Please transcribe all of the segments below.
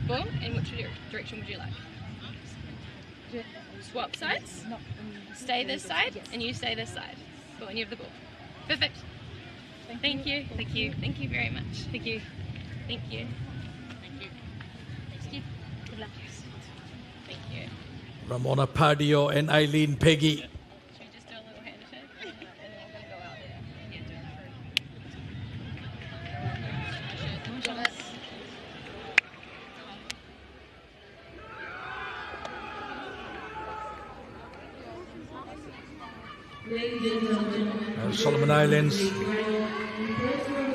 Ball, and which direction would you like? Swap sides? Stay this side, and you stay this side. But when you have the ball. Perfect. Thank you. Thank you. Thank you very much. Thank you. Thank you. Thank you. Thank you. Good luck. Thank you. Ramona Pardio and Eileen Peggy. Should we just do a little handshake? And then we're going to go out there. Yeah, do that first. Solomon Islands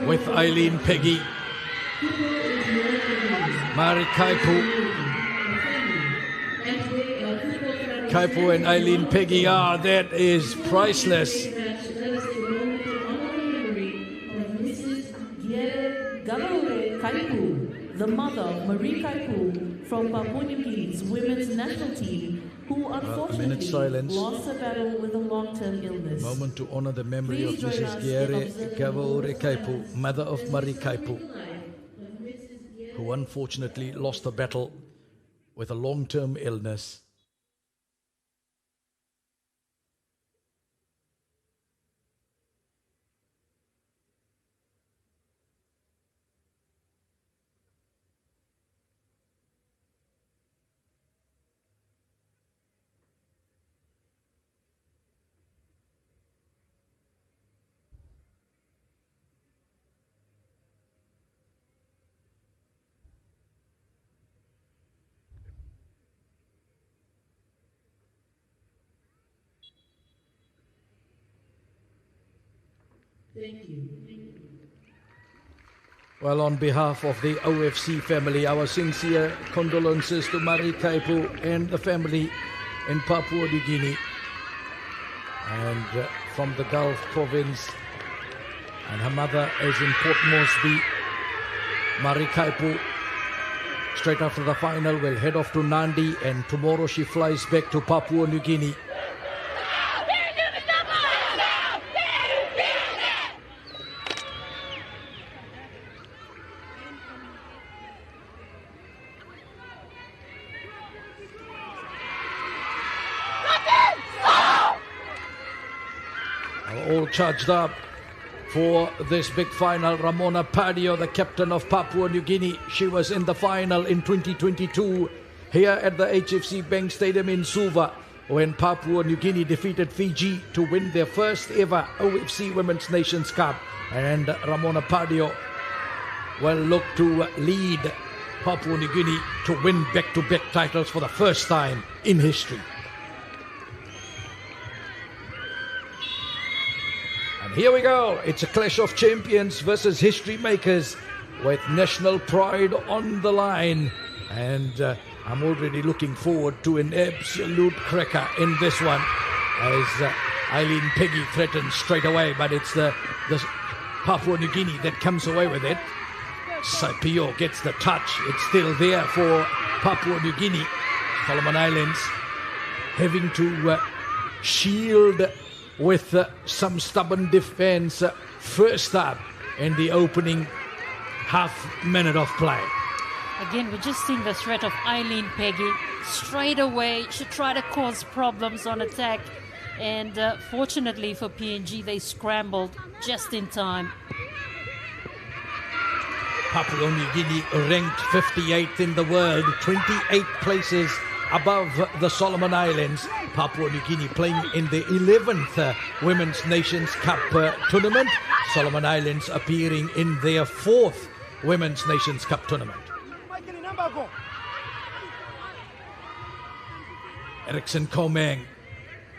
with Eileen Peggy. Mari Kaipu. Kaipu and Eileen Peggy, that is priceless. Kaipu, the mother of Marie Kaipu from Papua New Guinea's women's national team, who unfortunately lost a battle with a long-term illness. Moment to honor the memory of Mrs. Giere Gavaure Kaipu, mother of Marie Kaipu, who unfortunately lost a battle with a long-term illness. Thank you. Well, on behalf of the OFC family, our sincere condolences to Marie Kaipu and the family in Papua New Guinea. And from the Gulf province, and her mother is in Port Moresby. Marie Kaipu, straight after the final, will head off to Nandi, and tomorrow she flies back to Papua New Guinea. All charged up for this big final. Ramona Pardio, the captain of Papua New Guinea. She was in the final in 2022 here at the HFC Bank Stadium in Suva, when Papua New Guinea defeated Fiji to win their first ever OFC Women's Nations Cup. And Ramona Pardio will look to lead Papua New Guinea to win back-to-back titles for the first time in history. Here we go. It's a clash of champions versus history makers with national pride on the line. And I'm already looking forward to an absolute cracker in this one, as Eileen Peggy threatens straight away, but it's the Papua New Guinea that comes away with it. Saipio gets the touch. It's still there for Papua New Guinea. Solomon Islands having to shield with some stubborn defense first up in the opening half minute of play. Again, we're just seeing the threat of Eileen Peggy. Straight away, she tried to cause problems on attack. And fortunately for PNG, they scrambled just in time. Papua New Guinea ranked 58th in the world, 28 places above the Solomon Islands. Papua New Guinea playing in the 11th Women's Nations Cup tournament. Solomon Islands appearing in their 4th Women's Nations Cup tournament. Eriksson Komang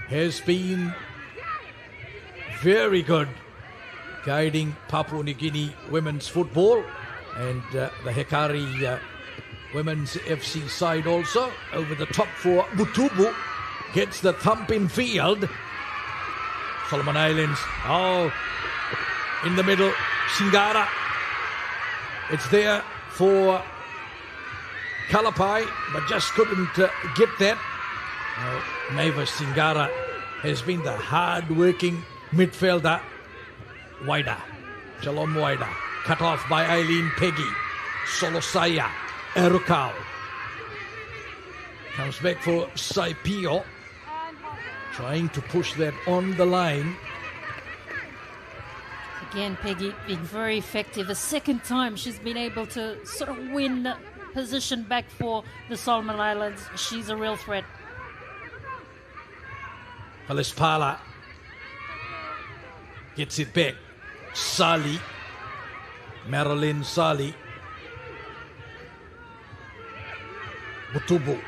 has been very good guiding Papua New Guinea women's football, and the Hekari Women's FC side also over the top for Butubu. Gets the thump in field. Solomon Islands, in the middle, Singara. It's there for Kalapai, but just couldn't get that. Mavis Singara has been the hard-working midfielder. Waida, Jalom Waida, cut off by Eileen Peggy. Solosaya Erukau. Comes back for Saipio. Trying to push that on the line. Again, Peggy being very effective. The second time she's been able to sort of win position back for the Solomon Islands. She's a real threat. Pala gets it back. Sali. Marilyn Sali. Butubu.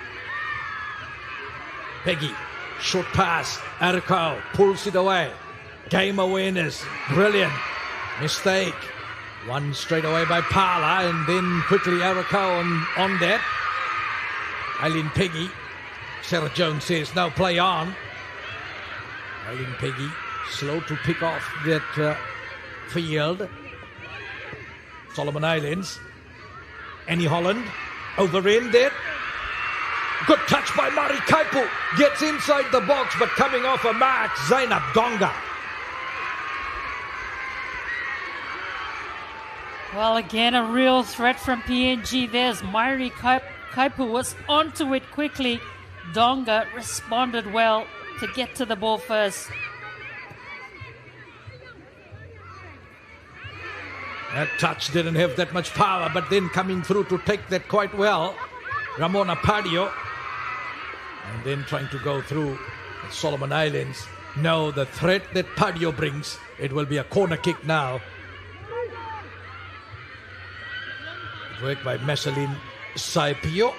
Peggy. Short pass. Erukau pulls it away. Game awareness. Brilliant. Mistake. One straight away by Pala, and then quickly Erukau on that. Eileen Peggy. Sarah Jones says, no, play on. Eileen Peggy slow to pick off that field. Solomon Islands. Annie Holland over in there. Good touch by Mari Kaipu. Gets inside the box, but coming off a mark, Zainab Donga. Well, again, a real threat from PNG. There's Mari Kaipu was onto it quickly. Donga responded well to get to the ball first. That touch didn't have that much power, but then coming through to take that quite well. Ramona Padio. And then trying to go through the Solomon Islands. No, the threat that Padio brings, it will be a corner kick now. Work by Messalin Saipio.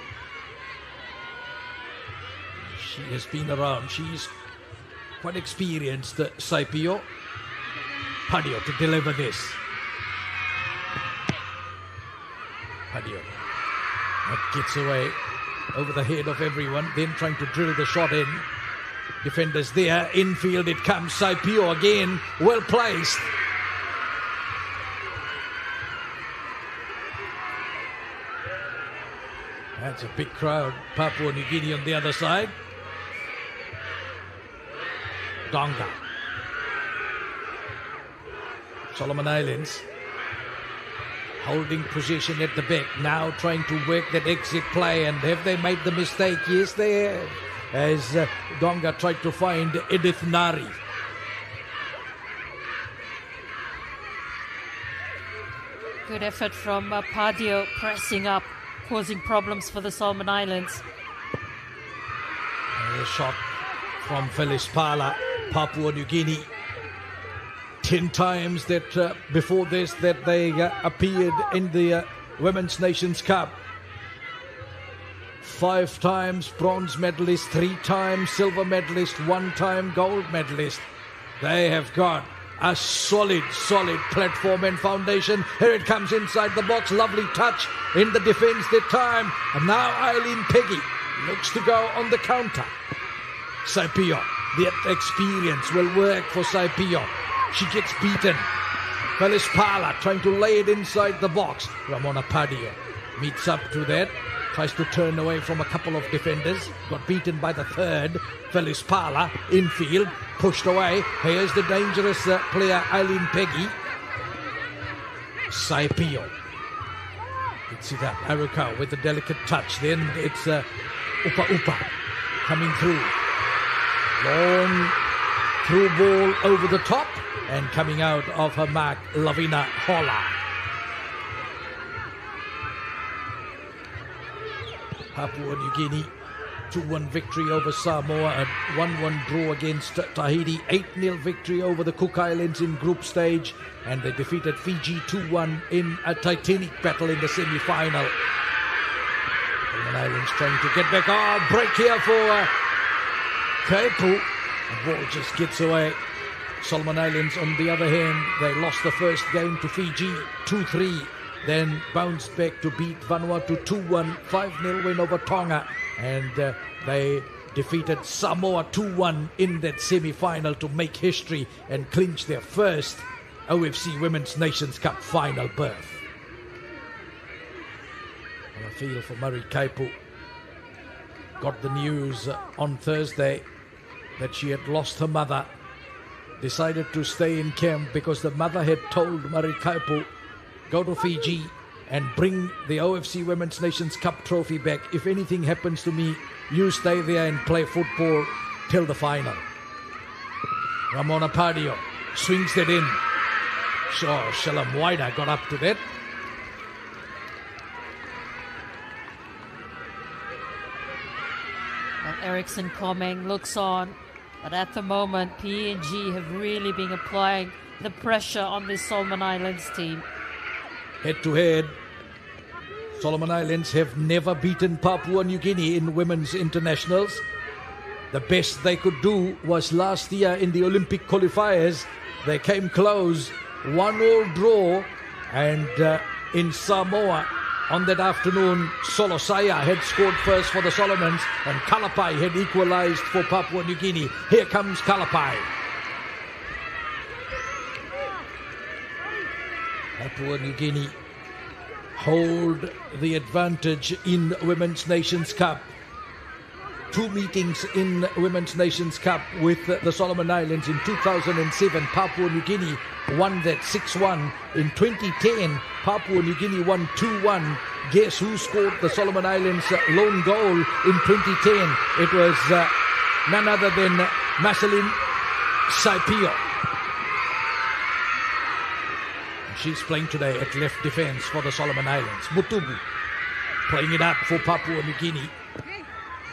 She has been around. She's quite experienced, Saipio. Padio to deliver this. Padio. That gets away over the head of everyone. Then trying to drill the shot in. Defenders there. Infield it comes. Saipio again. Well placed. That's a big crowd. Papua New Guinea on the other side. Donga. Solomon Islands. Holding position at the back. Now trying to work that exit play. And have they made the mistake? Yes, they have. As Donga tried to find Edith Nari. Good effort from Padio pressing up, causing problems for the Solomon Islands. A shot from Phyllis Pala, Papua New Guinea. 10 times that before this that they appeared in the Women's Nations Cup. 5 times bronze medalist, 3 times silver medalist, 1 time gold medalist. They have got a solid platform and foundation. Here it comes inside the box. Lovely touch in the defense that time. And now Eileen Peggy looks to go on the counter. Saipio, the experience will work for Saipio. She gets beaten. Phyllis Pala trying to lay it inside the box. Ramona Padio meets up to that. Tries to turn away from a couple of defenders. Got beaten by the third. Phyllis Pala, infield, pushed away. Here's the dangerous player, Eileen Peggy. Saipio. Gets it up. Erukau with a delicate touch. Then it's Upa coming through. Long through ball over the top. And coming out of her mark, Lavina Hola. Papua New Guinea, 2-1 victory over Samoa, a 1-1 draw against Tahiti, 8-0 victory over the Cook Islands in group stage, and they defeated Fiji 2-1 in a titanic battle in the semi-final. Solomon Islands trying to get back. Oh, break here for Kaipu. The ball just gets away. Solomon Islands, on the other hand, they lost the first game to Fiji 2-3. Then bounced back to beat Vanuatu 2-1, 5-0 win over Tonga. And they defeated Samoa 2-1 in that semi-final to make history and clinch their first OFC Women's Nations Cup final berth. And I feel for Mari Kaipu. Got the news on Thursday that she had lost her mother. Decided to stay in camp because the mother had told Mari Kaipu, go to Fiji and bring the OFC Women's Nations Cup trophy back. If anything happens to me, you stay there and play football till the Ramona Pardio swings that in. Sure, Shalom Waida got up to that. Well, Eriksson Komeng looks on, but at the moment PNG have really been applying the pressure on this Solomon Islands team. Head to head, Solomon Islands have never beaten Papua New Guinea in women's internationals. The best they could do was last year in the Olympic qualifiers. They came close, 1-1 draw, and in Samoa on that afternoon, Solosaya had scored first for the Solomons, and Kalapai had equalized for Papua New Guinea. Here comes Kalapai. Papua New Guinea hold the advantage in Women's Nations Cup. 2 meetings in Women's Nations Cup with the Solomon Islands. In 2007, Papua New Guinea won that 6-1. In 2010, Papua New Guinea won 2-1. Guess who scored the Solomon Islands' lone goal in 2010? It was none other than Marceline Saipio. She's playing today at left defense for the Solomon Islands. Mutubu playing it up for Papua New Guinea.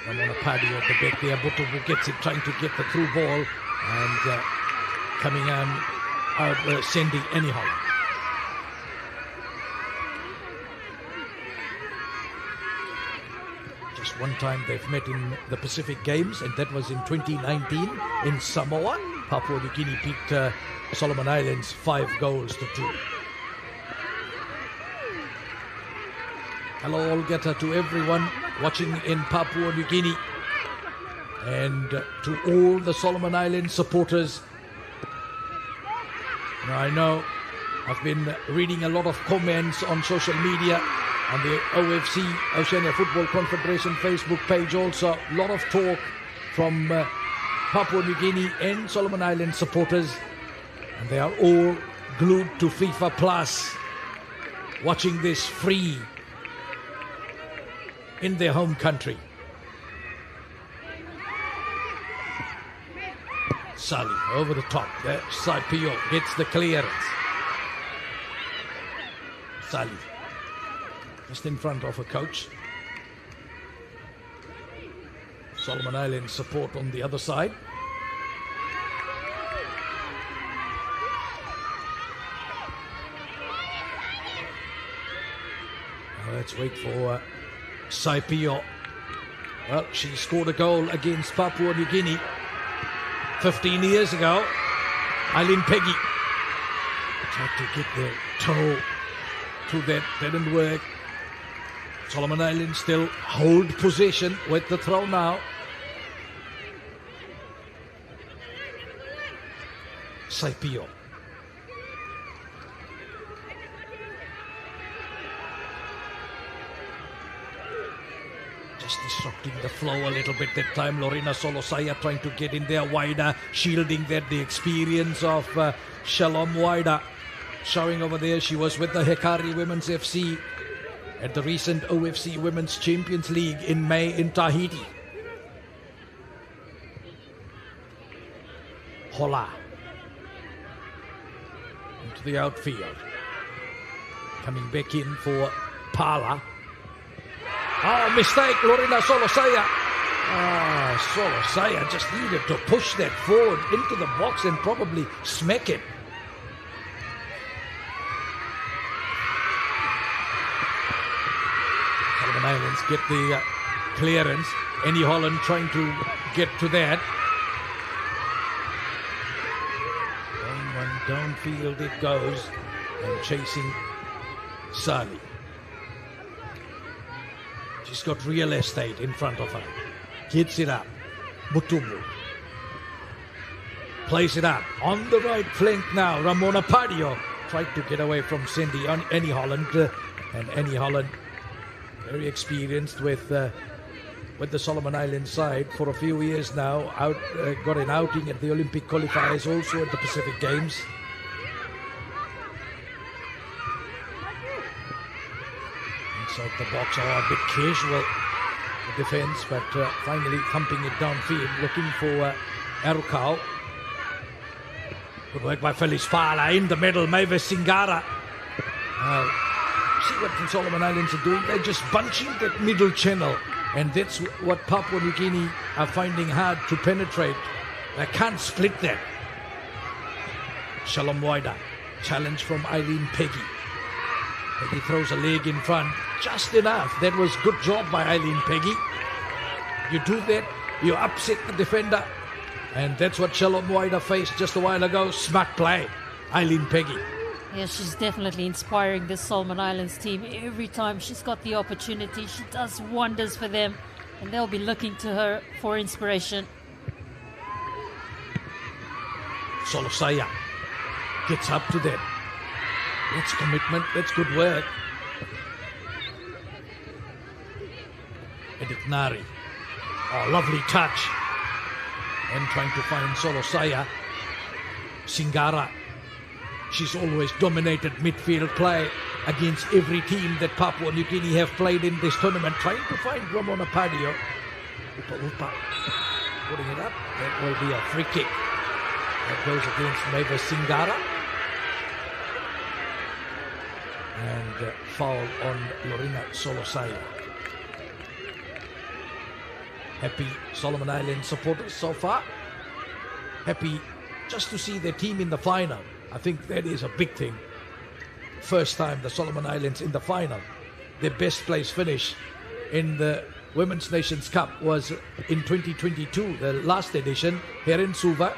Ramona Pardio at the back there. Mutubu gets it, trying to get the through ball, and coming out sending Enihola. Just one time they've met in the Pacific Games, and that was in 2019 in Samoa. Papua New Guinea beat Solomon Islands 5-2. Hello, Olgeta, to everyone watching in Papua New Guinea, and to all the Solomon Islands supporters. Now, I know I've been reading a lot of comments on social media, on the OFC, Oceania Football Confederation Facebook page also. A lot of talk from Papua New Guinea and Solomon Islands supporters, and they are all glued to FIFA Plus, watching this free in their home country. Sally over the top. There, Saipio gets the clearance. Sally just in front of her coach. Solomon Islands support on the other side. Now let's wait for Saipio. Well, she scored a goal against Papua New Guinea 15 years ago. Eileen Peggy tried to get the toe to that. Didn't work. Solomon Islands still hold possession with the throw now. Saipio. Just disrupting the flow a little bit that time. Lorena Solosaya trying to get in there wider, shielding that. The experience of Shalom Waida showing over there. She was with the Hekari Women's FC at the recent OFC Women's Champions League in May in Tahiti. Hola into the outfield. Coming back in for Pala. Oh, mistake, Lorena Solosaya. Solosaya just needed to push that forward into the box and probably smack it. Solomon Islands get the clearance. Annie Holland trying to get to that. Downfield it goes, and chasing Sali. She's got real estate in front of her. Gets it up. Mutubu plays it up on the right flank now. Ramona Pardio tried to get away from Cindy on Annie Holland, and Annie Holland, very experienced with the Solomon Islands side for a few years now. Got an outing at the Olympic qualifiers, also at the Pacific Games. the box. A bit casual, the defence, but finally thumping it downfield, looking for Arukau. Good work by Felice Pala in the middle. Mavis Singara. See what the Solomon Islands are doing? They're just bunching that middle channel, and that's what Papua New Guinea are finding hard to penetrate. They can't split that. Shalom Waida. Challenge from Eileen Peggy. Peggy throws a leg in front. Just enough. That was good job by Eileen Peggy. You do that, you upset the defender. And that's what Shalom Waida faced just a while ago. Smart play. Eileen Peggy. Yeah, she's definitely inspiring this Solomon Islands team. Every time she's got the opportunity, she does wonders for them. And they'll be looking to her for inspiration. Solosaya gets up to them. That's commitment. That's good work. Edith Nari. Oh, lovely touch. And trying to find Solosaya. Singara. She's always dominated midfield play against every team that Papua New Guinea have played in this tournament. Trying to find Ramona Padio. Upa. Putting it up. That will be a free kick. That goes against Mavis Singara. And foul on Lorena Solosaya. Happy Solomon Islands supporters so far. Happy just to see their team in the final. I think that is a big thing. First time the Solomon Islands in the final. Their best place finish in the Women's Nations Cup was in 2022, the last edition, here in Suva.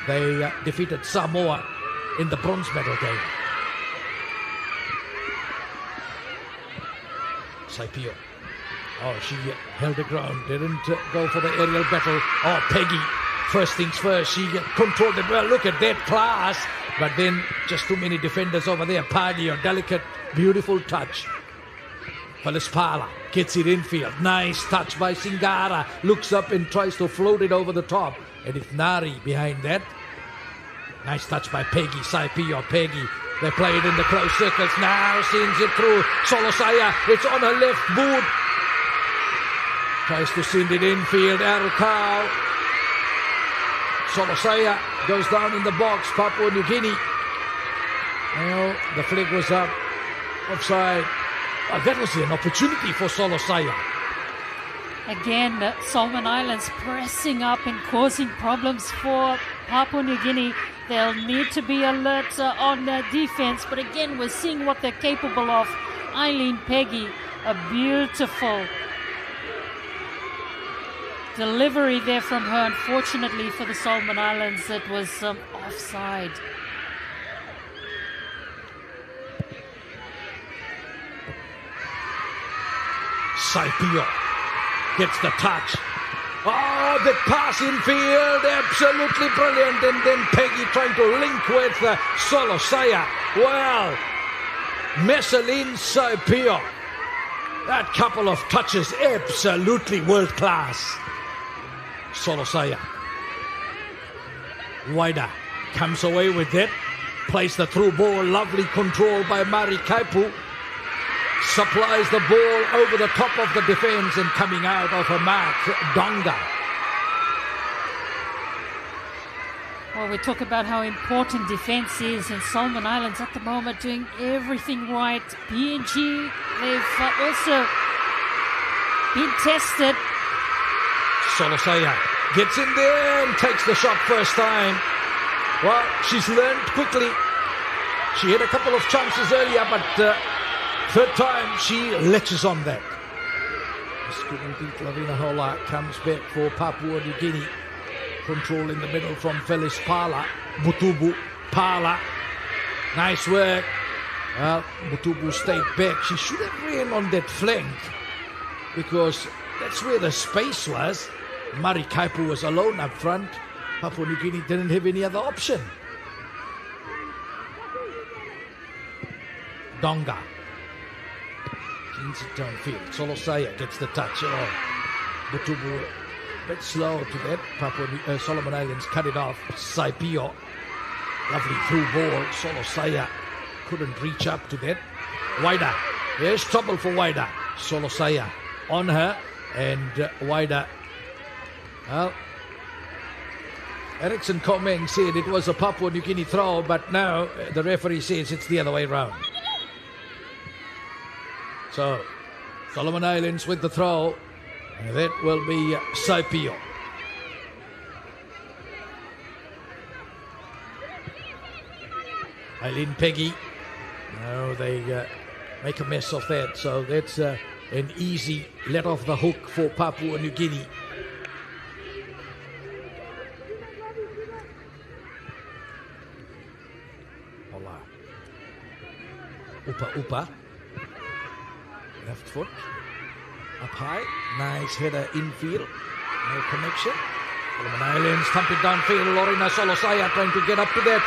They defeated Samoa in the bronze medal game. Saipio. Oh, she held the ground, didn't go for the aerial battle. Oh, Peggy, first things first, she controlled it well. Look at that class. But then just too many defenders over there. Padio, delicate, beautiful touch. Felice Pala gets it infield. Nice touch by Singara. Looks up and tries to float it over the top. And it's Nari behind that. Nice touch by Peggy, Saipio, Peggy. They play it in the close circles. Now sends it through. Solosaya, it's on her left boot. Tries to send it infield. Arukau. Solosaya goes down in the box. Papua New Guinea. Well, the flag was up. Offside. Oh, that was an opportunity for Solosaya. Again, the Solomon Islands pressing up and causing problems for Papua New Guinea. They'll need to be alert on their defense. But again, we're seeing what they're capable of. Eileen Peggy, a beautiful delivery there from her. Unfortunately for the Solomon Islands, it was offside. Saipio gets the touch. Oh, the pass in field, absolutely brilliant. And then Peggy trying to link with Solosaya. Well, Messalin Saipio. That couple of touches, absolutely world class. Solosaya. Waida comes away with it. Plays the through ball. Lovely control by Mari Kaipu. Supplies the ball over the top of the defense and coming out of her mark, Donga. Well, we talk about how important defense is, and Solomon Islands at the moment doing everything right. PNG, they've also been tested. Solosaya gets in there and takes the shot first time. Well, she's learned quickly. She had a couple of chances earlier, but third time she latches on that. Lavina Hola comes back for Papua New Guinea. Control in the middle from Felice Pala. Butubu Pala. Nice work. Well, Butubu stayed back. She should have ran on that flank because that's where the space was. Mari Kaipu was alone up front. Papua New Guinea didn't have any other option. Donga. Cleans it downfield. Solosaya gets the touch. Oh, Butubu a bit slow to that. Solomon Islands cut it off. Saipio. Lovely through ball. Solosaya couldn't reach up to that. Waida. There's trouble for Waida. Solosaya on her and wider. Well, Eriksson Komeng said it was a Papua New Guinea throw, but now the referee says it's the other way round. So, Solomon Islands with the throw. And that will be Saipio. Eileen Peggy. No, they make a mess of that. So that's an easy let off the hook for Papua New Guinea. Hola. Upa. Left foot. Up high. Nice header infield. No connection. Solomon Islands thump it downfield. Lorena Solosaya trying to get up to that.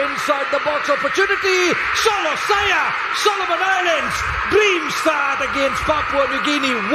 Inside the box opportunity. Solosaya. Solomon Islands. Dream start against Papua New Guinea. 1-0.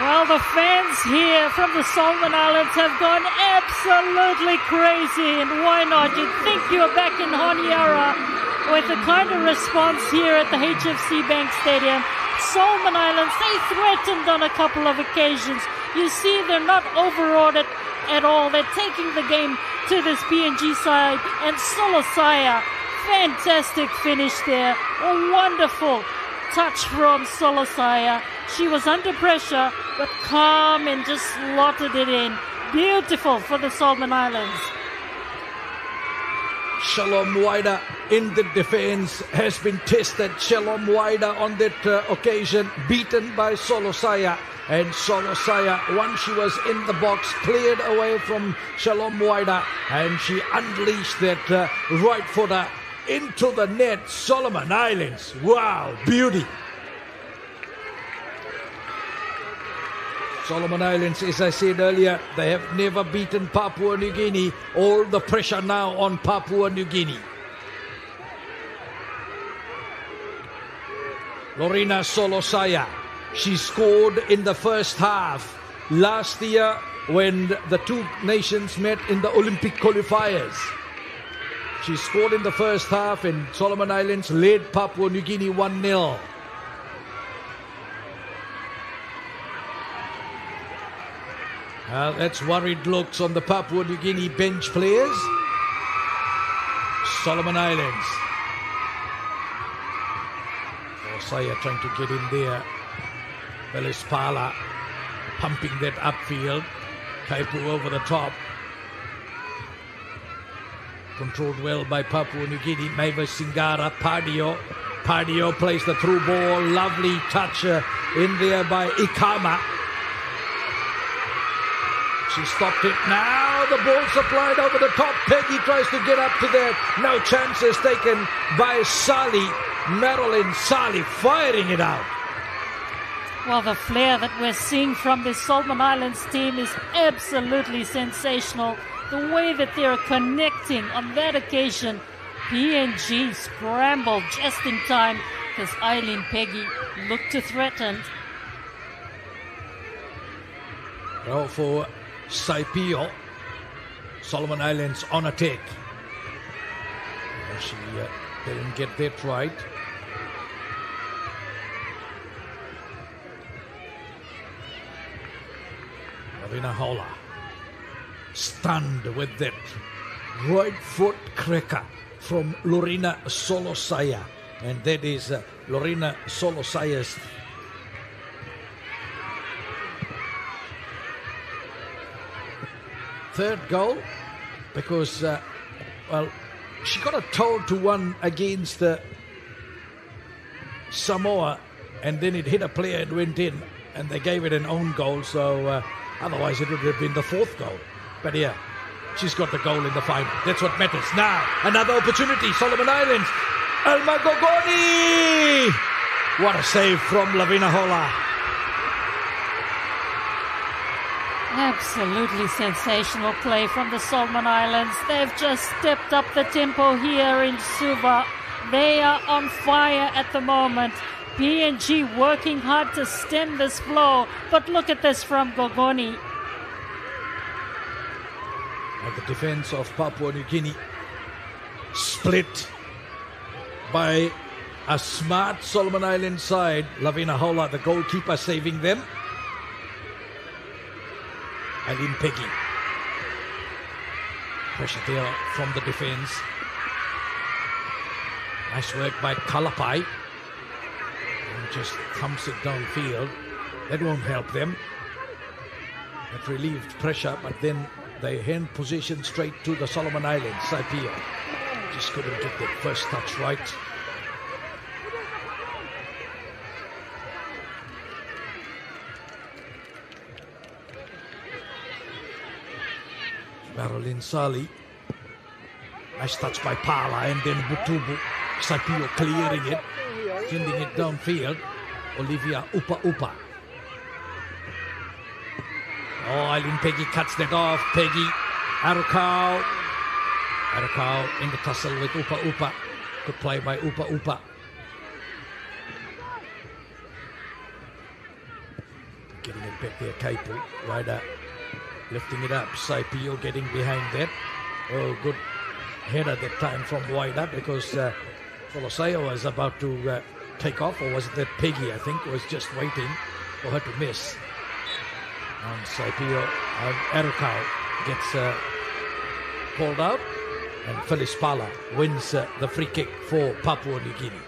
Well, the fans here from the Solomon Islands have gone absolutely crazy. And why not? You'd think you're back in Honiara with the kind of response here at the HFC Bank Stadium. Solomon Islands, they threatened on a couple of occasions. You see, they're not overawed at all. They're taking the game to this PNG side. And Solosaya, fantastic finish there. A wonderful touch from Solosaya. She was under pressure, but calm and just slotted it in. Beautiful for the Solomon Islands. Shalom Waida in the defense has been tested. Shalom Waida on that occasion beaten by Solosaya. And Solosaya, once she was in the box, cleared away from Shalom Waida. And she unleashed that right footer into the net. Solomon Islands. Wow, beauty. Solomon Islands, as I said earlier, they have never beaten Papua New Guinea. All the pressure now on Papua New Guinea. Lorena Solosaya, she scored in the first half last year when the two nations met in the Olympic qualifiers. She scored in the first half and Solomon Islands led Papua New Guinea 1-0. That's worried looks on the Papua New Guinea bench players. Solomon Islands. Osaya trying to get in there. Velispala pumping that upfield. Kaipu over the top. Controlled well by Papua New Guinea. Mavis Singara, Pardio. Pardio plays the through ball. Lovely touch in there by Ikama. She stopped it. Now the ball supplied over the top. Peggy tries to get up to that. No chances taken by Sali. Marilyn Sali firing it out. Well, the flair that we're seeing from this Solomon Islands team is absolutely sensational. The way that they're connecting on that occasion. PNG scrambled just in time because Eileen Peggy looked to threaten. Well, for Saipio, Solomon Islands on attack. She didn't get that right. Ravina Hola stunned with that right foot cracker from Lorena Solosaya, and that is Lorena Solosaya's third goal, because well, she got a toe to one against Samoa, and then it hit a player and went in, and they gave it an own goal. So otherwise it would have been the fourth goal. But yeah, she's got the goal in the final. That's what matters. Now another opportunity. Solomon Islands. Alma Gogoni. What a save from Lavina Hola. Absolutely sensational play from the Solomon Islands. They've just stepped up the tempo here in Suva. They are on fire at the moment. PNG working hard to stem this flow. But look at this from Gogoni. And the defense of Papua New Guinea split by A smart Solomon Island side. Lavina Hola, the goalkeeper, saving them. Eileen Peggy. Pressure there from the defense. Nice work by Kalapai. And just thumps it downfield. That won't help them. It relieved pressure, but then they hand possession straight to the Solomon Islands. Saipio just couldn't get that first touch right. Marilyn Sali. Nice touch by Pala, and then Butubu. Saipio clearing it, sending it downfield. Olivia Upa. Oh, Eileen Peggy cuts that off. Peggy, Arukau in the tussle with Upa. Good play by Upa. Getting it back there, Kaipu. Ryder lifting it up. Saipio getting behind that. Oh, good header that time from Ryder, because Foloseo was about to take off, or was it that Peggy, I think, was just waiting for her to miss. And Saipio Arukau gets called out, and Phyllis Pala wins the free kick for Papua New Guinea.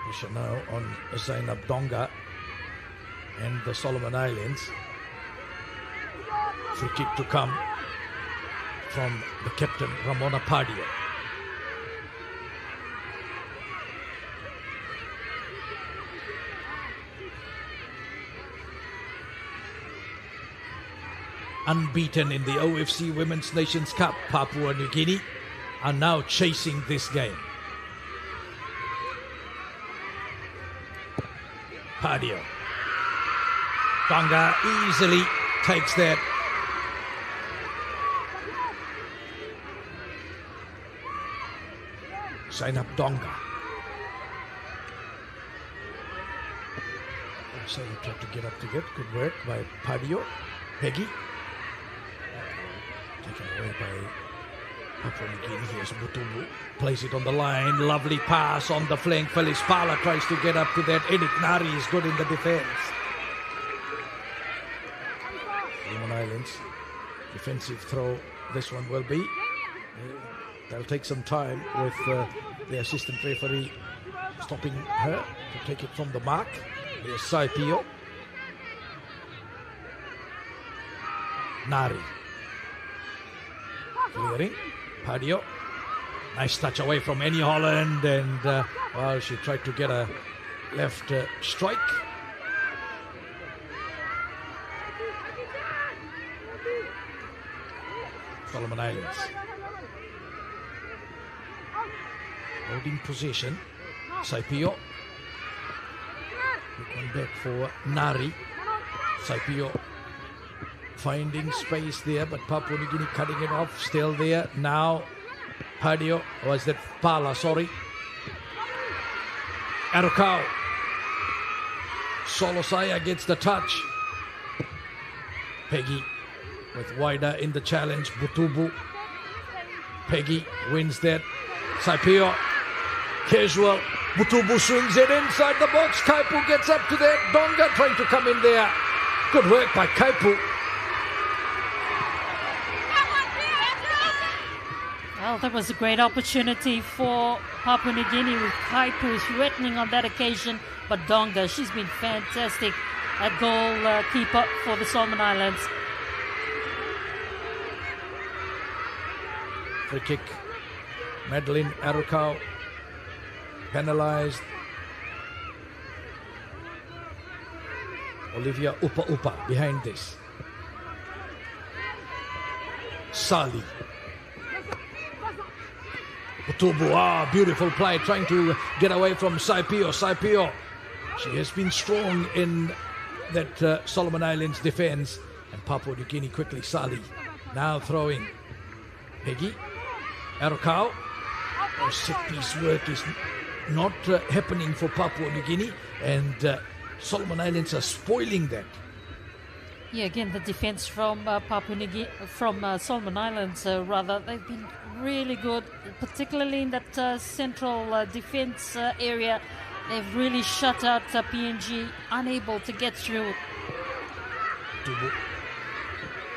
Pressure now on Zainab Donga and the Solomon Islands. Free kick to come from the captain, Ramona Pardia. Unbeaten in the OFC Women's Nations Cup, Papua New Guinea are now chasing this game. Pardio. Donga easily takes that. Sign up Donga. So he tried to get up to get. Good work by Pardio. Peggy. Taken away by Papua New Guinea. Here's Butubu. Plays it on the line. Lovely pass on the flank. Felice Pala tries to get up to that. Edith Nari is good in the defense. Solomon Islands. Defensive throw. This one will be. They'll take some time with the assistant referee stopping her to take it from the mark. Here's Saipio. Nari. Clearing. Pardio. Nice touch away from Annie Holland, and well, she tried to get a left strike. Solomon Islands. Holding position. Saipio. Quick one back for Nari. Saipio finding space there, but Papua New Guinea cutting it off. Still there. Now Pardio. Was that Pala? Sorry. Arukau. Solosaya gets the touch. Peggy with wider in the challenge. Butubu. Peggy wins that. Saipio. Casual. Butubu swings it inside the box. Kaipu gets up to that. Donga trying to come in there. Good work by Kaipu. Well, that was a great opportunity for Papua New Guinea, with Kaipu threatening on that occasion. But Donga, she's been fantastic at goalkeeper for the Solomon Islands. Free kick. Madeline Arukau penalized. Olivia Upa behind this. Sali. Butubu, beautiful play, trying to get away from Saipio. Saipio, she has been strong in that Solomon Islands defense. And Papua New Guinea quickly. Sali now throwing. Peggy. Arukau. Set-piece work is not happening for Papua New Guinea, and Solomon Islands are spoiling that. Yeah, again, the defense from Papua New Guinea, from Solomon Islands, rather, they've been really good, particularly in that central defense area. They've really shut out PNG, unable to get through.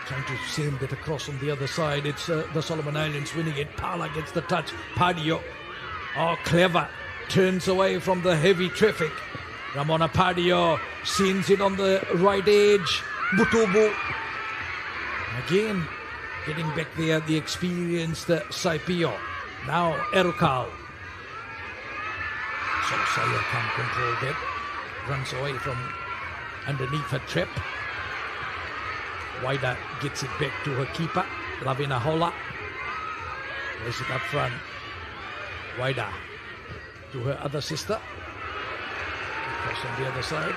Trying to send it across on the other side. It's the Solomon Islands winning it. Pala gets the touch. Padio, oh, clever, turns away from the heavy traffic. Ramona Padio sends it on the right edge. Butubu again getting back there, the experienced Saipio. Now Erukal. Solosaya can't control that. Runs away from underneath her trap. Waida gets it back to her keeper, Lavina Hola. Plays it up front. Waida to her other sister. Across on the other side.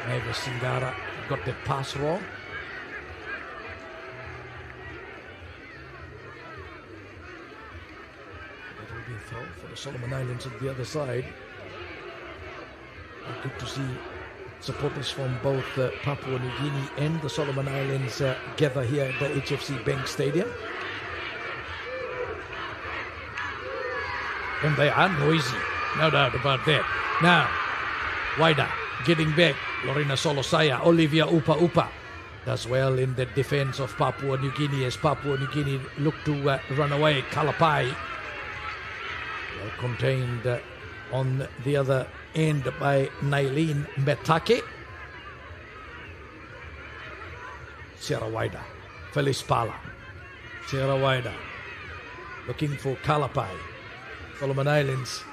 Mavis Singara got the pass wrong. It will be a throw for the Solomon Islands on the other side. Good to see supporters from both Papua New Guinea and the Solomon Islands gather here at the HFC Bank Stadium. And they are noisy, no doubt about that. Now, Waida getting back. Lorena Solosaya, Olivia Upa does well in the defense of Papua New Guinea as Papua New Guinea look to run away. Kalapai well contained on the other end by Nailin Metake. Sierra Waida, Felice Pala. Sierra Waida looking for Kalapai. Solomon Islands.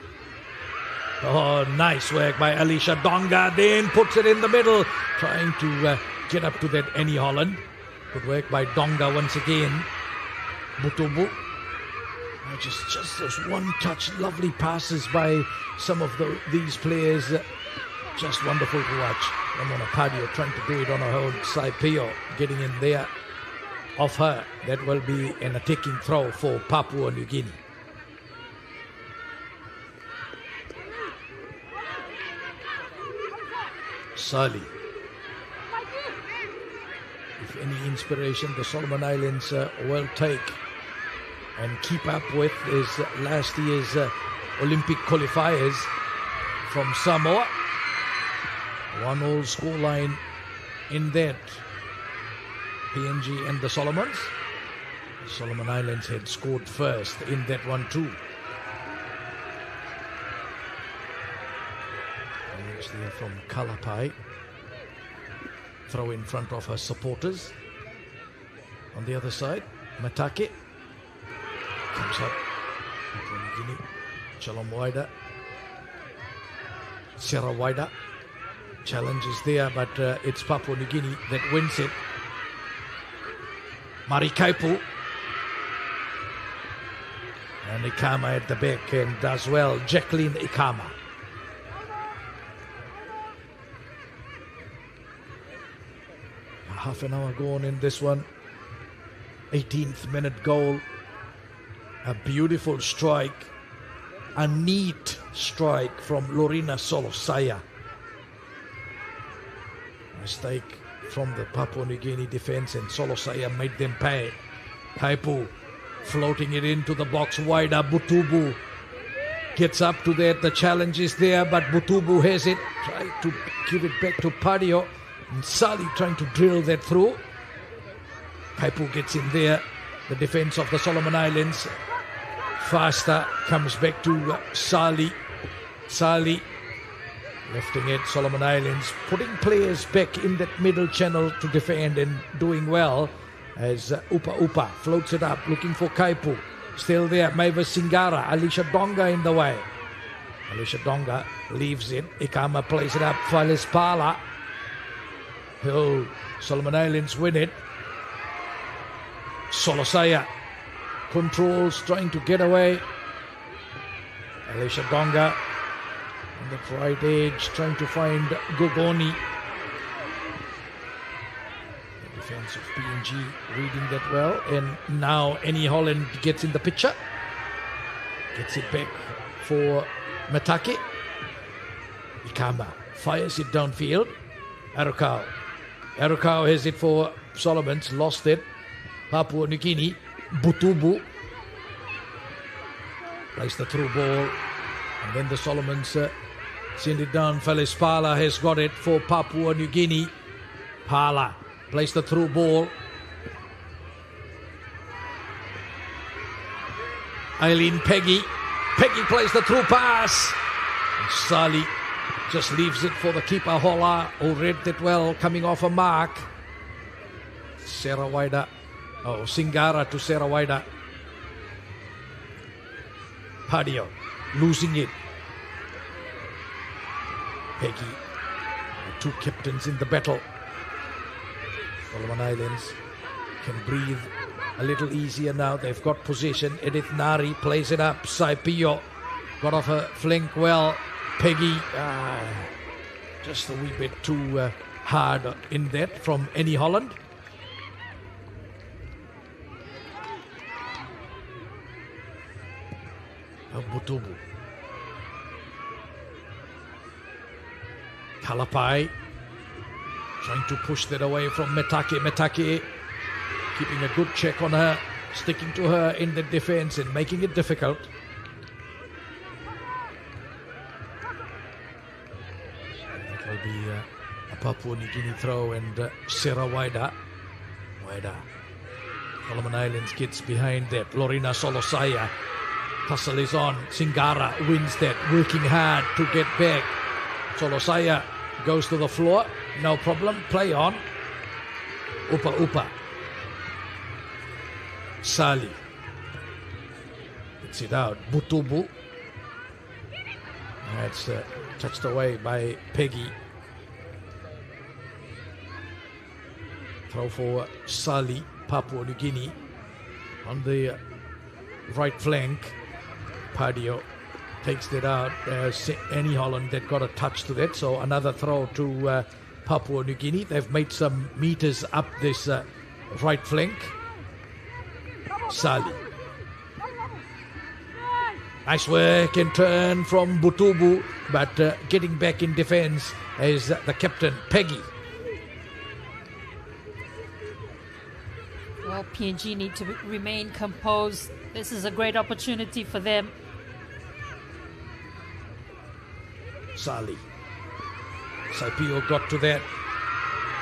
Oh, nice work by Alicia Donga. Then puts it in the middle, trying to get up to that Annie Holland. Good work by Donga once again. Butubu. Just those one-touch, lovely passes by some of these players. Just wonderful to watch. Ramona Padio trying to do it on her own. Saipio getting in there. Off her. That will be an attacking throw for Papua New Guinea. Sali. If any inspiration the Solomon Islands will take and keep up with is last year's Olympic qualifiers from Samoa. 1-1 scoreline in that. PNG and the Solomons. The Solomon Islands had scored first in that one too. There from Kalapai. Throw in front of her supporters. On the other side, Matake comes up. Papua New Guinea. Shalom Waida. Sierra Waida. Challenge is there, but it's Papua New Guinea that wins it. Mari Kaipu. And Ikama at the back and does well. Jacqueline Ikama. Half an hour gone in this one. 18th minute goal. A beautiful strike. A neat strike from Lorena Solosaya. Mistake from the Papua New Guinea defense and Solosaya made them pay. Kaipu floating it into the box wider. Butubu gets up to that. The challenge is there, but Butubu has it. Try to give it back to Padio. And Sali trying to drill that through. Kaipu gets in there. The defense of the Solomon Islands. Faster comes back to Sali. Sali lifting it. Solomon Islands putting players back in that middle channel to defend and doing well as Upa floats it up looking for Kaipu. Still there. Mavis Singara. Alicia Donga in the way. Alicia Donga leaves it. Ikama plays it up. Felice Pala. Solomon Islands win it. Solosaya controls, trying to get away. Alicia Donga on the right edge, trying to find Gogoni. The defense of PNG reading that well. And now Annie Holland gets in the picture. Gets it back for Matake. Ikama fires it downfield. Arukau. Arukau has it for Solomons, lost it. Papua New Guinea, Butubu plays the through ball, and then the Solomons send it down. Felis Pala has got it for Papua New Guinea. Pala plays the through ball. Eileen Peggy plays the through pass. And Sali just leaves it for the keeper Hola, who read it well, coming off a mark. Singara to Serawaida. Padio losing it. Peggy, the two captains in the battle. Solomon Islands can breathe a little easier now. They've got possession. Edith Nari plays it up. Saipio got off her flank well. Peggy, just a wee bit too hard in that from Annie Holland. Butubu. Kalapai trying to push that away from Metake. Metake keeping a good check on her, sticking to her in the defense and making it difficult. That will be a Papua New Guinea throw, and Sarah Waida. Solomon Islands gets behind that. Lorina Solosaya. Tussle is on. Singara wins that, working hard to get back. Solosaya goes to the floor. No problem. Play on. Upa. Sali gets it out. Butubu. That's touched away by Peggy. Throw for Sali, Papua New Guinea. On the right flank, Padio takes that out. Annie Holland that got a touch to that, so another throw to Papua New Guinea. They've made some meters up this right flank. Sali. Nice work and turn from Butubu, but getting back in defense is the captain, Peggy. Well, PNG need to remain composed. This is a great opportunity for them. Sali. Saipio got to that.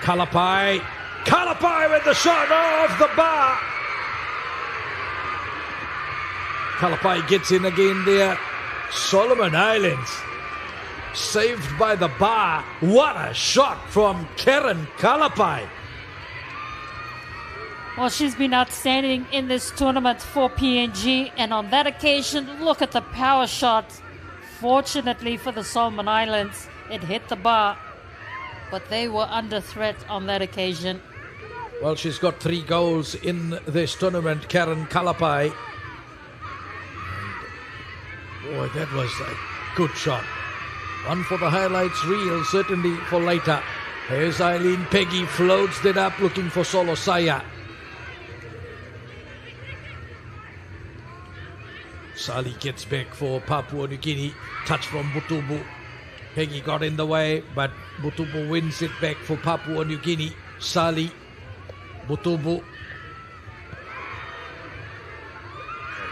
Kalapai with the shot off the bar. Kalapai gets in again there. Solomon Islands saved by the bar. What a shot from Karen Kalapai. Well, she's been outstanding in this tournament for PNG, and on that occasion, look at the power shot. Fortunately for the Solomon Islands, it hit the bar, but they were under threat on that occasion. Well, she's got 3 goals in this tournament, Karen Kalapai. Boy, that was a good shot. One for the highlights reel, certainly for later. Here's Eileen Peggy, floats it up, looking for Solosaya. Sali gets back for Papua New Guinea. Touch from Butubu. Peggy got in the way, but Butubu wins it back for Papua New Guinea. Sali, Butubu.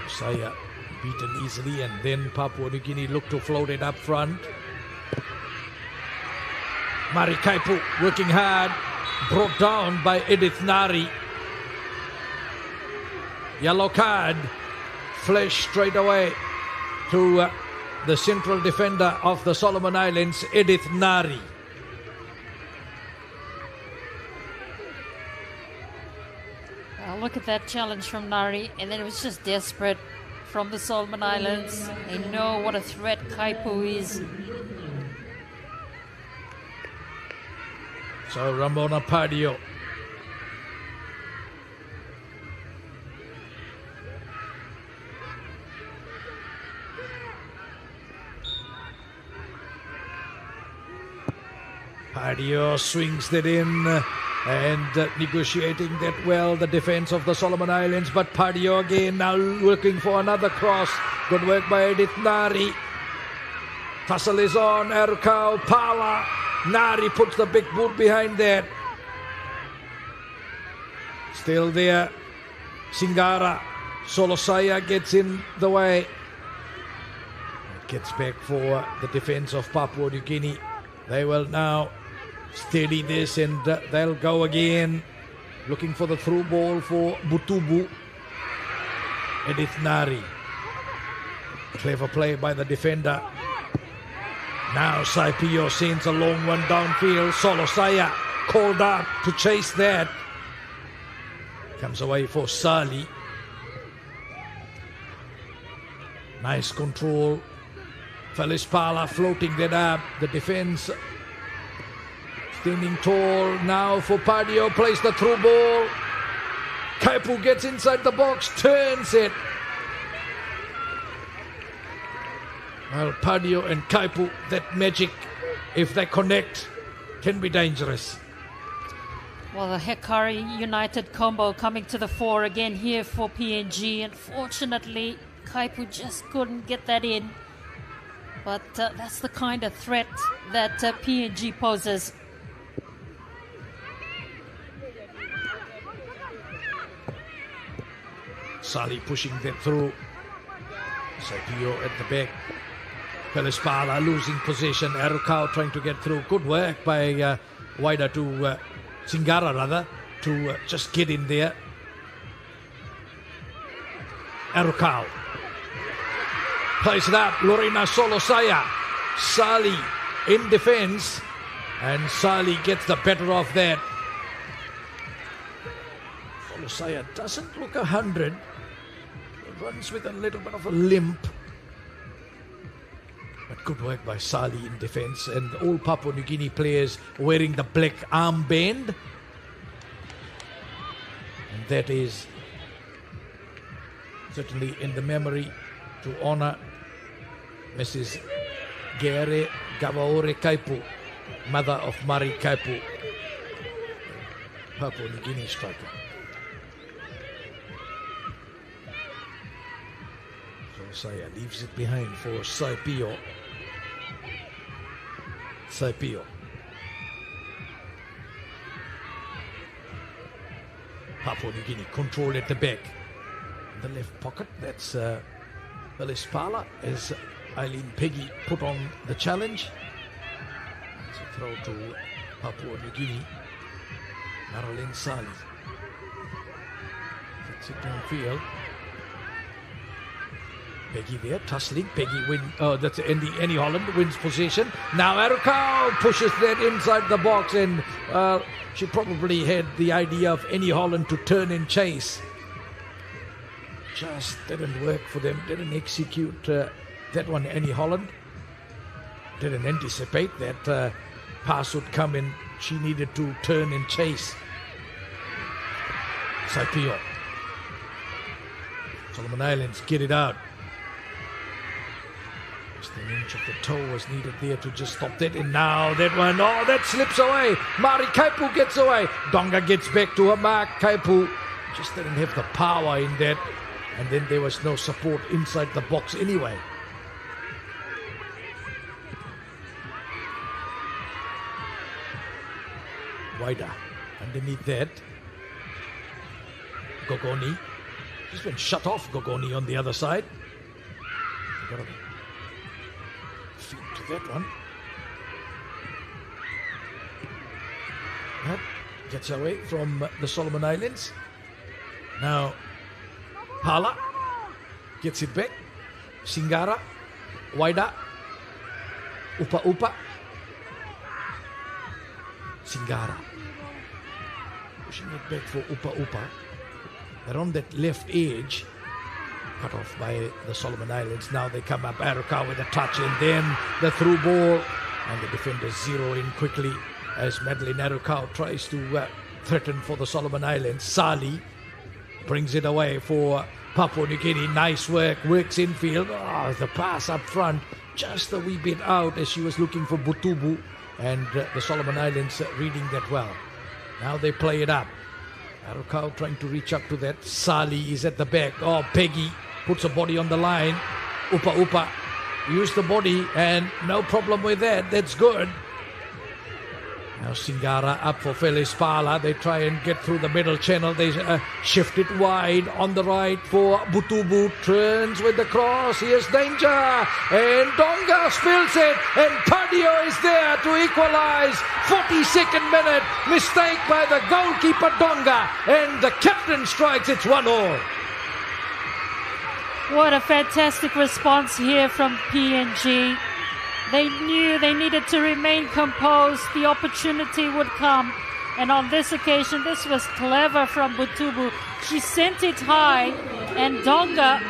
Saya beaten easily, and then Papua New Guinea look to float it up front. Mari Kaipu working hard, brought down by Edith Nari. Yellow card, flash straight away to the central defender of the Solomon Islands, Edith Nari. Well, look at that challenge from Nari, and then it was just desperate from the Solomon Islands. They know what a threat Kaipu is. So Ramona Padio. Padio swings that in and negotiating that well, the defense of the Solomon Islands, but Padio again now looking for another cross. Good work by Edith Nari. Tussle is on, Erkau, Pala. Nari puts the big boot behind that. Still there. Singara. Solosaya gets in the way. It gets back for the defense of Papua New Guinea. They will now steady this and they'll go again. Looking for the through ball for Butubu. Edith Nari. Clever play by the defender. Now Saipio sends a long one downfield. Solosaya called up to chase that. Comes away for Sali. Nice control. Felispala floating that up. The defense standing tall now for Padio. Plays the through ball. Kaipu gets inside the box. Turns it. Well, Padio and Kaipu, that magic, if they connect, can be dangerous. Well, the Hekari United combo coming to the fore again here for PNG. Unfortunately, Kaipu just couldn't get that in. But that's the kind of threat that PNG poses. Sali pushing that through. Saipio at the back. Pelispala losing possession. Arukau trying to get through. Good work by Waida to Singara rather to just get in there. Arukau plays it up. Lorena Solosaya. Sali in defense. And Sali gets the better of that. Solosaya doesn't look 100. Runs with a little bit of a limp. But good work by Sali in defense. And all Papua New Guinea players wearing the black armband. And that is certainly in the memory to honor Mrs. Gere Gavaore Kaipu, mother of Mari Kaipu, Papua New Guinea striker. Saya leaves it behind for Saipio. Saipio. Papua New Guinea control at the back. In the left pocket, that's Pelispala as Eileen Peggy put on the challenge. It's a throw to Papua New Guinea. Marilyn Sali. Gets it downfield. Peggy there, tussling. Peggy that's Annie Holland wins possession. Now Arukau pushes that inside the box, and she probably had the idea of Annie Holland to turn and chase. Just didn't work for them. Didn't execute that one. Annie Holland didn't anticipate that pass would come in. She needed to turn and chase. Saipio. Solomon Islands get it out. An inch of the toe was needed there to just stop that. And now that one, that slips away. Mari Kaipu gets away. Donga gets back to her mark. Kaipu just didn't have the power in that. And then there was no support inside the box anyway. Waida underneath that. Gogoni. Just been shut off, Gogoni on the other side. Got a feet to that one. That gets away from the Solomon Islands. Now Hala gets it back. Singara, Waida, Upa. Singara pushing it back for Upa. They're on that left edge. Cut off by the Solomon Islands. Now they come up. Arukau with a touch, and then the through ball. And the defenders zero in quickly as Madeline Arukau tries to threaten for the Solomon Islands. Sali brings it away for Papua New Guinea. Nice work. Works infield. The pass up front. Just a wee bit out as she was looking for Butubu. And the Solomon Islands reading that well. Now they play it up. Arukau trying to reach up to that. Sali is at the back. Peggy puts a body on the line. Upa. Use the body and no problem with that. That's good. Now Singara up for Felix Pala. They try and get through the middle channel. They shift it wide on the right for Butubu. Turns with the cross. Here's danger. And Donga spills it. And Padio is there to equalize. 42nd minute. Mistake by the goalkeeper Donga. And the captain strikes. It's 1-1. What a fantastic response here from PNG. They knew they needed to remain composed. The opportunity would come. And on this occasion, this was clever from Butubu. She sent it high, and Donga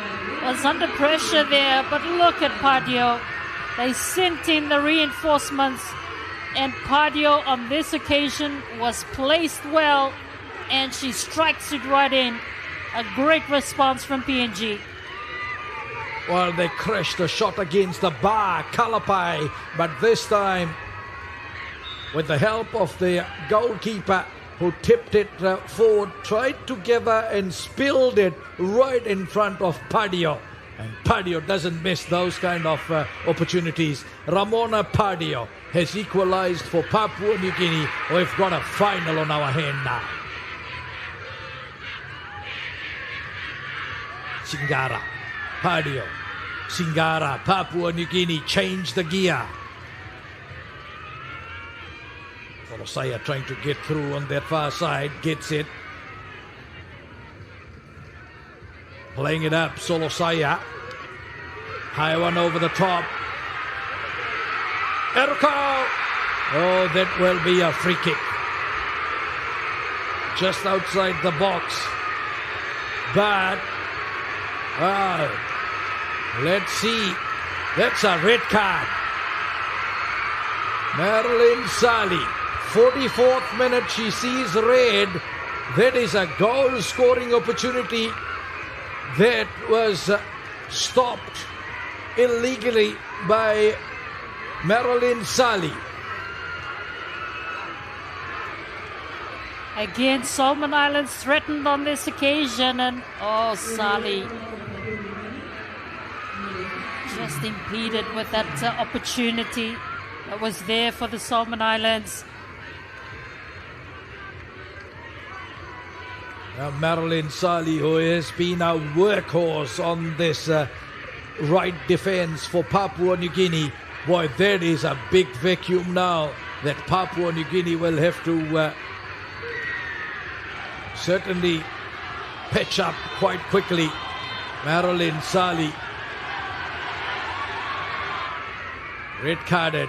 was under pressure there. But look at Padio. They sent in the reinforcements, and Padio on this occasion was placed well, and she strikes it right in. A great response from PNG. Well, they crashed a shot against the bar, Kalapai, but this time, with the help of the goalkeeper who tipped it forward, tried to gather and spilled it right in front of Padio. And Padio doesn't miss those kind of opportunities. Ramona Padio has equalized for Papua New Guinea. We've got a final on our hand now. Singara. Padio, Singara, Papua New Guinea change the gear. Solosaya trying to get through on that far side, gets it. Playing it up, Solosaya. High one over the top. Erko! Oh, that will be a free kick. Just outside the box. But let's see. That's a red card. Marilyn Sally, 44th minute, she sees red. That is a goal-scoring opportunity that was stopped illegally by Marilyn Sally. Again, Solomon Islands threatened on this occasion, and Sally just impeded with that opportunity that was there for the Solomon Islands. Now Marilyn Sally, who has been a workhorse on this right defense for Papua New Guinea. Boy, that is a big vacuum now that Papua New Guinea will have to certainly patch up quite quickly. Marilyn Sally, red carded,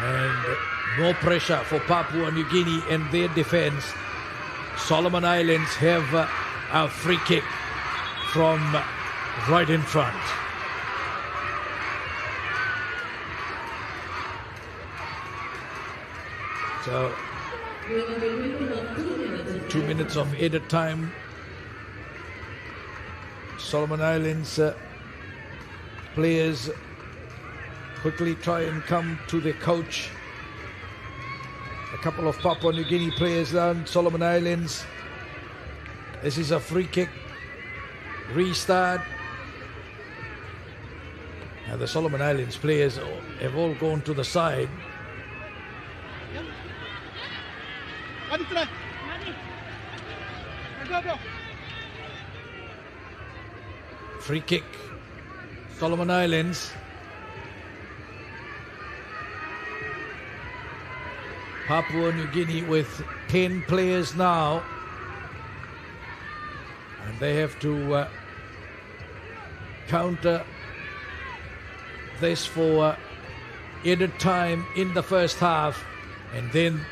and more pressure for Papua New Guinea and their defense. Solomon Islands have a free kick from right in front. So 2 minutes of added time. Solomon Islands players quickly try and come to the coach. A couple of Papua New Guinea players down, Solomon Islands. This is a free kick. Restart. Now the Solomon Islands players have all gone to the side. Free kick. Solomon Islands. Papua New Guinea with 10 players now, and they have to counter this for added time in the first half, and then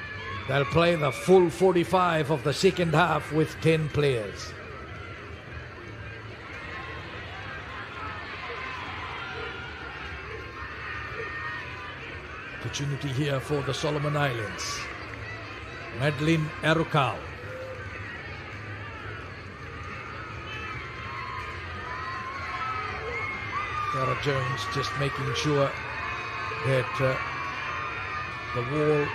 they'll play the full 45 of the second half with 10 players. Opportunity here for the Solomon Islands. Madeline Erukau. Sarah Jones just making sure that the wall,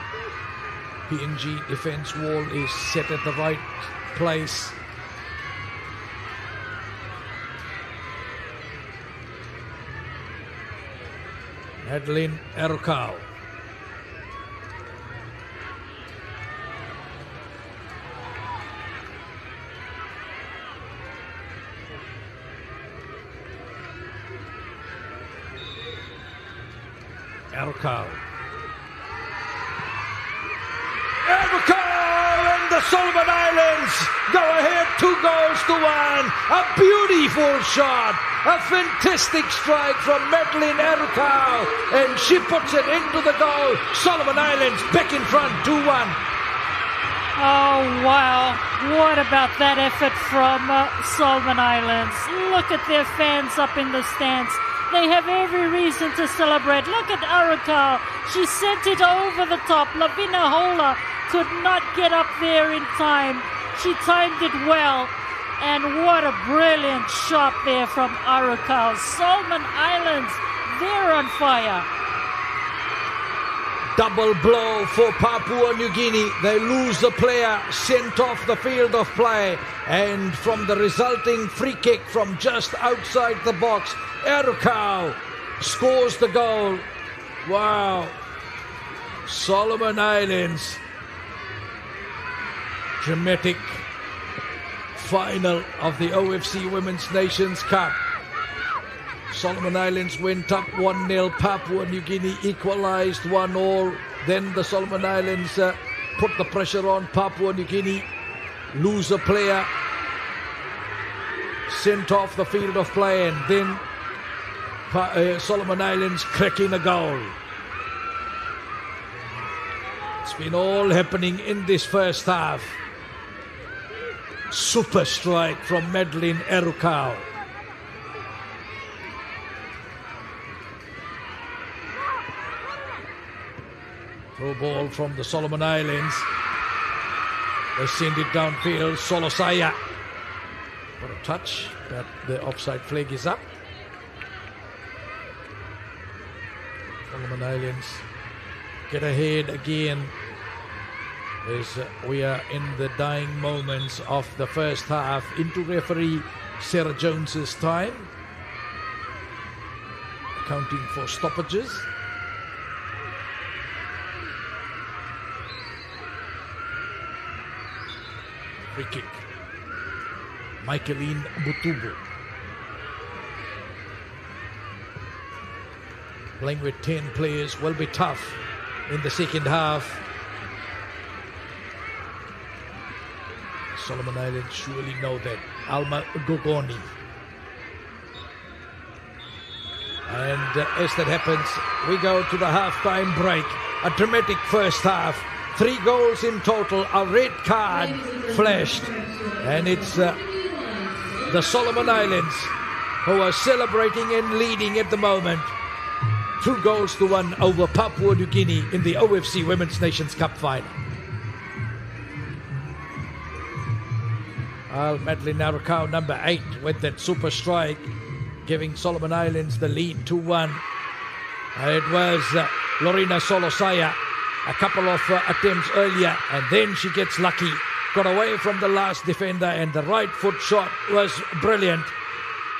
PNG defense wall, is set at the right place. Madeline Erukau. Arukau. And the Solomon Islands go ahead 2-1. A beautiful shot. A fantastic strike from Madeline Arukau. And she puts it into the goal. Solomon Islands back in front 2-1. Oh, wow. What about that effort from Solomon Islands? Look at their fans up in the stands. They have every reason to celebrate. Look at Arukau. She sent it over the top. Lavina Hola could not get up there in time. She timed it well. And what a brilliant shot there from Arukau. Solomon Islands, they're on fire. Double blow for Papua New Guinea. They lose a player, sent off the field of play. And from the resulting free kick from just outside the box, Arukau scores the goal. Wow. Solomon Islands. Dramatic final of the OFC Women's Nations Cup. Solomon Islands went up 1-0. Papua New Guinea equalized 1-1. Then the Solomon Islands put the pressure on Papua New Guinea. Lose a player. Sent off the field of play. And then Solomon Islands cracking a goal. It's been all happening in this first half. Super strike from Madeline Arukau. Throw ball from the Solomon Islands. They send it downfield. Solosaya. What a touch, but the offside flag is up. Solomon Islands get ahead again as we are in the dying moments of the first half into referee Sarah Jones's time, accounting for stoppages. Free kick. Michaeline Butubu. Playing with 10 players will be tough in the second half. Solomon Islands surely know that. Alma Gogoni. And as that happens, we go to the half-time break. A dramatic first half. 3 goals in total. A red card flashed. And it's the Solomon Islands who are celebrating and leading at the moment. 2-1 over Papua New Guinea in the OFC Women's Nations Cup final. Madeline Arukau, number 8, with that super strike, giving Solomon Islands the lead 2-1. It was Lorena Solosaya, a couple of attempts earlier, and then she gets lucky. Got away from the last defender, and the right foot shot was brilliant.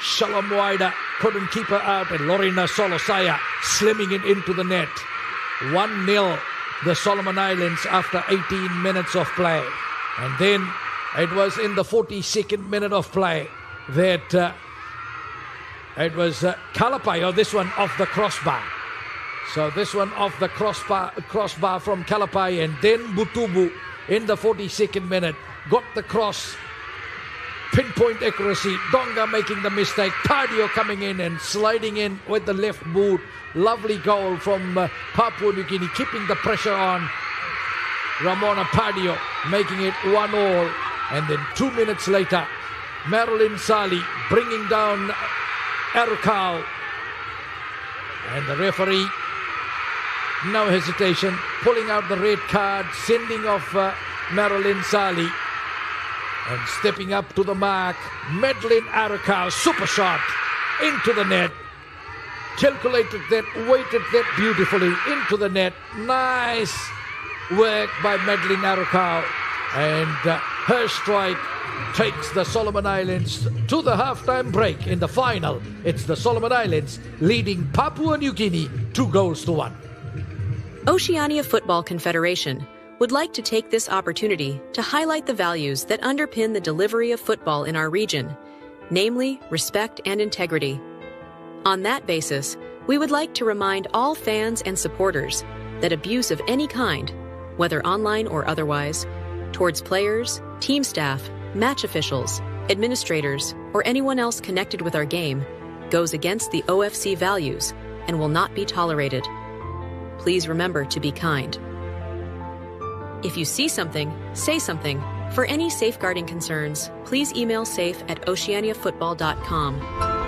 Shalom Waida couldn't keep her out, and Lorena Solosaya slimming it into the net. 1-0 the Solomon Islands after 18 minutes of play. And then it was in the 42nd minute of play that it was Kalapai, this one off the crossbar. So this one off the crossbar from Kalapai, and then Butubu in the 42nd minute got the cross. Pinpoint accuracy. Donga making the mistake. Padio coming in and sliding in with the left boot. Lovely goal from Papua New Guinea, keeping the pressure on. Ramona Padio making it 1-1. And then 2 minutes later, Marilyn Sali bringing down Arukau. And the referee, no hesitation, pulling out the red card, sending off Marilyn Sali. And stepping up to the mark, Madeline Arukau, super shot into the net. Calculated that, weighted that beautifully into the net. Nice work by Madeline Arukau. And her strike takes the Solomon Islands to the halftime break. In the final, it's the Solomon Islands leading Papua New Guinea 2-1. Oceania Football Confederation would like to take this opportunity to highlight the values that underpin the delivery of football in our region, namely respect and integrity. On that basis, We would like to remind all fans and supporters that abuse of any kind, whether online or otherwise, towards players, team staff, match officials, administrators, or anyone else connected with our game goes against the OFC values and will not be tolerated. Please remember to be kind. If you see something, say something. For any safeguarding concerns, please email safe@oceaniafootball.com.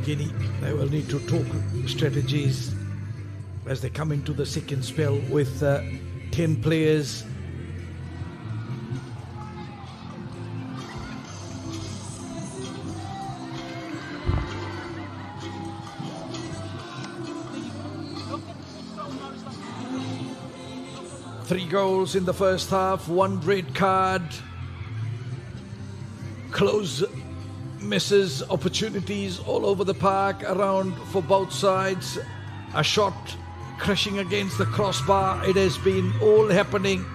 Guinea, they will need to talk strategies as they come into the second spell with 10 players. Three goals in the first half, one red card. Close misses, opportunities all over the park around for both sides. A shot crashing against the crossbar. It has been all happening.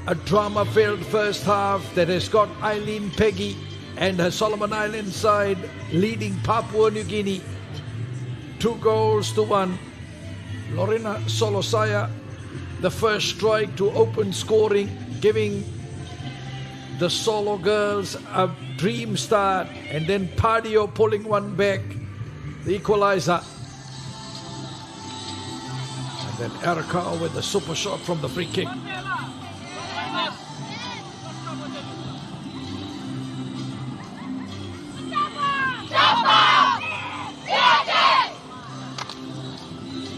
A drama-filled first half that has got Eileen Peggy and her Solomon Islands side leading Papua New Guinea 2-1. Lorena Solosaya, the first strike to open scoring, giving the Solo girls a dream start, and then Pardio pulling one back, the equalizer. And then Arakao with the super shot from the free kick.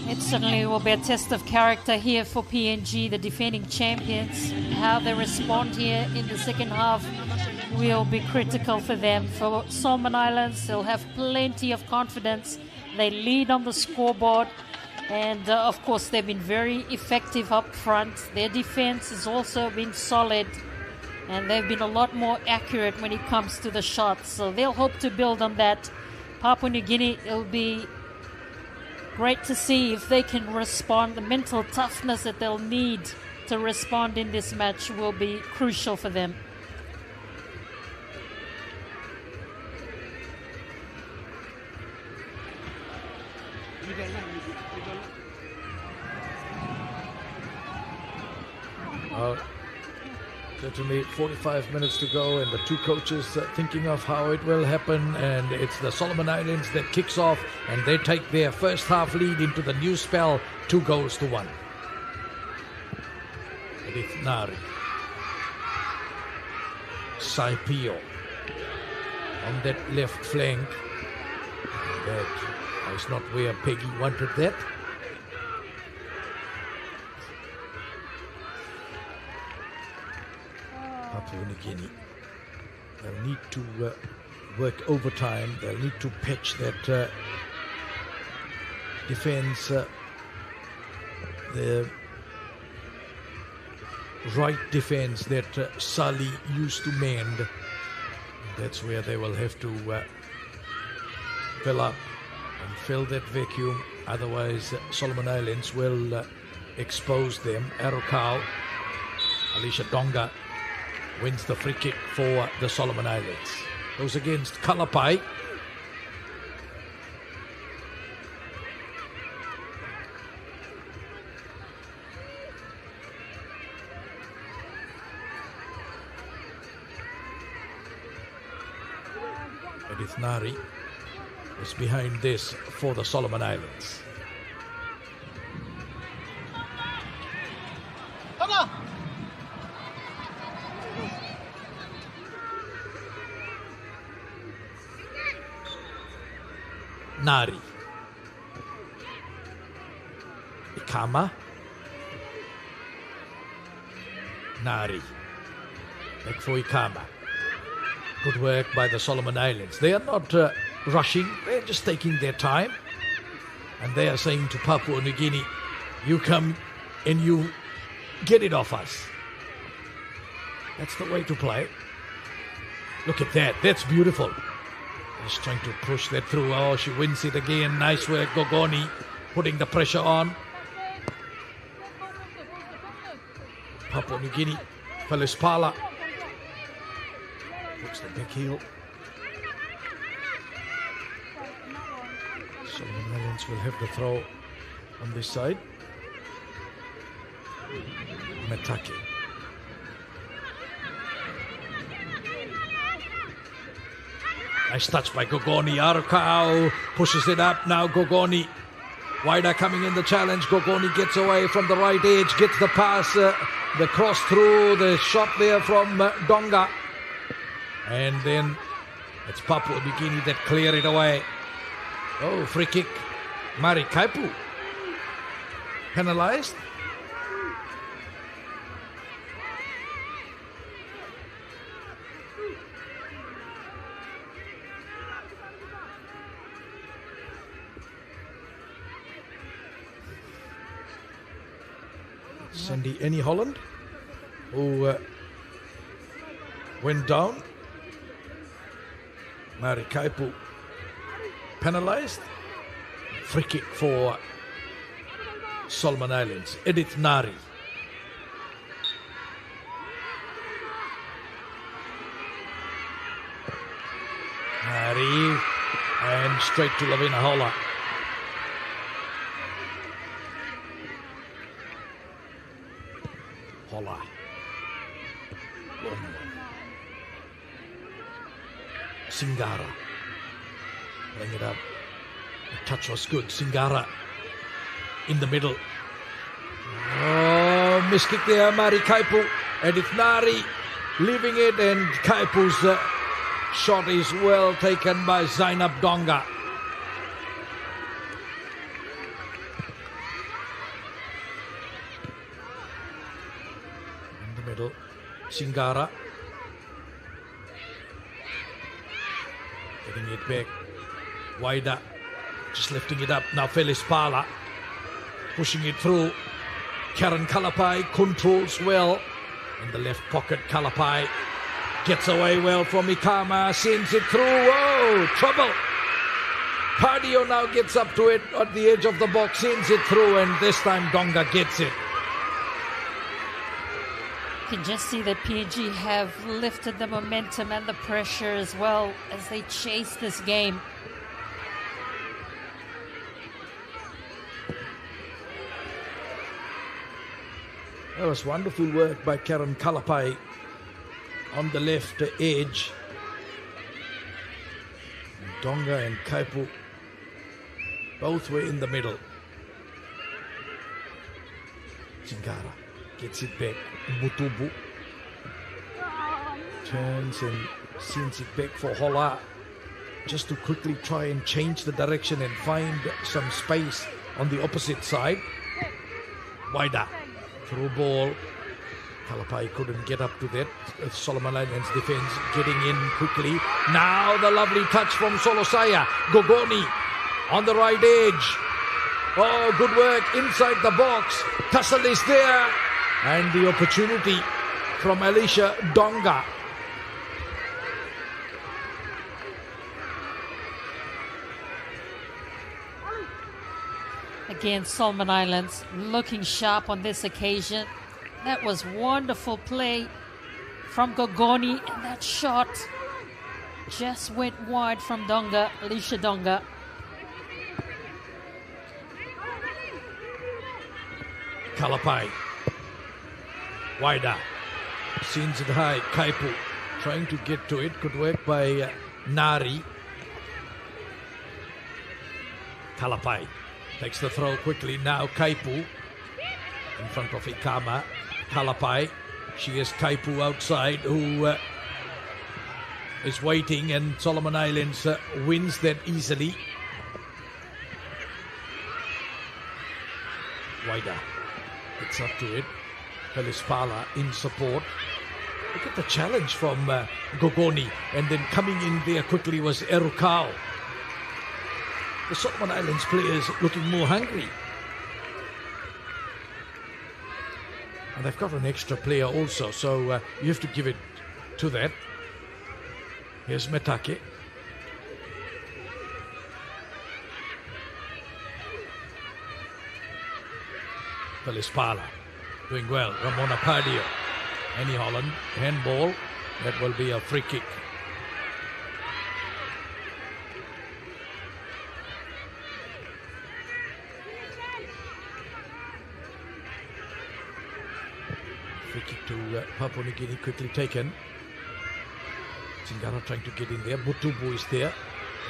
It certainly will be a test of character here for PNG, the defending champions. How they respond here in the second half will be critical for them. For Solomon Islands, they'll have plenty of confidence. They lead on the scoreboard, and of course they've been very effective up front. Their defense has also been solid, and they've been a lot more accurate when it comes to the shots. So they'll hope to build on that. Papua New Guinea, it'll be great to see if they can respond. The mental toughness that they'll need to respond in this match will be crucial for them. Certainly 45 minutes to go, and the two coaches thinking of how it will happen, and it's the Solomon Islands that kicks off, and they take their first half lead into the new spell, 2-1. Edith Nari, Saipio on that left flank. That is not where Peggy wanted that. Papua New Guinea, they'll need to work overtime. They'll need to patch that defense, the right defense that Sali used to mend. That's where they will have to fill up and fill that vacuum. Otherwise, Solomon Islands will expose them. Arokau, Alicia Donga wins the free kick for the Solomon Islands. Goes against Kalapai. Edith Nari is behind this for the Solomon Islands. Nari, Ikama, Nari, back for Ikama. Good work by the Solomon Islands. They are not rushing, they're just taking their time, and they are saying to Papua New Guinea, you come and you get it off us. That's the way to play. Look at that, that's beautiful. Just trying to push that through. Oh, she wins it again. Nice work, Gogoni, putting the pressure on. Papua New Guinea, Felispala puts the back heel. Solomon Islands will have the throw on this side. Metake. Nice touch by Gogoni. Arukau pushes it up now. Gogoni. Wider coming in the challenge. Gogoni gets away from the right edge. Gets the pass. The cross through. The shot there from Donga. And then It's Papua New Guinea that clear it away. Oh, free kick. Mari Kaipu. Penalised. Sandy Annie Holland, who went down. Mari Kaipu penalised. Free kick for Solomon Islands. Edith Nari. Nari and straight to Lavina Hola. Hola. Singara. Bring it up. The touch was good. Singara in the middle. Oh, miss kick there. Mari Kaipu. Edith Nari leaving it, and Kaipu's shot is well taken by Zainab Donga. In the middle. Singara. Getting it back. Wider. Just lifting it up. Now Felis Pala. Pushing it through. Karen Kalapai controls well. In the left pocket, Kalapai gets away well from Ikama. Sends it through. Oh, trouble. Pardio now gets up to it at the edge of the box. Sends it through, and this time Donga gets it. You can just see that PNG have lifted the momentum and the pressure as well as they chase this game. That was wonderful work by Karen Kalapai on the left edge. Donga and Kaipu both were in the middle. Singara gets it back. Mutubu turns and sends it back for Hola, just to quickly try and change the direction and find some space on the opposite side. Wider. Through ball. Kalapai couldn't get up to that. Solomon Islands defense getting in quickly. Now the lovely touch from Solosaya. Gogoni on the right edge. Oh, good work inside the box. Tussle is there. And the opportunity from Alicia Donga. Again, Solomon Islands looking sharp on this occasion. That was wonderful play from Gogoni, and that shot just went wide from Donga, Alicia Donga. Kalapai. Wider. Sends it high. Kaipu trying to get to it. Good work by Nari. Kalapai takes the throw quickly. Now Kaipu in front of Ikama. Kalapai. She has Kaipu outside, who is waiting, and Solomon Islands wins that easily. Wider gets up to it. Felispala in support. Look at the challenge from Gogoni, and then coming in there quickly was Erukao. The Solomon Islands players looking more hungry. And they've got an extra player also, so you have to give it to that. Here's Metake. Felispala doing well. Ramona Pardio. Annie Holland. Handball. That will be a free kick. Free kick to Papua New Guinea, quickly taken. Singara trying to get in there. Butubu is there,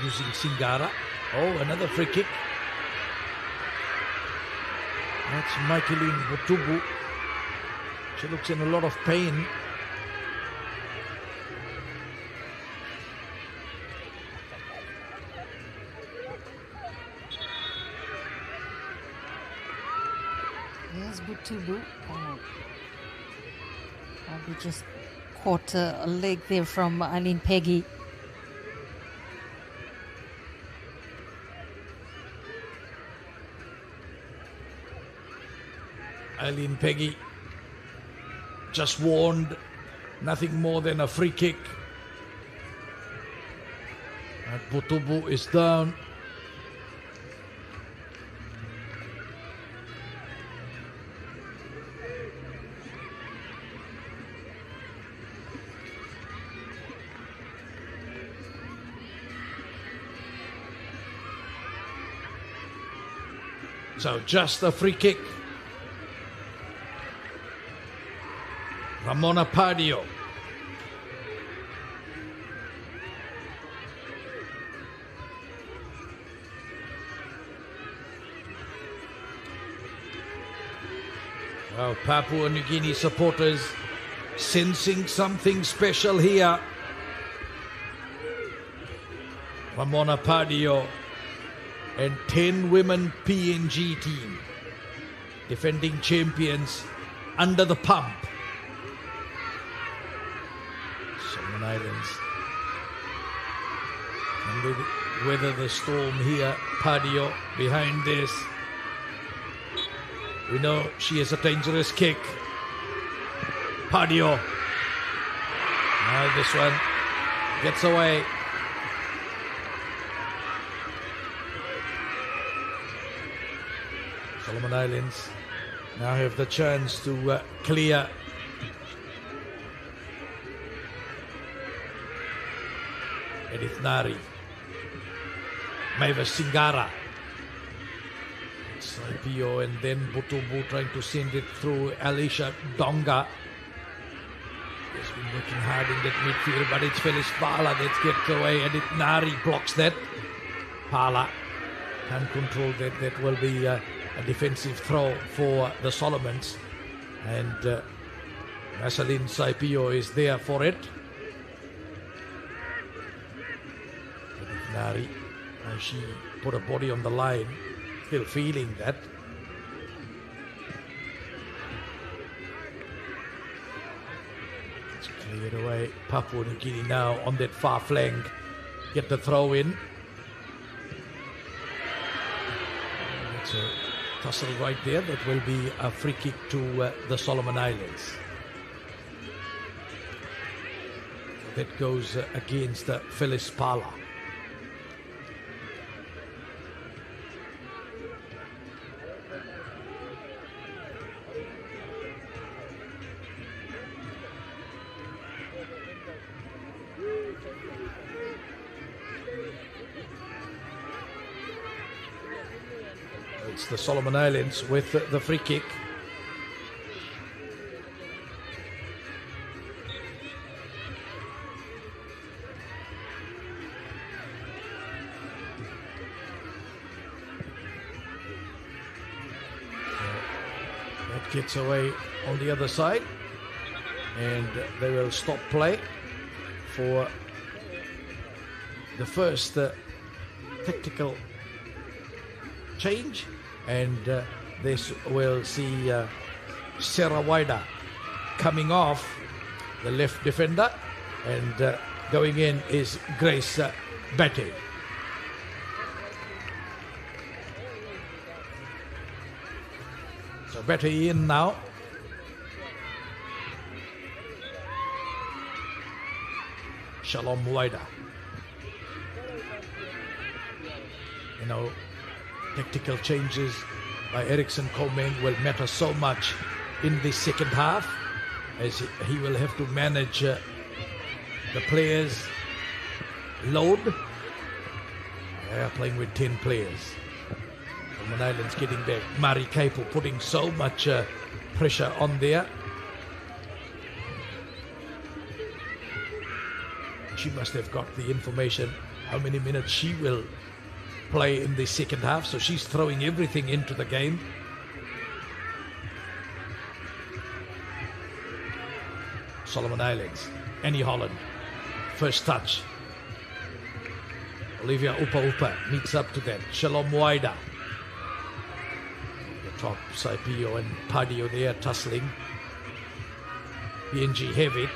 using Singara. Oh, another free kick. That's Michaeline Butubu. She looks in a lot of pain. There's Butubu. Oh, we just caught a leg there from Eileen Peggy. Eileen Peggy just warned, nothing more than a free kick. And Butubu is down. So just a free kick. Ramona Pardio. Well, Papua New Guinea supporters sensing something special here. Ramona Pardio and 10 women PNG team, defending champions under the pump. Solomon Islands can weather the storm here. Pardio behind this. We know she has a dangerous kick. Pardio. Now this one gets away. Solomon Islands now have the chance to clear. Edith Nari. Mavis Singara. Saipio and then Butubu trying to send it through Alicia Donga. He's been working hard in that midfield, but it's Felis Pala that gets away. Edith Nari blocks that. Pala can control that. That will be a defensive throw for the Solomons, and Marceline Saipio is there for it. Nari, she put her body on the line, still feeling that. It's cleared away. Papua New Guinea now on that far flank, get the throw in. It's a tussle right there. That will be a free kick to the Solomon Islands. That goes against Phyllis Pala. It's the Solomon Islands with the free kick. That gets away on the other side, and they will stop play for the first tactical change. And this will see Sarah Wider coming off, the left defender, and going in is Grace Betty. So Betty in now. Shalom Wider. You know, tactical changes by Eriksson Coleman will matter so much in the second half, as he will have to manage the players' load. They are playing with 10 players. Solomon Islands getting back. Mari Kaipo putting so much pressure on there. She must have got the information how many minutes she will play in the second half, so she's throwing everything into the game. Solomon Islands, Annie Holland, first touch. Olivia Upa Upa meets up to that. Shalom Waida top. Saipio and Padio there tussling. PNG have it.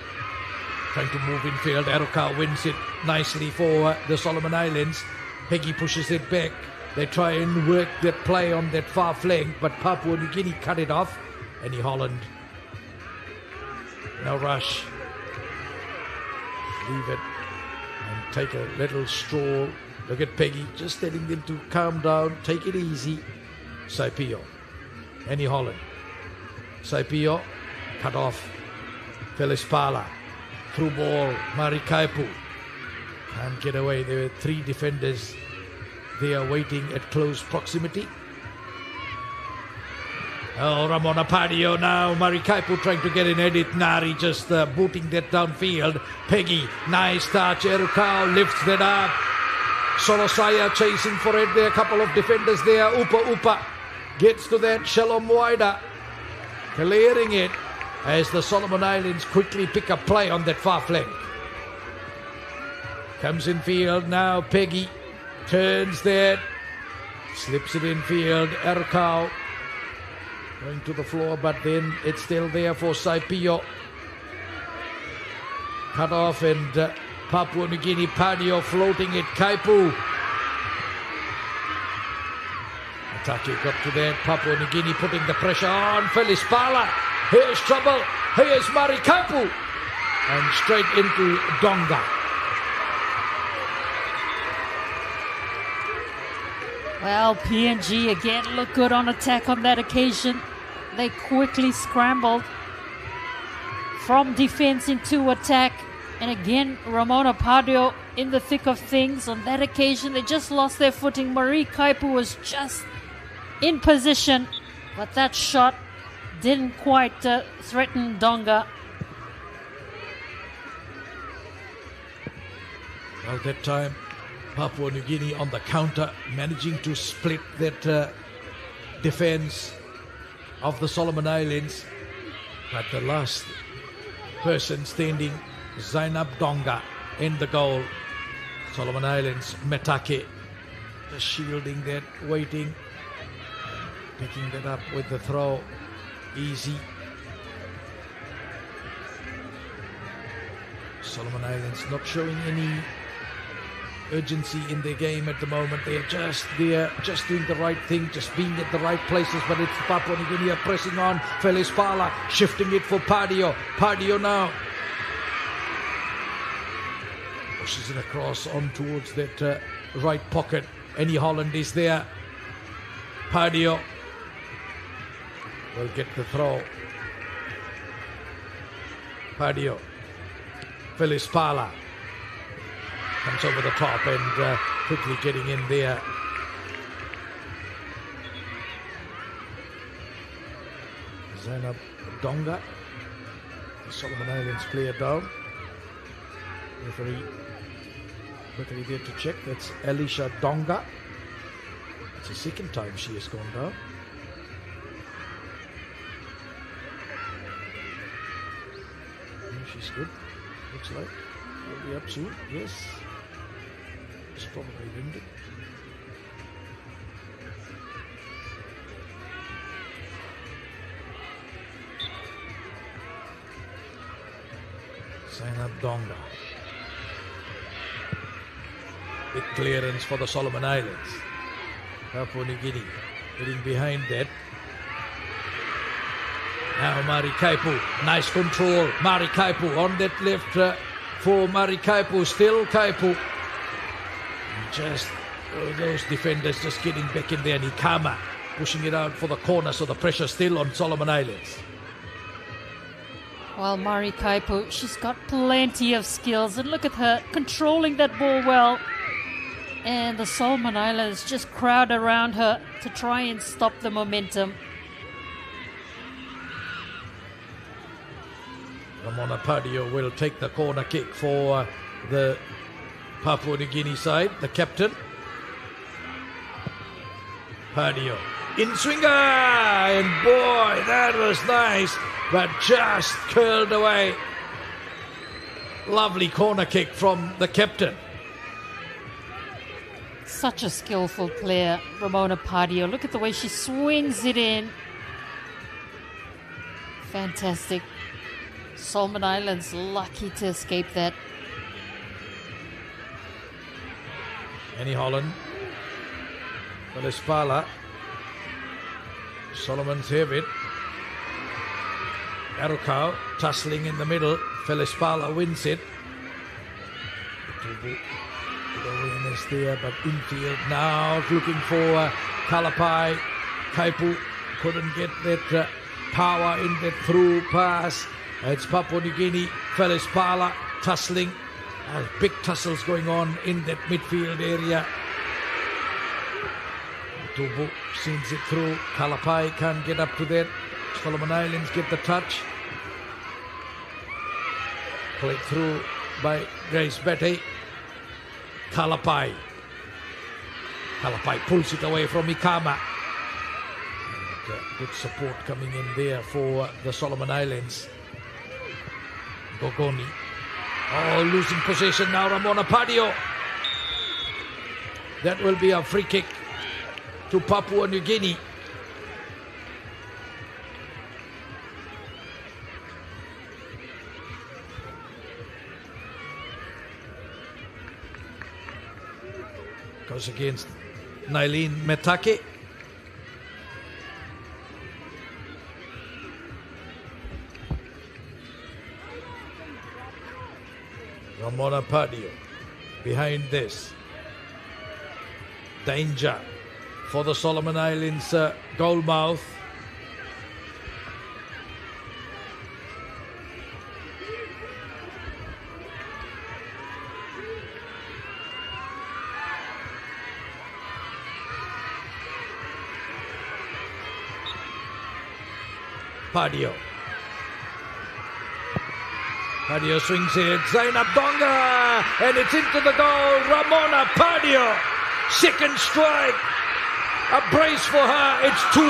Trying to move infield. Aruka wins it nicely for the Solomon Islands. Peggy pushes it back. They try and work that play on that far flank, but Papua New Guinea cut it off. Annie Holland. No rush. Leave it and take a little stroll. Look at Peggy, just telling them to calm down, take it easy. Saipio. Annie Holland. Saipio. Cut off. Felispala. Through ball. Marikaipu. Can't get away. There were 3 defenders. They are waiting at close proximity. Oh, Ramona Padio now. Marikaipu trying to get an edit. Nari just booting that downfield. Peggy, nice touch. Erukau lifts that up. Solosaya chasing for it. There are a couple of defenders there. Upa gets to that. Shalom Waida clearing it as the Solomon Islands quickly pick up play on that far flank. Comes in field now. Peggy turns that. Slips it in field. Erukau going to the floor, but then it's still there for Saipio. Cut off and Papua New Guinea. Padio floating it. Kaipu. Atake got to that. Papua New Guinea putting the pressure on. Felispala. Here's trouble. Here's Marikaipu. And straight into Donga. Well, PNG again look good on attack on that occasion. They quickly scrambled from defense into attack. And again, Ramona Padio in the thick of things. On that occasion, they just lost their footing. Marie Kaipu was just in position, but that shot didn't quite threaten Donga. Well, that time, Papua New Guinea on the counter, managing to split that defense of the Solomon Islands. But the last person standing, Zainab Donga, in the goal. Solomon Islands, Metake, just shielding that, waiting, picking that up with the throw. Easy. Solomon Islands not showing any urgency in their game at the moment. They are just there, just doing the right thing, just being at the right places. But it's Papua New Guinea pressing on. Felispala shifting it for Padio. Padio now pushes it across on towards that right pocket. Annie Holland is there. Padio will get the throw. Padio. Felispala comes over the top and quickly getting in there. Zainab Donga, the Solomon Islands player down. Referee quickly there to check. That's Alicia Donga. It's the second time she has gone down. She's good. Looks like she'll be up soon. Yes. It's probably winded. Zainab Donga. Big clearance for the Solomon Islands. Papua New Guinea getting behind that. Now Mari Kaipu, nice control. Mari Kaipu on that left for Mari Kaipu, still Kaipu. And just those defenders just getting back in there. Nikama pushing it out for the corner, so the pressure still on Solomon Islands. Well, Mari Kaipu, she's got plenty of skills, and look at her controlling that ball well. And the Solomon Islands just crowd around her to try and stop the momentum. Ramona Padio will take the corner kick for the Papua New Guinea side, the captain. Padio, in swinger, and boy, that was nice, but just curled away. Lovely corner kick from the captain. Such a skillful player, Ramona Pardio. Look at the way she swings it in. Fantastic. Solomon Islands lucky to escape that. Annie Holland. Felispala. Solomon's have it. Arukau tussling in the middle. Felispala wins it. The win is there, but infield now looking for Kalapai. Kaipu couldn't get that power in that through pass. It's Papua New Guinea. Felispala tussling. Big tussles going on in that midfield area. Tubu sends it through. Kalapai can't get up to that. Solomon Islands get the touch. Played through by Grace Betty. Kalapai. Kalapai pulls it away from Ikama. And, good support coming in there for the Solomon Islands. Gogoni. Oh, losing possession now, Ramona Pardio. That will be a free kick to Papua New Guinea. Goes against Nailin Metake. Ramona Pardio behind this. Danger for the Solomon Islands goal mouth. Pardio. Pardio swings it. Zainab Donga. And it's into the goal. Ramona Pardio. Second strike. A brace for her. It's 2-2.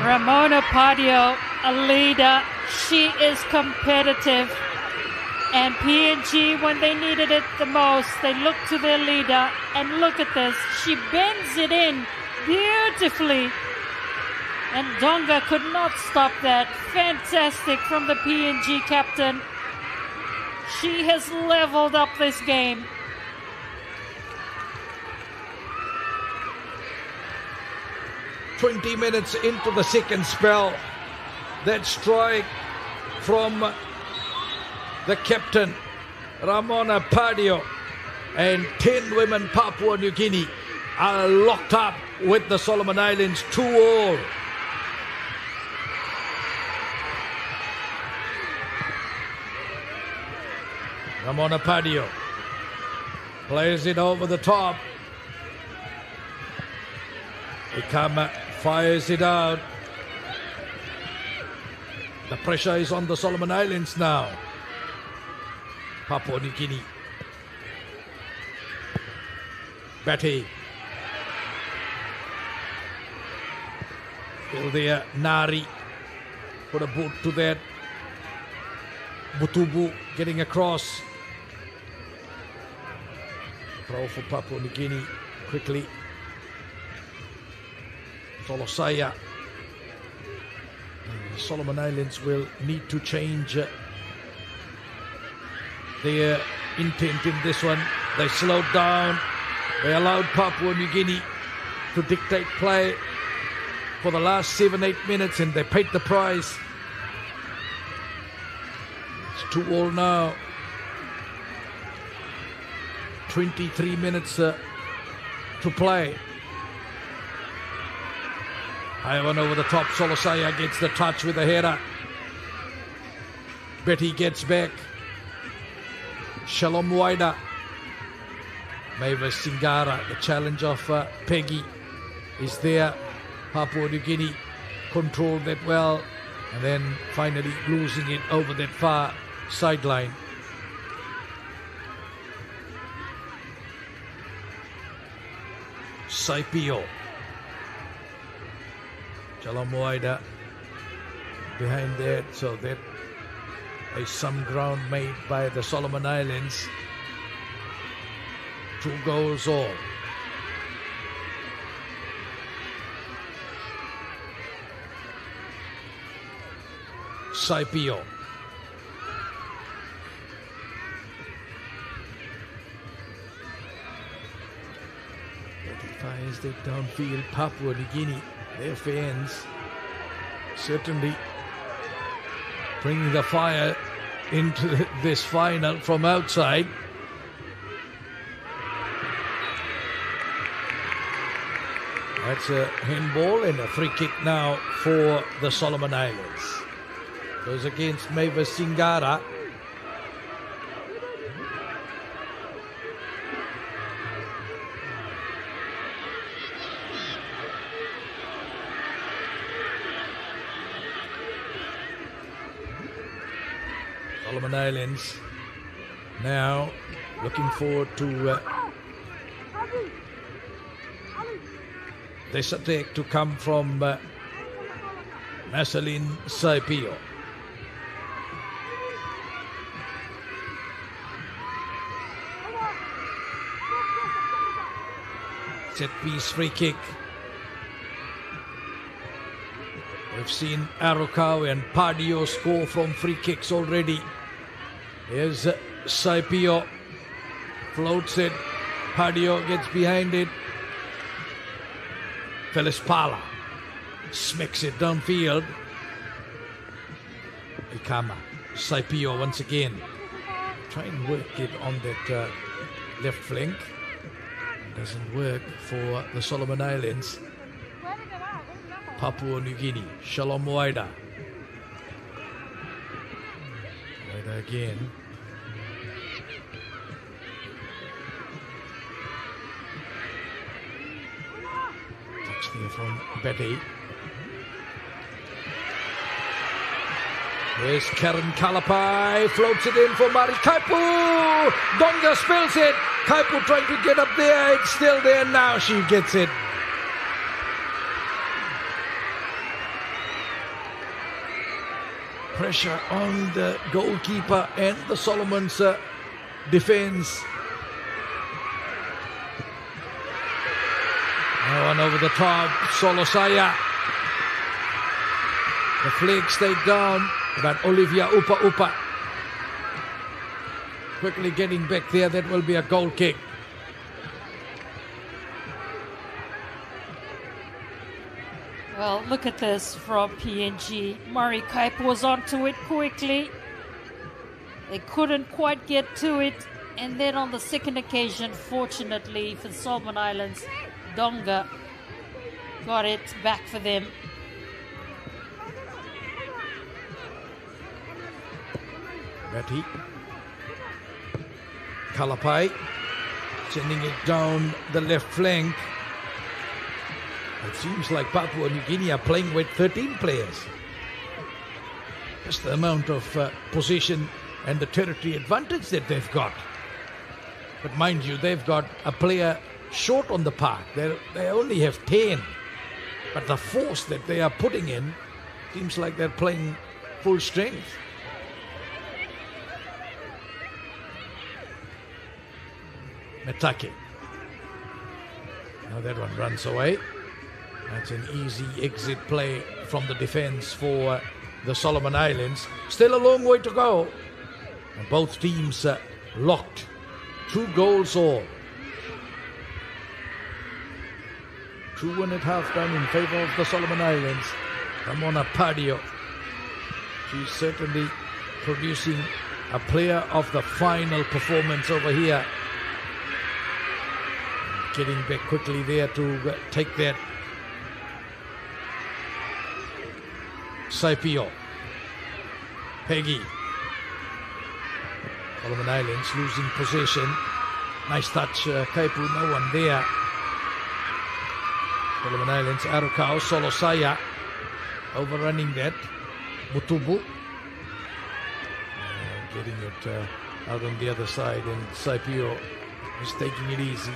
Ramona Pardio, a leader. She is competitive. And PNG, when they needed it the most, they looked to their leader. And look at this. She bends it in beautifully. And Donga could not stop that. Fantastic from the PNG captain. She has leveled up this game. "20 minutes into the second spell. That strike from the captain, Ramona Pardio, and 10 women Papua New Guinea are locked up with the Solomon Islands 2-2. Ramona Pardio plays it over the top. Ikama fires it out. The pressure is on the Solomon Islands now. Papua New Guinea. Betty. Still there. Nari. Put a boot to that. Butubu getting across. Throw for Papua New Guinea quickly. Solosaya. Solomon Islands will need to change their intent in this one. They slowed down. They allowed Papua New Guinea to dictate play for the last 7-8 minutes, and they paid the price. It's 2-2 now. 23 minutes to play. Ivan over the top. Solosaya gets the touch with the header. Betty gets back. Shalom Waida. Mavis Singara, the challenge of Peggy, is there. Papua New Guinea controlled that well, and then finally losing it over that far sideline. Saipio. Shalom Waida behind that, so that There's some ground made by the Solomon Islands. 2 goals all. Saipio. Fires that downfield. Papua New Guinea, their fans certainly bringing the fire into this final from outside. That's a handball and a free kick now for the Solomon Islands. Goes against Mavis Singara. Solomon Islands now looking forward to this attack to come from Marceline Saipio. Set piece free kick. We've seen Arukau and Padio score from free kicks already. Here's Saipio, floats it, Padio gets behind it. Felispala smacks it downfield. Ikama, Saipio once again. Try and work it on that left flank. Doesn't work for the Solomon Islands. Papua New Guinea, Shalom Waida. Waida again. Touch there from Betty. There's Karen Kalapai, floats it in for Mari Kaipu. Donga spills it. Kaipu trying to get up there. It's still there now. She gets it. Pressure on the goalkeeper and the Solomons defense. Now one over the top, Solosaya. The flag stayed down, but Olivia Upa quickly getting back there. That will be a goal kick. Well, look at this from PNG. Murray Kaipu was onto it quickly. They couldn't quite get to it. And then on the second occasion, fortunately for the Solomon Islands, Donga got it back for them. Betty. Kalapai sending it down the left flank. It seems like Papua New Guinea are playing with 13 players. Just the amount of position and the territory advantage that they've got. But mind you, they've got a player short on the park. They only have 10. But the force that they are putting in seems like they're playing full strength. Metake. Now that one runs away. That's an easy exit play from the defense for the Solomon Islands. Still a long way to go. And both teams locked. 2 goals all. 2-1 at halftime in favor of the Solomon Islands. Ramona Padio. She's certainly producing a player of the final performance over here. Getting back quickly there to take that. Saipio. Peggy. Solomon Islands losing possession. Nice touch, Kaipu, no one there. Solomon Islands, Arukau, Solosaya overrunning that. Mutubu. Getting it out on the other side, and Saipio is taking it easy.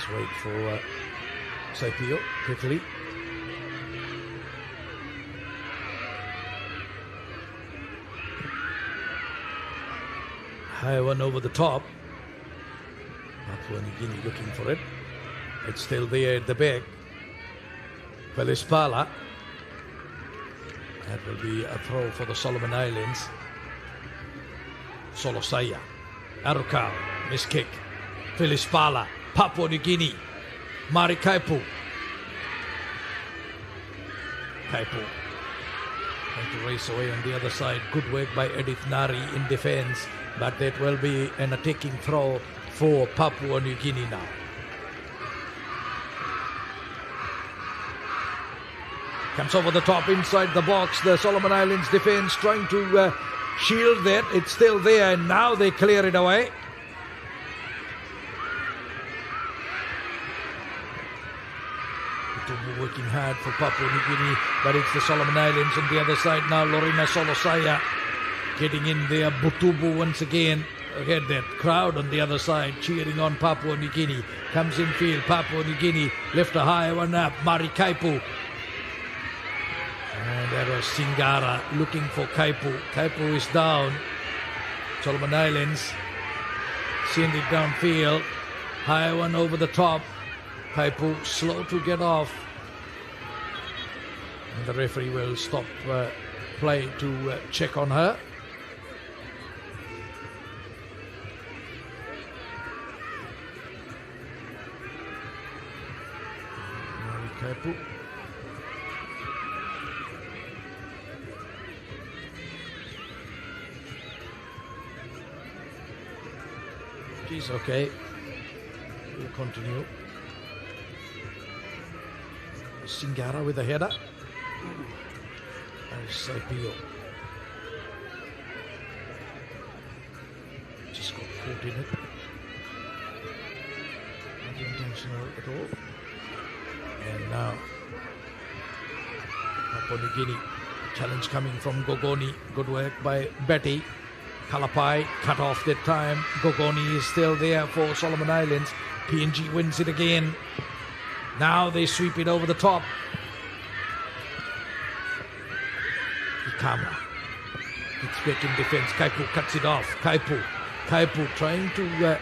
Let's wait for Saipio quickly. High one over the top. Papua New Guinea looking for it. It's still there at the back. Felispala. That will be a throw for the Solomon Islands. Solosaya. Arukau. Miss kick. Felispala. Papua New Guinea. Mari Kaipu. Kaipu trying to race away on the other side. Good work by Edith Nari in defense. But that will be an attacking throw for Papua New Guinea now. Comes over the top inside the box. The Solomon Islands defense trying to shield that. It's still there, and now they clear it away. Working hard for Papua New Guinea, but it's the Solomon Islands on the other side now. Lorena Solosaya getting in there. Butubu once again. Again, that crowd on the other side cheering on Papua New Guinea. Comes in field. Papua New Guinea left a high one up. Mari Kaipu. And there was Singara looking for Kaipu. Kaipu is down. Solomon Islands send it downfield. High one over the top. Kaipu slow to get off. And the referee will stop play to check on her. Kaipu. She's okay. We'll continue. Singara with a header. There's Saipio. Just got caught in it. Not intentional at all. And now Papua New Guinea. Challenge coming from Gogoni. Good work by Betty. Kalapai cut off that time. Gogoni is still there for Solomon Islands. PNG wins it again. Now they sweep it over the top. Ikama. It's back in defense. Kaipu cuts it off. Kaipu trying to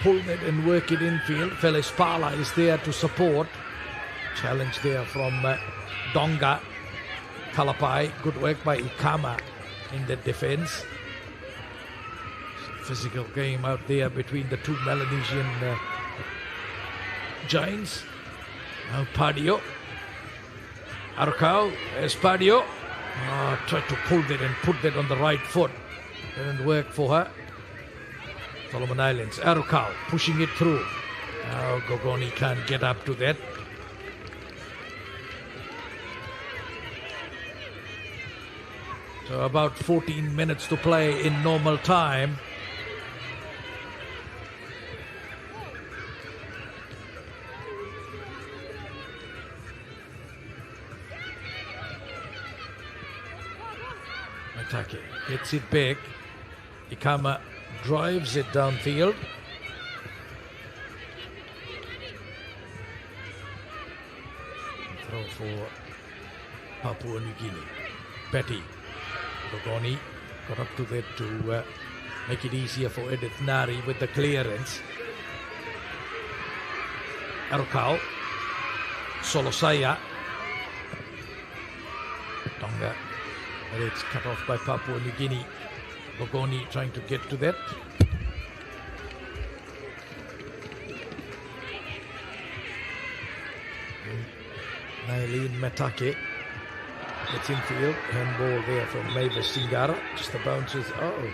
pull that and work it infield. Felispala is there to support. Challenge there from Donga. Kalapai. Good work by Ikama in the defense. Physical game out there between the two Melanesian giants. Now Padio. Arukau. There's Padio. Tried to pull that and put that on the right foot. Didn't work for her. Solomon Islands. Arukau pushing it through. Now Gogoni can't get up to that. So about 14 minutes to play in normal time. Matake gets it back. Ikama drives it downfield. Throw for Papua New Guinea. Betty. Gogoni got up to that to make it easier for Edith Nari with the clearance. Arukau. Solosaya. Tonga. And it's cut off by Papua New Guinea. Gogoni trying to get to that. Nailin Matake. It's infield. Handball there from Mavis Singara. Just the bounces. Oh,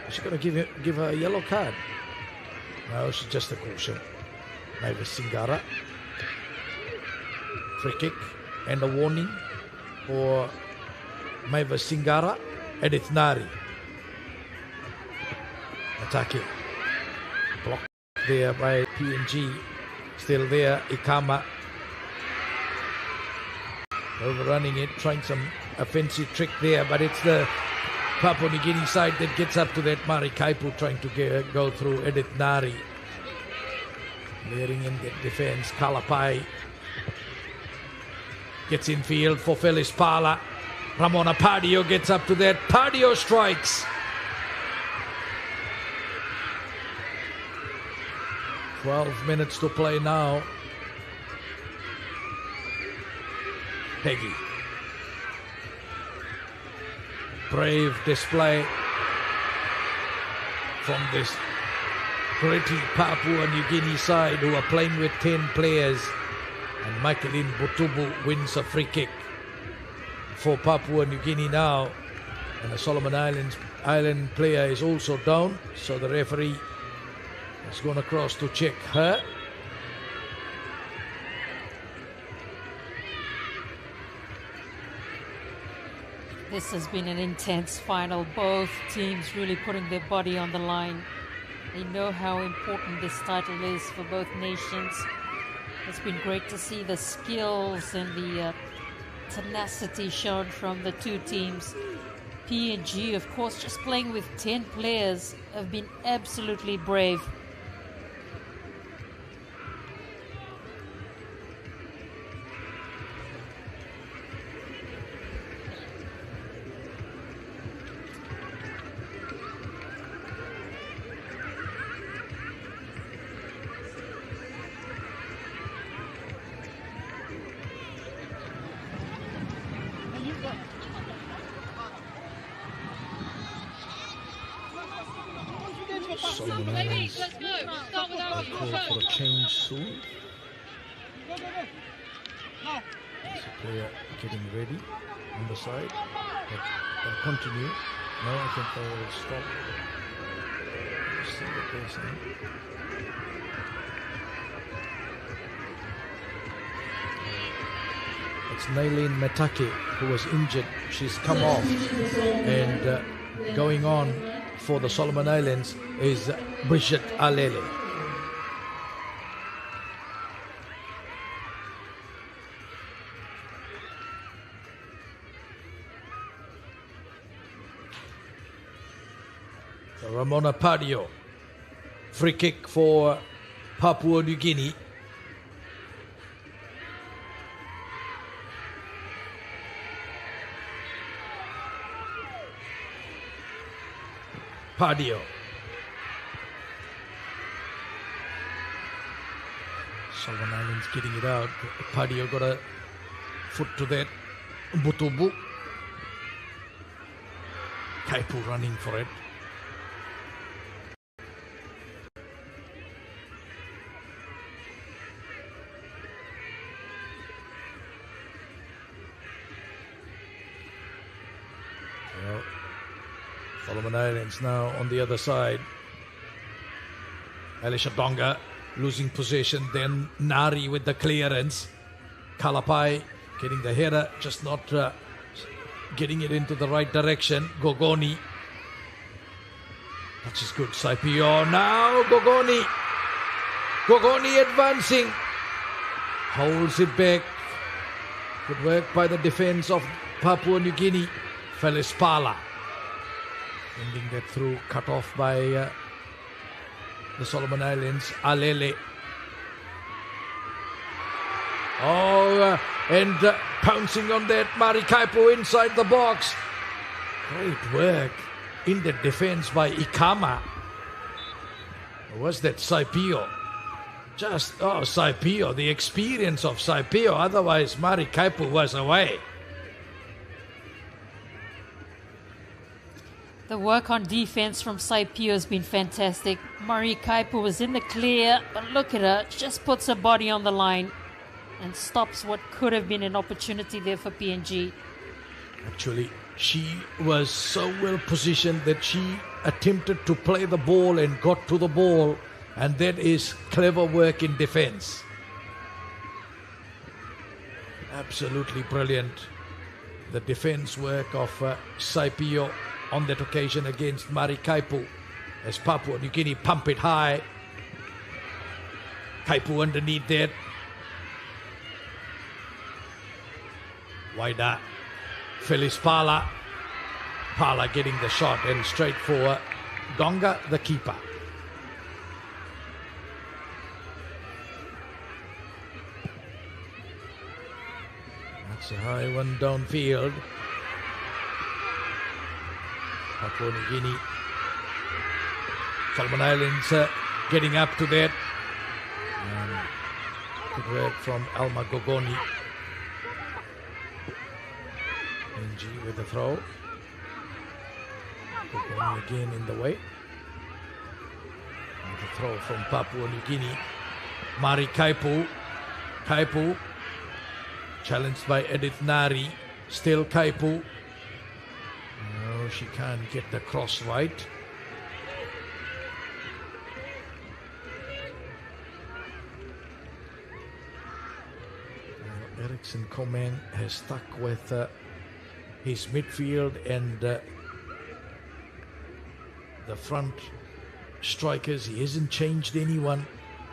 is she going to give her a yellow card? No, she's just a caution. Mavis Singara. Free kick and a warning for Mavis Singara. Edith Nari. Atake. Blocked there by PNG. Still there. Ikama. Overrunning it, trying some offensive trick there, but it's the Papua New Guinea side that gets up to that. Mari Kaipu trying to go through Edith Nari. Clearing in the defense. Kalapai gets in field for Felis Pala. Ramona Pardio gets up to that. Pardio strikes. "12 minutes to play now." Peggy. Brave display from this gritty Papua New Guinea side who are playing with 10 players. And Michaeline Butubu wins a free kick for Papua New Guinea now. And the Solomon Island player is also down. So the referee has gone across to check her. This has been an intense final. Both teams really putting their body on the line. They know how important this title is for both nations. It's been great to see the skills and the tenacity shown from the two teams. PNG, of course, just playing with 10 players, have been absolutely brave. Solomon Islands call for a change soon. There's a player getting ready on the side. They'll continue. No, I think they will stop. See what they're saying. It's Nailene Metake who was injured. She's come off, and going on for the Solomon Islands is Brigitte Alele. So Ramona Pardio, free kick for Papua New Guinea. Pardio. Solomon Islands getting it out. Pardio got a foot to that. Butubu. Kaipu running for it. Well, Solomon Islands now on the other side. Alicia Donga losing possession, then Nari with the clearance. Kalapai getting the header, just not getting it into the right direction. Gogoni. That is good. Saipio now. Gogoni. Gogoni advancing. Holds it back. Good work by the defense of Papua New Guinea. Felis Pala. Ending that through, cut off by the Solomon Islands. Alele. And pouncing on that, Mari Kaipo inside the box. Great work in the defense by Ikama. Or was that Saipio? Saipio, the experience of Saipio. Otherwise, Mari Kaipo was away. The work on defense from Saipio has been fantastic. Marie Kaipu was in the clear, but look at her, just puts her body on the line and stops what could have been an opportunity there for PNG. Actually, she was so well positioned that she attempted to play the ball and got to the ball, and that is clever work in defense. Absolutely brilliant. The defense work of Saipio on that occasion against Mari Kaipu, as Papua New Guinea pump it high. Kaipu underneath that. Waida. Felis Pala. Pala getting the shot and straight for Donga, the keeper. It's a high one downfield. Papua New Guinea. Solomon Islands getting up to that. Good work from Alma Gogoni. NG with the throw. Gogoni again in the way. And the throw from Papua New Guinea. Mari Kaipu. Kaipu. Challenged by Edith Nari. Still Kaipu. No, she can't get the cross right. Eriksson Komen has stuck with his midfield and the front strikers. He hasn't changed anyone.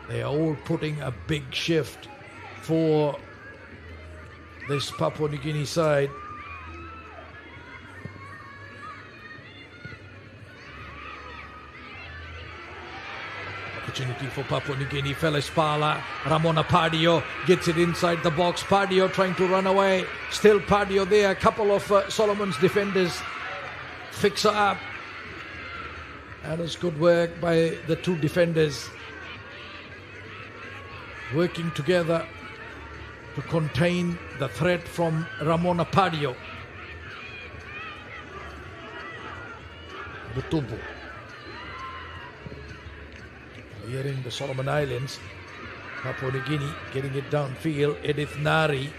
They are all putting a big shift for this Papua New Guinea side. Opportunity for Papua New Guinea. Felis Pala. Ramona Pardio gets it inside the box. Pardio trying to run away. Still Pardio there. A couple of Solomon's defenders fix her up. That is good work by the two defenders. Working together to contain the threat from Ramona Pardio. Butubu. Clearing the Solomon Islands. Papua New Guinea getting it downfield. Edith Nari.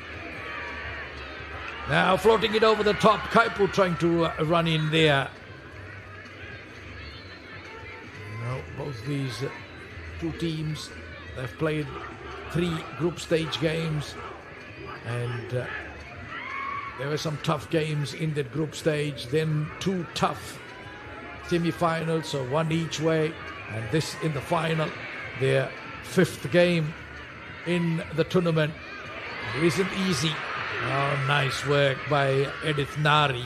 Now floating it over the top. Kaipu trying to run in there. You know, both these two teams, they've played 3 group stage games, and there were some tough games in that group stage, then 2 tough semi-finals, so 1 each way, and this in the final, their 5th game in the tournament. It isn't easy. Oh, nice work by Edith Nari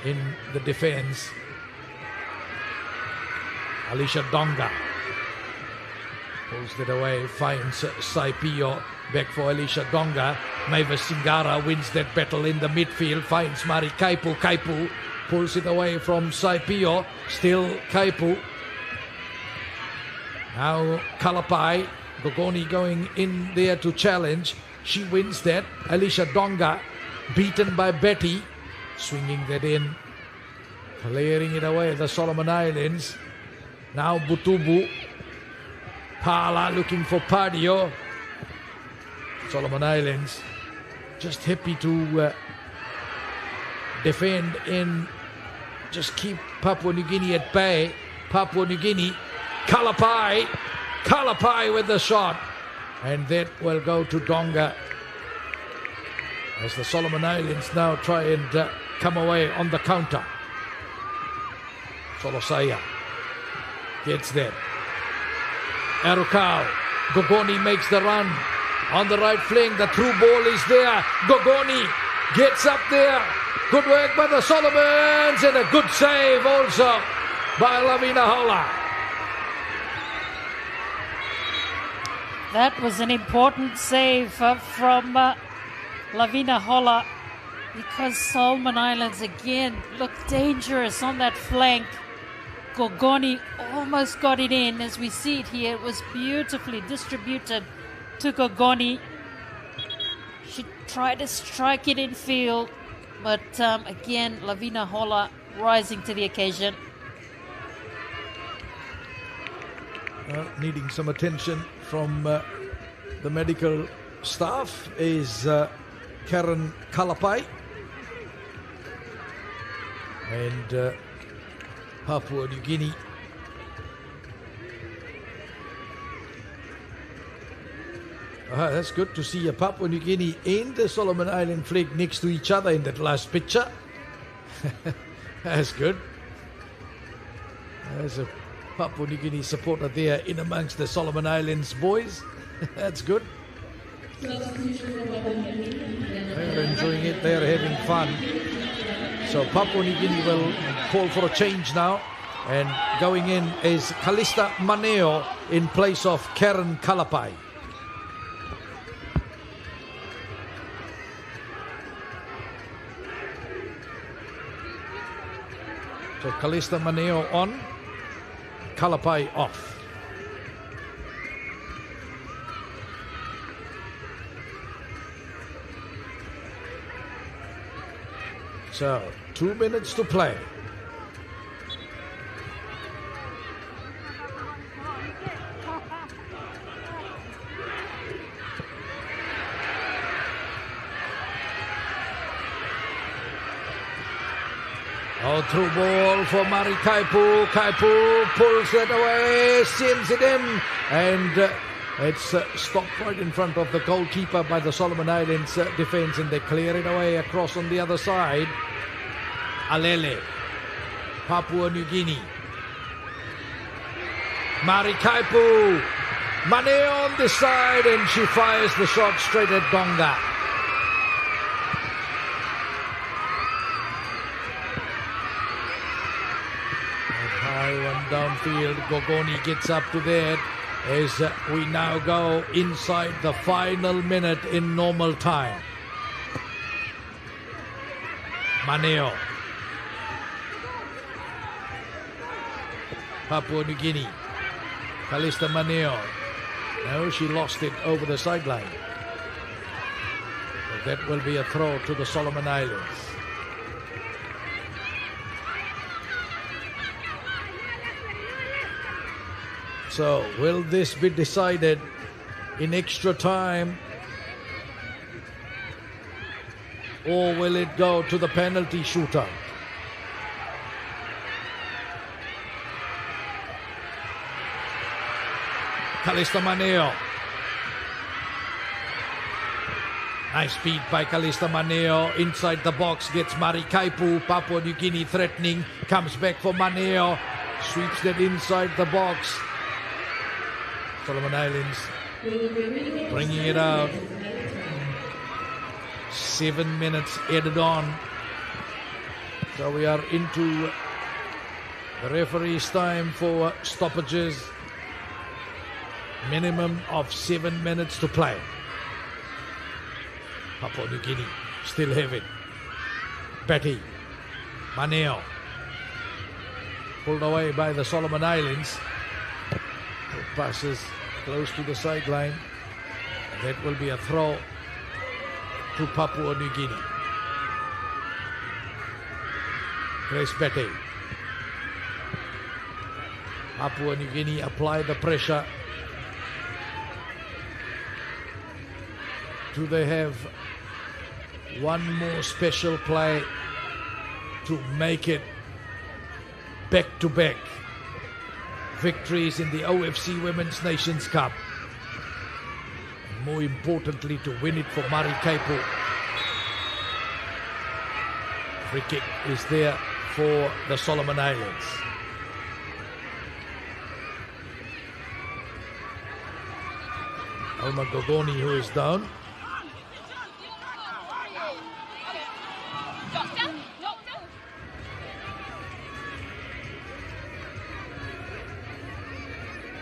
in the defense. Alicia Donga pulls it away, finds Saipio, back for Alicia Donga. Mavis Singara wins that battle in the midfield, finds Mari Kaipu. Kaipu pulls it away from Saipio, still Kaipu. Now Kalapai, Gogoni going in there to challenge. She wins that. Alicia Donga beaten by Betty, swinging that in, clearing it away, the Solomon Islands. Now Butubu. Pala looking for Pardio. Solomon Islands just happy to defend and just keep Papua New Guinea at bay. Papua New Guinea. Kalapai. Kalapai with the shot. And that will go to Donga. As the Solomon Islands now try and come away on the counter. Solosaya gets that. Arukau. Gogoni makes the run on the right flank. The through ball is there. Gogoni gets up there. Good work by the Solomons and a good save also by Lavina Hola. That was an important save from Lavina Hola, because Solomon Islands again looked dangerous on that flank. Gogoni almost got it in. As we see it here, it was beautifully distributed to Gogoni. She tried to strike it in field, but again, Lavina Hola rising to the occasion. Needing some attention from the medical staff is Karen Kalapai. And Papua New Guinea that's good to see a Papua New Guinea and the Solomon Island flag next to each other in that last picture. That's good. There's a Papua New Guinea supporter there in amongst the Solomon Islands boys. That's good. They're enjoying it. They're having fun. So Papua New Guinea will call for a change now. And going in is Kalista Maneo in place of Karen Kalapai. So Kalista Maneo on, Kalapai off. So 2 minutes to play. Oh, through ball for Mari Kaipu. Kaipu pulls it away, sends it in, and it's stopped right in front of the goalkeeper by the Solomon Islands defence, and they clear it away across on the other side. Alele, Papua New Guinea. Mari Kaipu, Mane on the side, and she fires the shot straight at Donga. High one downfield, Gogoni gets up to that as we now go inside the final minute in normal time. Maneo. Papua New Guinea. Kalista Maneo. No, she lost it over the sideline. But that will be a throw to the Solomon Islands. So, will this be decided in extra time? Or will it go to the penalty shootout? Kalista Maneo. Nice beat by Kalista Maneo. Inside the box gets Mari Kaipu. Papua New Guinea threatening. Comes back for Maneo. Sweeps that inside the box. Solomon Islands bringing it out. 7 minutes added on. So we are into the referee's time for stoppages. Minimum of 7 minutes to play. Papua New Guinea still have it. Betty. Maneo. Pulled away by the Solomon Islands. Passes close to the sideline. And that will be a throw to Papua New Guinea. Grace Betty. Papua New Guinea apply the pressure. Do they have one more special play to make it back-to-back victories in the OFC Women's Nations Cup? And more importantly, to win it for Mari Kaipu. Free kick is there for the Solomon Islands. Alma Gogoni, who is down.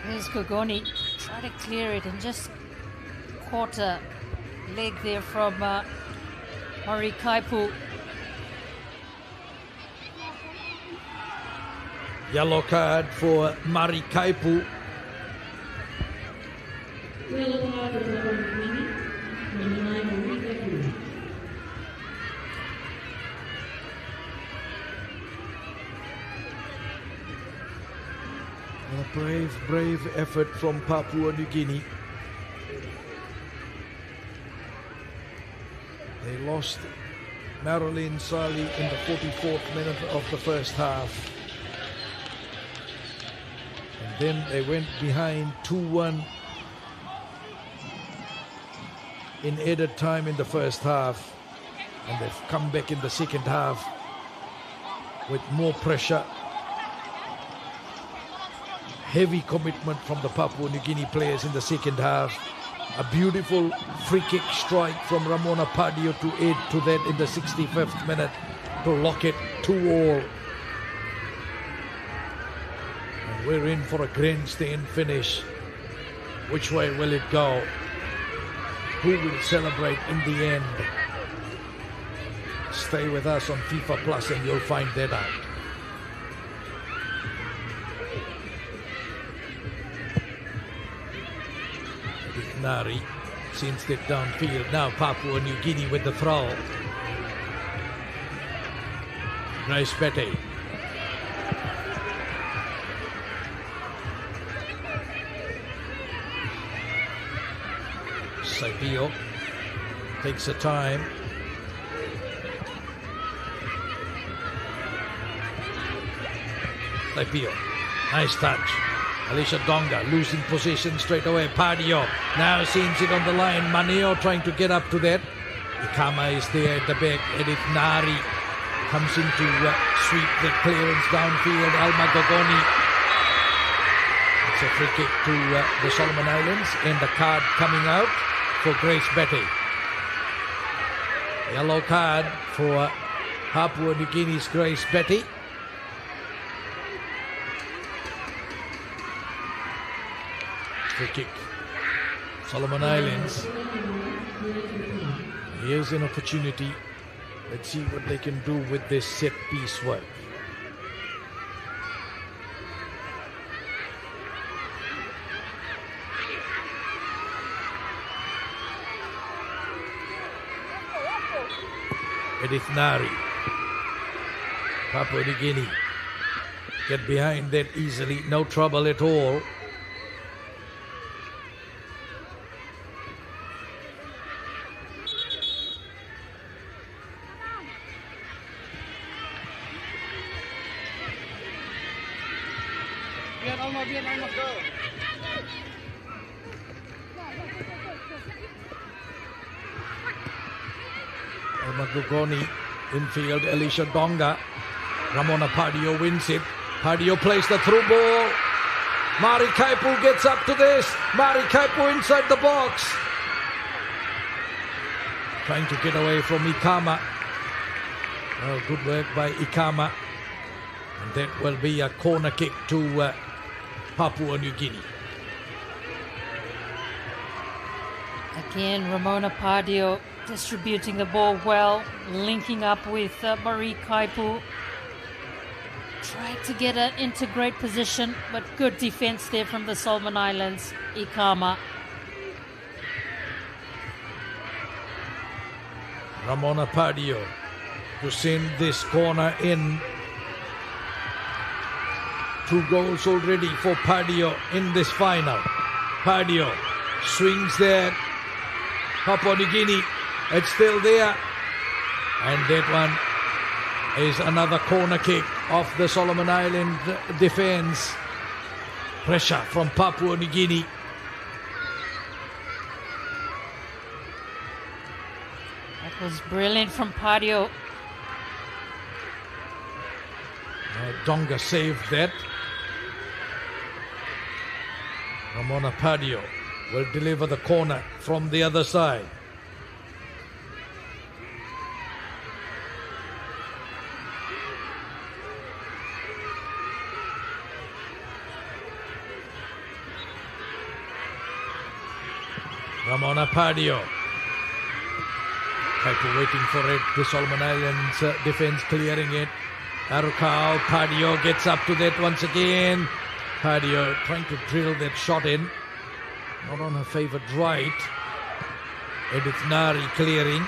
There's Gogoni, try to clear it and just caught a leg there from Mari Kaipu. Yellow card for Mari Kaipu. Yellow card for Papua New Guinea, 29 Mari Kaipu. A brave effort from Papua New Guinea. They lost Marilyn Sali in the 44th minute of the first half. And then they went behind 2-1 in added time in the first half. And they've come back in the second half with more pressure. Heavy commitment from the Papua New Guinea players in the second half. A beautiful free kick strike from Ramona Padio to add to that in the 65th minute to lock it 2-2. And we're in for a grandstand finish. Which way will it go? Who will celebrate in the end? Stay with us on FIFA Plus and you'll find that out. Nari sends it downfield. Now Papua New Guinea with the throw. Grace Betty. Saipio takes the time. Saipio, nice touch. Alicia Donga losing possession straight away. Padio now seems it on the line. Maneo trying to get up to that. Ikama is there at the back. Edith Nari comes in to sweep the clearance downfield. Alma Gogoni. It's a free kick to the Solomon Islands, and the card coming out for Grace Betty. Yellow card for Papua New Guinea's Grace Betty. Free kick. Solomon Islands. Here's an opportunity. Let's see what they can do with this set piece work. Edith Nari. Papua New Guinea get behind that easily, no trouble at all. Gugoni infield, Alicia Donga. Ramona Padio wins it. Padio plays the through ball. Mari Kaipu gets up to this. Mari Kaipu inside the box. Trying to get away from Ikama. Well, good work by Ikama. And that will be a corner kick to Papua New Guinea. Again, Ramona Padio distributing the ball well, linking up with Marie Kaipu. Tried to get her into great position, but good defense there from the Solomon Islands. Ikama. Ramona Padio to send this corner in. 2 goals already for Padio in this final. Padio swings there. Papua New Guinea, it's still there. And that one is another corner kick off the Solomon Island defense. Pressure from Papua New Guinea. That was brilliant from Padio. Donga saved that. Ramona Padio will deliver the corner from the other side. Ramona Padio. Kaipu waiting for it. The Solomon Islands defense clearing it. Arukau, Padio gets up to that once again. Padio trying to drill that shot in. Not on her favoured right. Edith Nari clearing.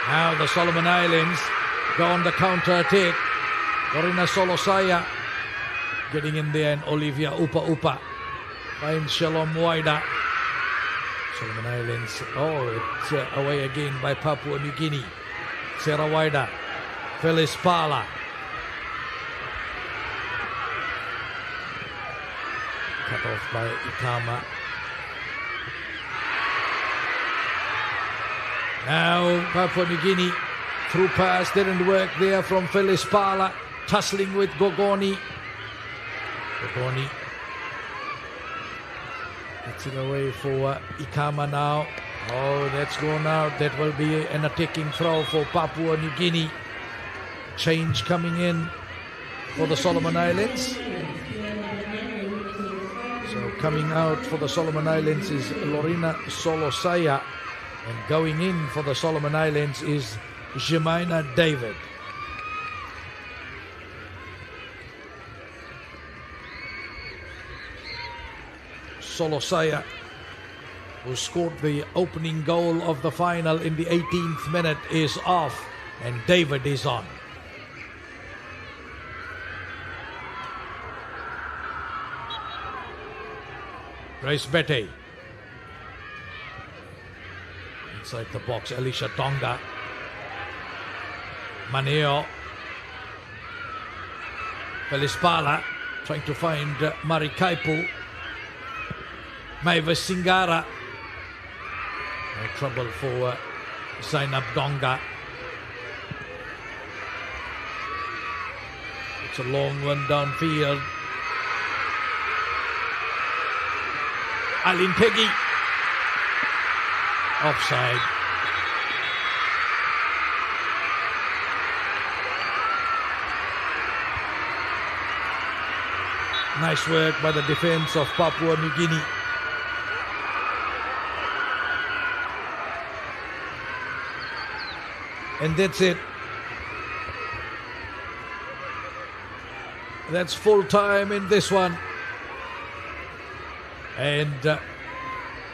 Now the Solomon Islands go on the counter-attack. Lorena Solosaya getting in there, and Olivia Upa finds Shalom Waida. Solomon Islands, it's away again by Papua New Guinea. Sarah Waida, Phyllis Pala. Cut off by Ikama. Now Papua New Guinea, through pass, didn't work there from Phyllis Pala, tussling with Gogoni. Gogoni gets it away for Ikama now. Oh, that's gone out. That will be an attacking throw for Papua New Guinea. Change coming in for the Solomon Islands. So coming out for the Solomon Islands is Lorena Solosaya, and going in for the Solomon Islands is Jemina David. Solosaya, who scored the opening goal of the final in the 18th minute, is off, and David is on. Grace Bete. Inside the box, Alicia Tonga. Maneo. Felispala trying to find Marikaipu. Maeva Singara. No trouble for Zainab Donga. It's a long one downfield. Aline Peggy. Offside. Nice work by the defense of Papua New Guinea. And that's it. That's full time in this one. And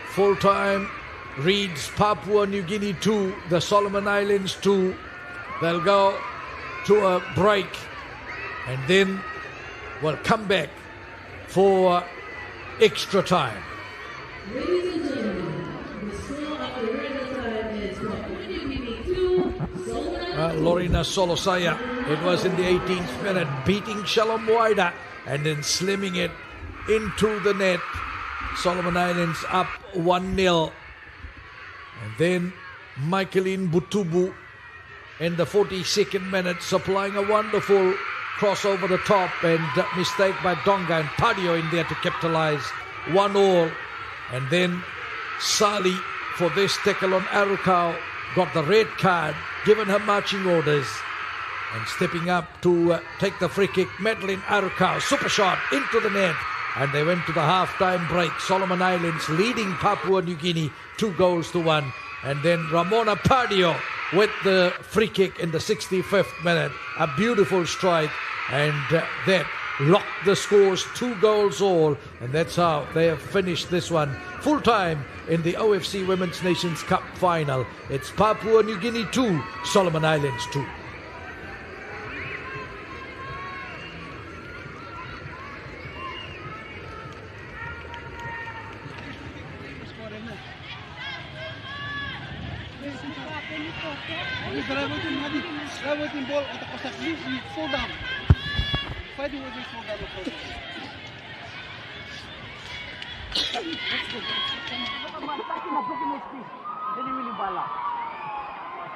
full time reads Papua New Guinea 2, the Solomon Islands 2. They'll go to a break and then we'll come back for extra time. Ladies and gentlemen, the score after regular time is Papua New Guinea 2, Solomon Lorena Solosaya, it was in the 18th minute, beating Shalom Waida and then slimming it into the net. Solomon Islands up 1-0. And then Michaeline Butubu in the 42nd minute, supplying a wonderful cross over the top, and mistake by Donga and Padio in there to capitalize 1-1. And then Sali, for this tackle on Arukau, got the red card, given her marching orders, and stepping up to take the free kick. Madeline Arukau, super shot into the net, and they went to the half-time break. Solomon Islands leading Papua New Guinea 2-1. And then Ramona Padio with the free kick in the 65th minute. A beautiful strike, and that locked the scores 2-all. And that's how they have finished this one. Full time in the OFC Women's Nations Cup final. It's Papua New Guinea 2, Solomon Islands 2. Driving ball at the cost of you fall down. Fighting with you fall down.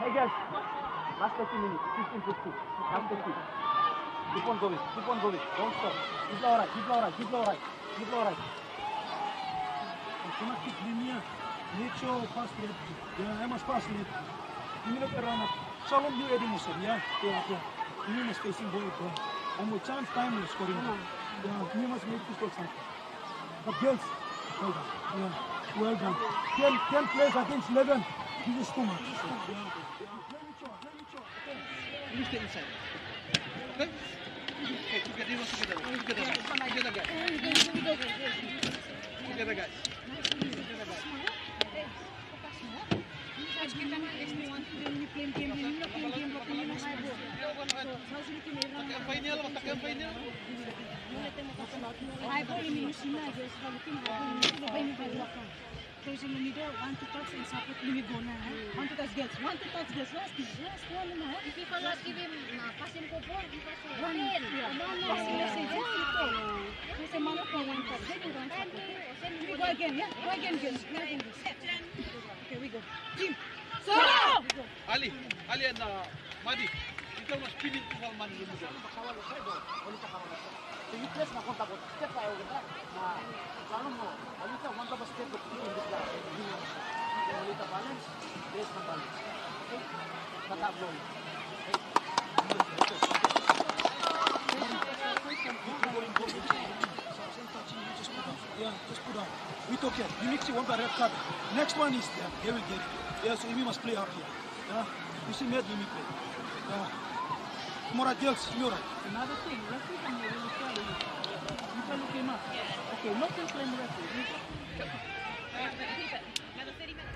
Hey guys, last 30 minutes, 15-50, last 50. Keep on going, don't stop. Keep alright. Automatic linear, nature fast rate. Yeah, I must pass it. You look around. Shalom you Eddie Musa, yeah. You must facing ball. And with chance time is scoring. Yeah, you must make this something. But girls, well done. 10 players against 11. This is too much. You stay inside. Okay? Okay, together guys. Close in the middle, one to touch and support Lumigona. One to touch gets, last one na. If you cannot give him passing ko po, One, Kasi manok na one touch. Then you don't support. We go again, yeah? Go again, girls. Okay, we go. Team. So! Ali and Madi, ikaw mas pilit ko man yung mga. So you press na konta ko, step tayo kita na plano mo. Alita, one to step ko in this class. Alita balance, press na balance. Okay? Patablo. Yeah, just put on. It's okay. You mix it, want the red card. Next one is there. Here we get it. Yeah, so we must play out here. Yeah, you see, made me play. Yeah. More girls, you're right. Another thing, let's see from here. You can look him up. Okay, not just playing referee. Another 30 minutes.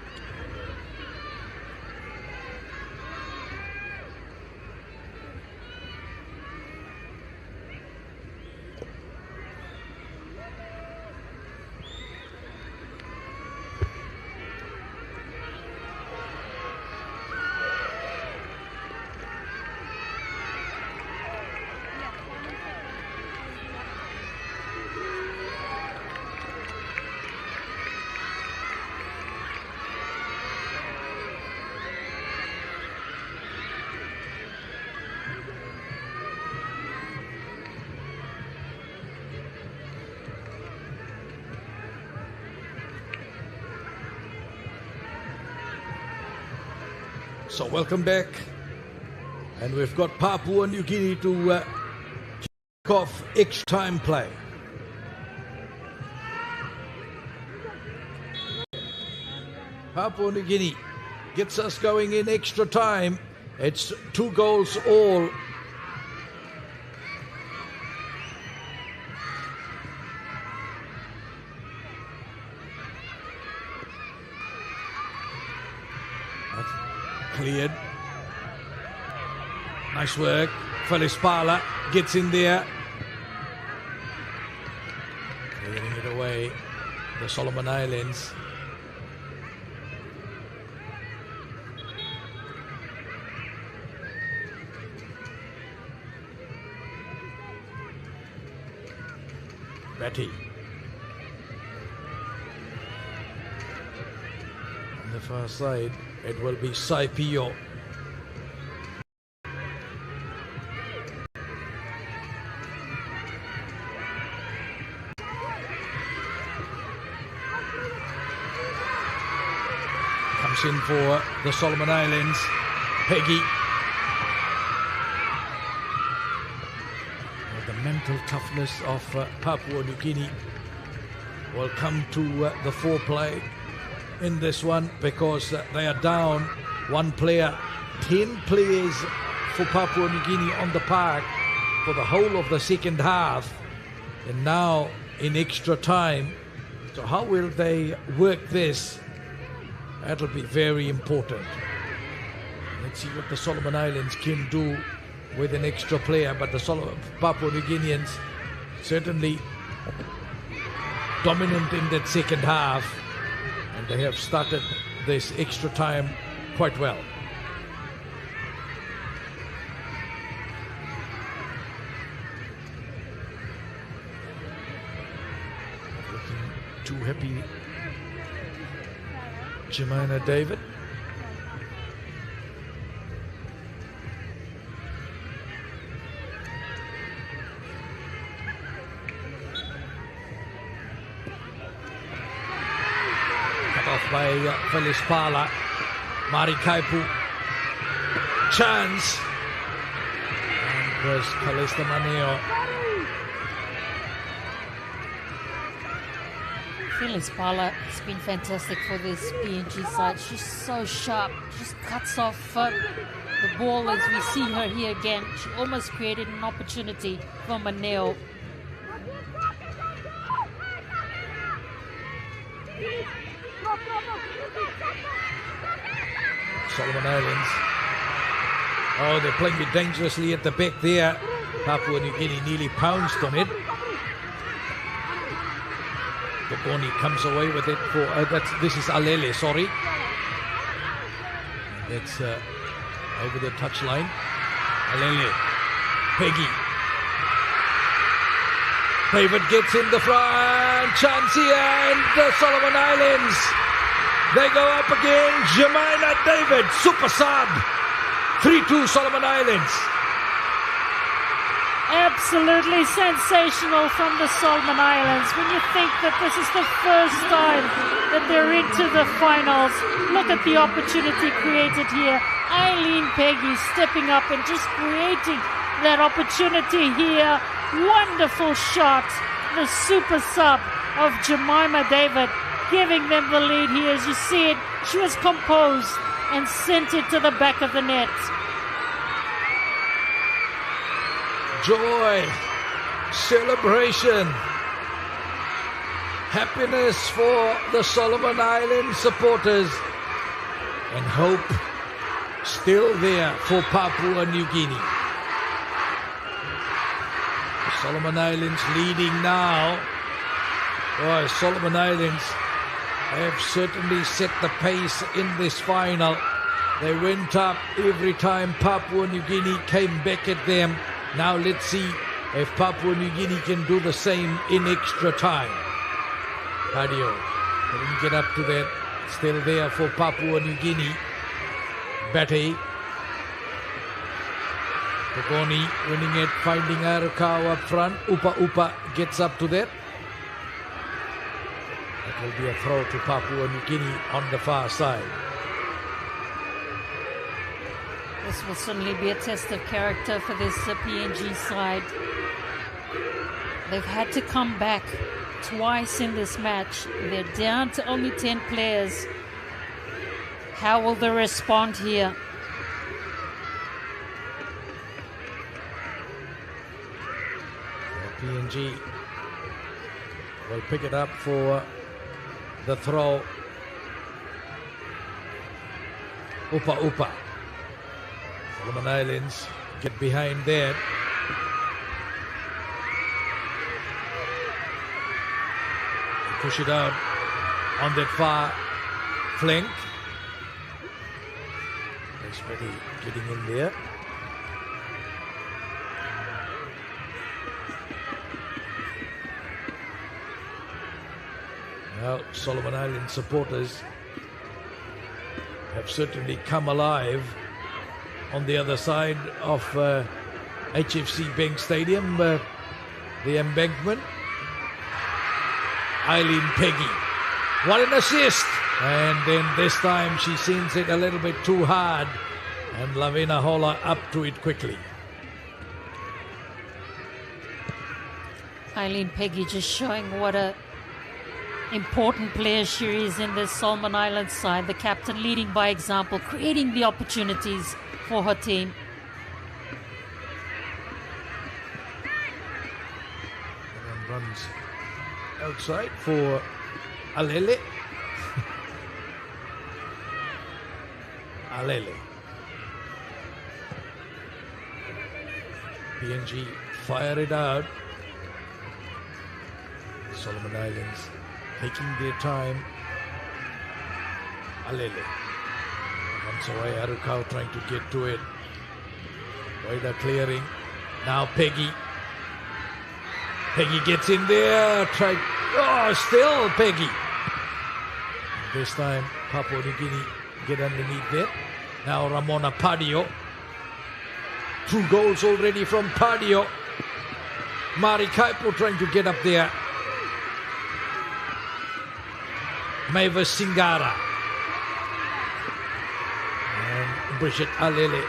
So welcome back, and we've got Papua New Guinea to kick off extra time play. Papua New Guinea gets us going in extra time. It's 2 goals all. Cleared. Nice work. Felispala gets in there. Clearing it away. The Solomon Islands. Betty. On the far side, it will be Saipio. Comes in for the Solomon Islands. Peggy. The mental toughness of Papua New Guinea will come to the foreplay in this one, because they are down 1 player. 10 players for Papua New Guinea on the park for the whole of the second half, and now in extra time. So how will they work this? That'll be very important. Let's see what the Solomon Islands can do with an extra player, but the Papua New Guineans certainly dominant in that second half, and they have started this extra time quite well. Not looking too happy, Jemina David. By Felispala, Mari Kaipu, chance, and was Kalista Maneo. Felispala has been fantastic for this PNG side. She's so sharp. She just cuts off the ball as we see her here again. She almost created an opportunity for Maneo. Solomon Islands. Oh, they're playing it dangerously at the back there. Papua New Guinea nearly pounced on it. Gaboni comes away with it for this is Alele, sorry. That's over the touchline. Alele, Peggy. David gets in the front. Chance here, and the Solomon Islands. They go up again. Jemina David, super sub. 3-2 Solomon Islands. Absolutely sensational from the Solomon Islands. When you think that this is the first time that they're into the finals, look at the opportunity created here. Eileen Peggy stepping up and just creating that opportunity here. Wonderful shot. The super sub of Jemima David giving them the lead here. As you see it, she was composed and sent it to the back of the net. Joy, celebration. happiness for the Solomon Islands supporters, and hope still there for Papua New Guinea. Solomon Islands leading now. Boy, Solomon Islands have certainly set the pace in this final. They went up every time Papua New Guinea came back at them. Now let's see if Papua New Guinea can do the same in extra time. Padio couldn't get up to that. Still there for Papua New Guinea. Batty. Pogoni winning it, finding Arukau up front. Upa gets up to that. That will be a throw to Papua New Guinea on the far side. This will certainly be a test of character for this PNG side. They've had to come back twice in this match. They're down to only 10 players. How will they respond here? PNG will pick it up for the throw. Upa. Solomon Islands get behind that. Push it out on that far flank. Desperately getting in there. Now, Solomon Island supporters have certainly come alive on the other side of HFC Bank Stadium, the embankment. Eileen Peggy, what an assist! And then this time she sends it a little bit too hard, and Lavina Hola up to it quickly. Eileen Peggy just showing what a important player she is in this Solomon Islands side. The captain leading by example, creating the opportunities for her team. And runs outside for Alele. PNG fire it out. Solomon Islands taking their time. Alele runs away. Arukau trying to get to it. Wide clearing. Now Peggy gets in there. Still Peggy. This time Papua New Guinea get underneath it. Now Ramona Padio. 2 goals already from Padio. Mari Kaipo trying to get up there. Mavis Singara. And Bridget Alele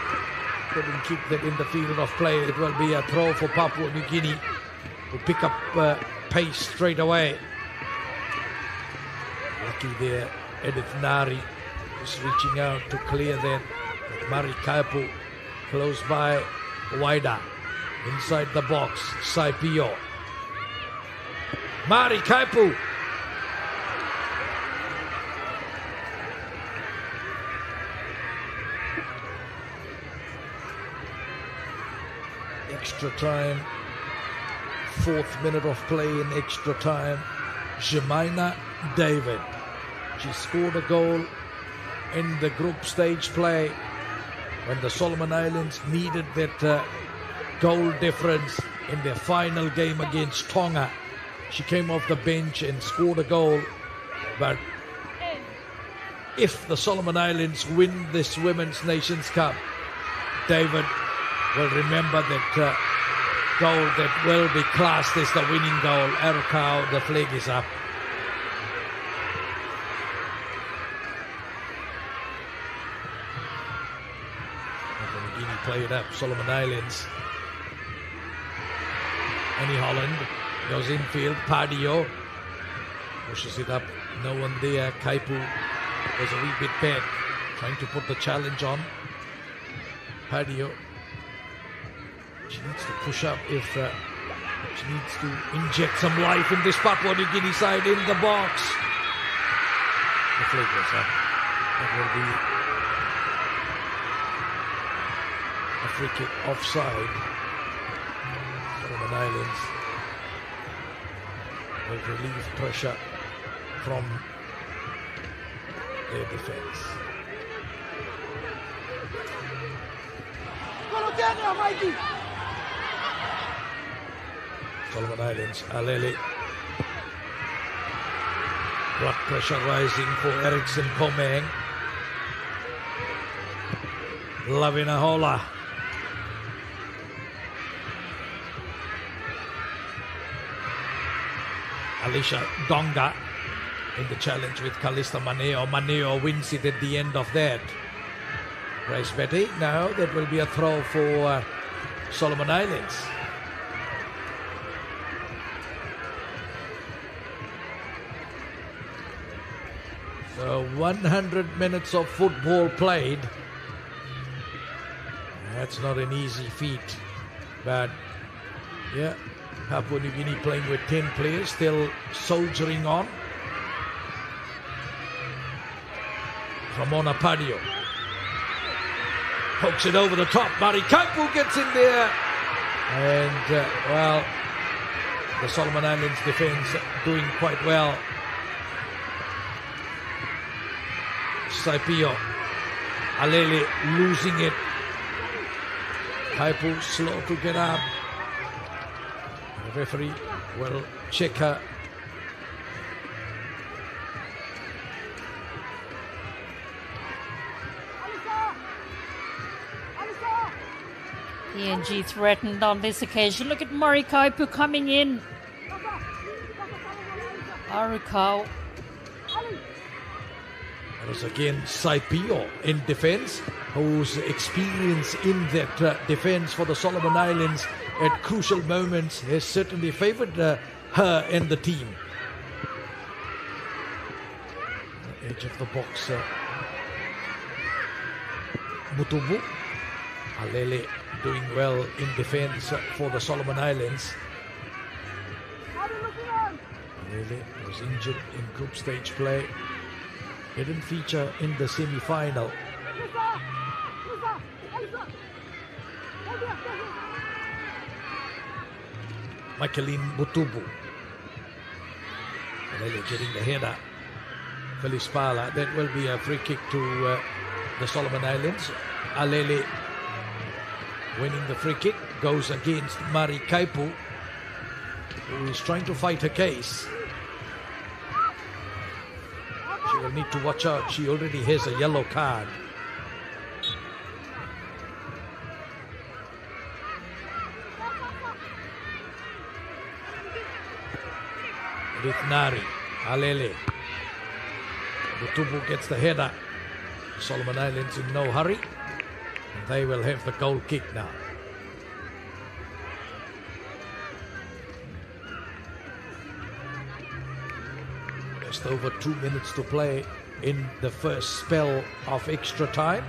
couldn't keep that in the field of play. It will be a throw for Papua New Guinea to pick up pace straight away. Lucky there, Edith Nari is reaching out to clear that. Mari Kaipu close by, Waida inside the box, Saipio. Mari Kaipu. Extra time, 4th minute of play in extra time. Jemina David. She scored a goal in the group stage play when the Solomon Islands needed that goal difference in their final game against Tonga. She came off the bench and scored a goal. But if the Solomon Islands win this Women's Nations Cup, David will remember that goal that will be classed as the winning goal. Arukau, the flag is up. Papua New Guinea play it up, Solomon Islands. Annie Holland goes infield, Padio pushes it up, no one there. Kaipu was a wee bit back, trying to put the challenge on. Padio, she needs to push up if which needs to inject some life in this Papua New Guinea side in the box. The flag was up. That will be a free kick offside. Solomon Islands will relieve pressure from their defense. Solomon Islands, Alele. Blood pressure rising for Eriksson Komeng. Lavinahola. Alicia Donga in the challenge with Kalista Maneo. Maneo wins it at the end of that. Grace Betty. Now that will be a throw for Solomon Islands. So 100 minutes of football played. That's not an easy feat. But yeah, Papua New Guinea playing with 10 players, still soldiering on. Ramona Padio pokes it over the top. Mari Kaipu gets in there. And, well, the Solomon Islands defense doing quite well. Saipio. Alele losing it. Kaipu slow to get up. The referee will check her. PNG threatened on this occasion. Look at Mari Kaipu coming in. Arukau. That was again Saipio in defense, whose experience in that defense for the Solomon Islands at crucial moments has certainly favored her and the team. Edge of the box. Mutubu. Alele doing well in defense for the Solomon Islands. Alele was injured in group stage play. Didn't feature in the semi-final. Michaeline Mutubu. Alele getting the header. Feliz Pala. That will be a free kick to the Solomon Islands. Alele winning the free kick, goes against Mari Kaipu, who is trying to fight her case. She will need to watch out. She already has a yellow card. With Nari, Alele. Mutubu gets the header. Solomon Islands in no hurry. And they will have the goal kick now. Just over 2 minutes to play in the first spell of extra time.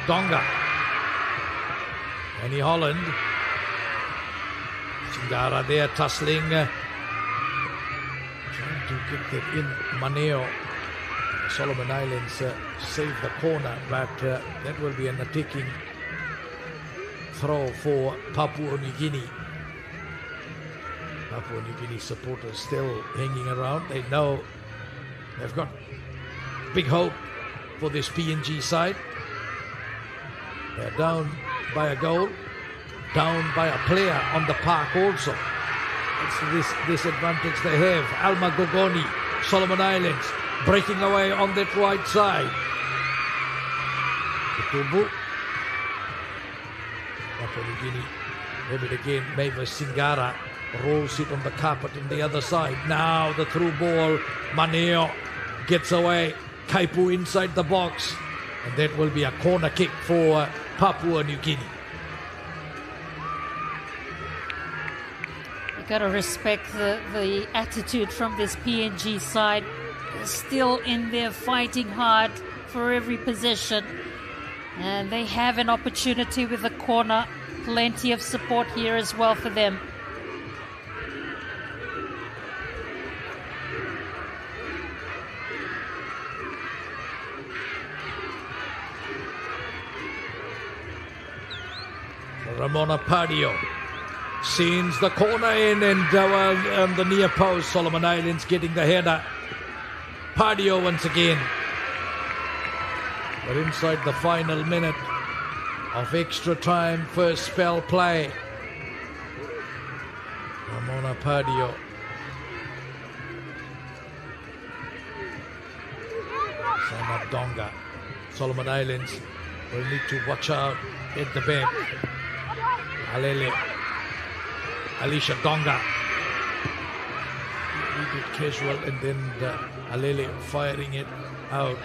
Donga. Annie Holland. Singara there tussling. Trying to get that in. Maneo. Solomon Islands save the corner, but that will be an attacking throw for Papua New Guinea. Papua New Guinea supporters still hanging around. They know they've got big hope for this PNG side. They're down by a goal, down by a player on the park also. It's this disadvantage they have. Alma Gogoni, Solomon Islands, breaking away on that right side. Kutubu. Papua New Guinea have it again. Mavis Singara rolls it on the carpet on the other side. Now the through ball. Maneo gets away. Kaipu inside the box. And that will be a corner kick for Papua New Guinea. You got to respect the attitude from this PNG side. They're still in there fighting hard for every possession. And they have an opportunity with the corner. Plenty of support here as well for them. Ramona Pardio sends the corner in, and the near post. Solomon Islands getting the header. Pardio once again. But inside the final minute of extra time, first spell play. Ramona Pardio. Sama Donga. Solomon Islands will need to watch out at the back. Alele. Alicia Donga. A bit casual, and then Alele firing it out.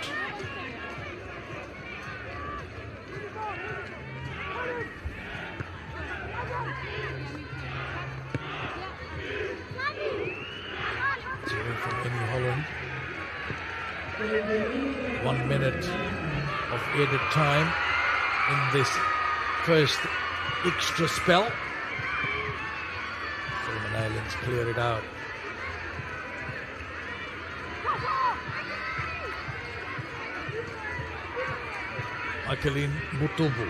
It's away from Annie Holland. 1 minute of added time in this first extra spell. Solomon Islands clear it out. Michaeline Mutubu.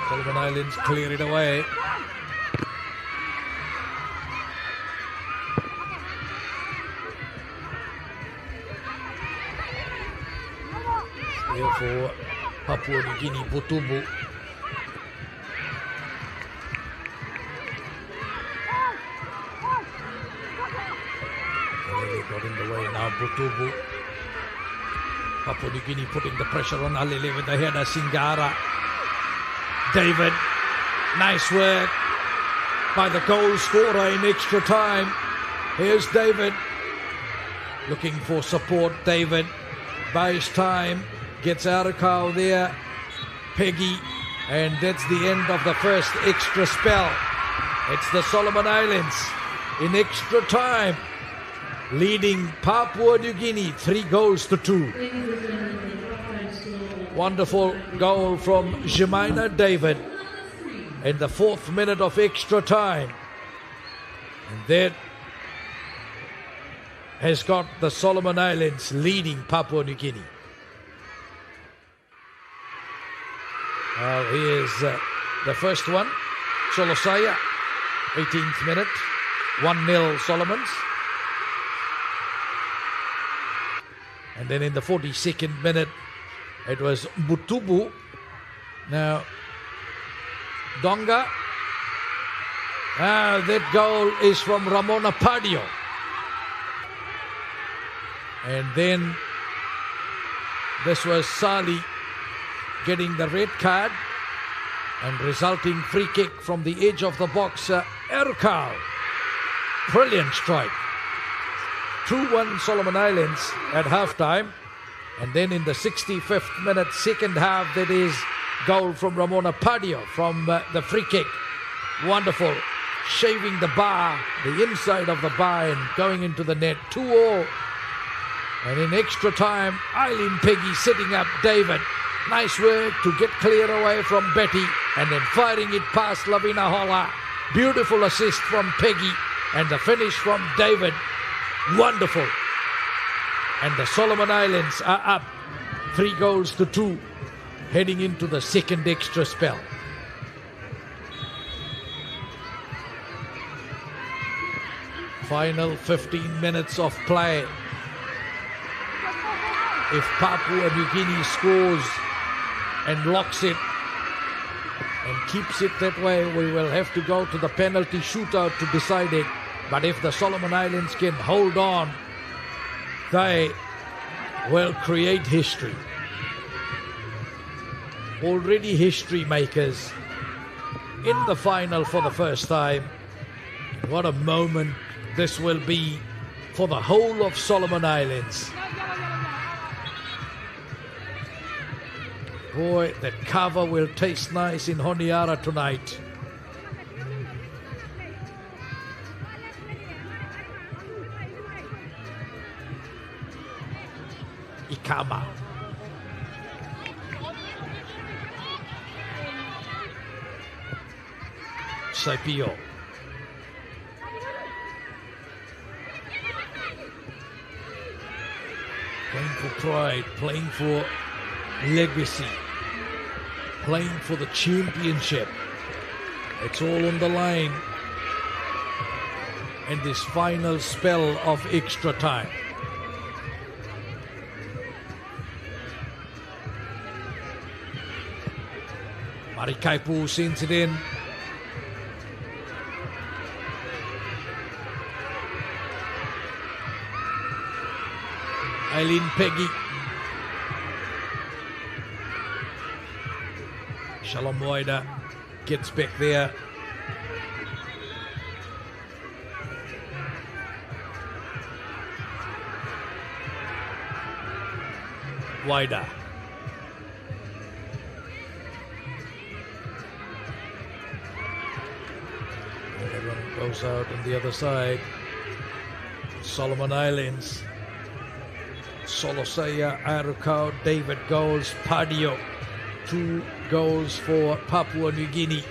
Solomon Islands clear it away. Here for Papua New Guinea, Butubu. Alele got in the way now, Butubu. Papua New Guinea putting the pressure on Alele with the header, Singara. David, nice work by the goal scorer in extra time. Here's David, looking for support. David buys time, gets Arakau there, Peggy, and that's the end of the first extra spell. It's the Solomon Islands in extra time, leading Papua New Guinea 3-2. Wonderful goal from Jemina David in the 4th minute of extra time. And that has got the Solomon Islands leading Papua New Guinea. Here's the first one, Solosaya, 18th minute, 1-0 Solomons. And then in the 42nd minute, it was Butubu. Now, Donga. That goal is from Ramona Pardio. And then this was Sali getting the red card and resulting free kick from the edge of the box. Erkau. Brilliant strike. 2-1 Solomon Islands at halftime. And then in the 65th minute, second half, that is goal from Ramona Pardio from the free kick. Wonderful. Shaving the bar, the inside of the bar, and going into the net. 2-2. And in extra time, Eileen Peggy setting up David. Nice work to get clear away from Betty and then firing it past Lavina Holla. Beautiful assist from Peggy and the finish from David. Wonderful. And the Solomon Islands are up 3-2, heading into the second extra spell. Final 15 minutes of play. If Papua New Guinea scores and locks it and keeps it that way, we will have to go to the penalty shootout to decide it. But if the Solomon Islands can hold on, they will create history. Already history makers in the final for the first time. What a moment this will be for the whole of Solomon Islands. Boy, that cover will taste nice in Honiara tonight. Ikama. Saipio. Playing for pride, playing for legacy, playing for the championship. It's all on the line in this final spell of extra time. Marikaipu sends it in. Eileen Peggy. Shalom Waida gets back there. Waida. Everyone goes out on the other side. Solomon Islands. Solosaya, Arukau, David goals, Padio. 2 goals for Papua New Guinea.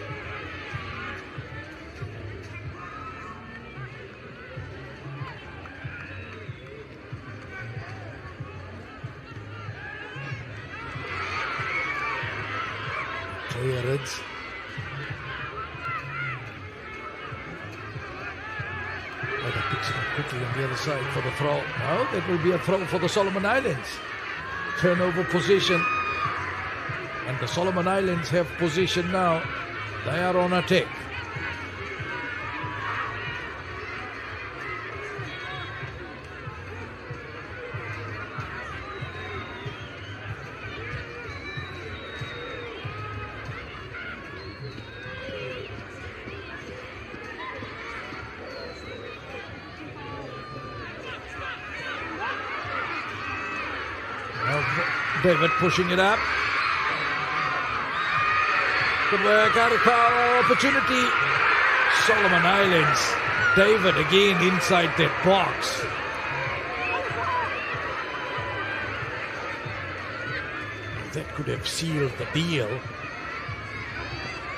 Clearance. Picks it up quickly on the other side for the throw. No, that will be a throw for the Solomon Islands. Turnover position. And the Solomon Islands have position now. They are on attack. David pushing it up. Good work, Arukau, opportunity. Solomon Islands. David again inside that box. That could have sealed the deal.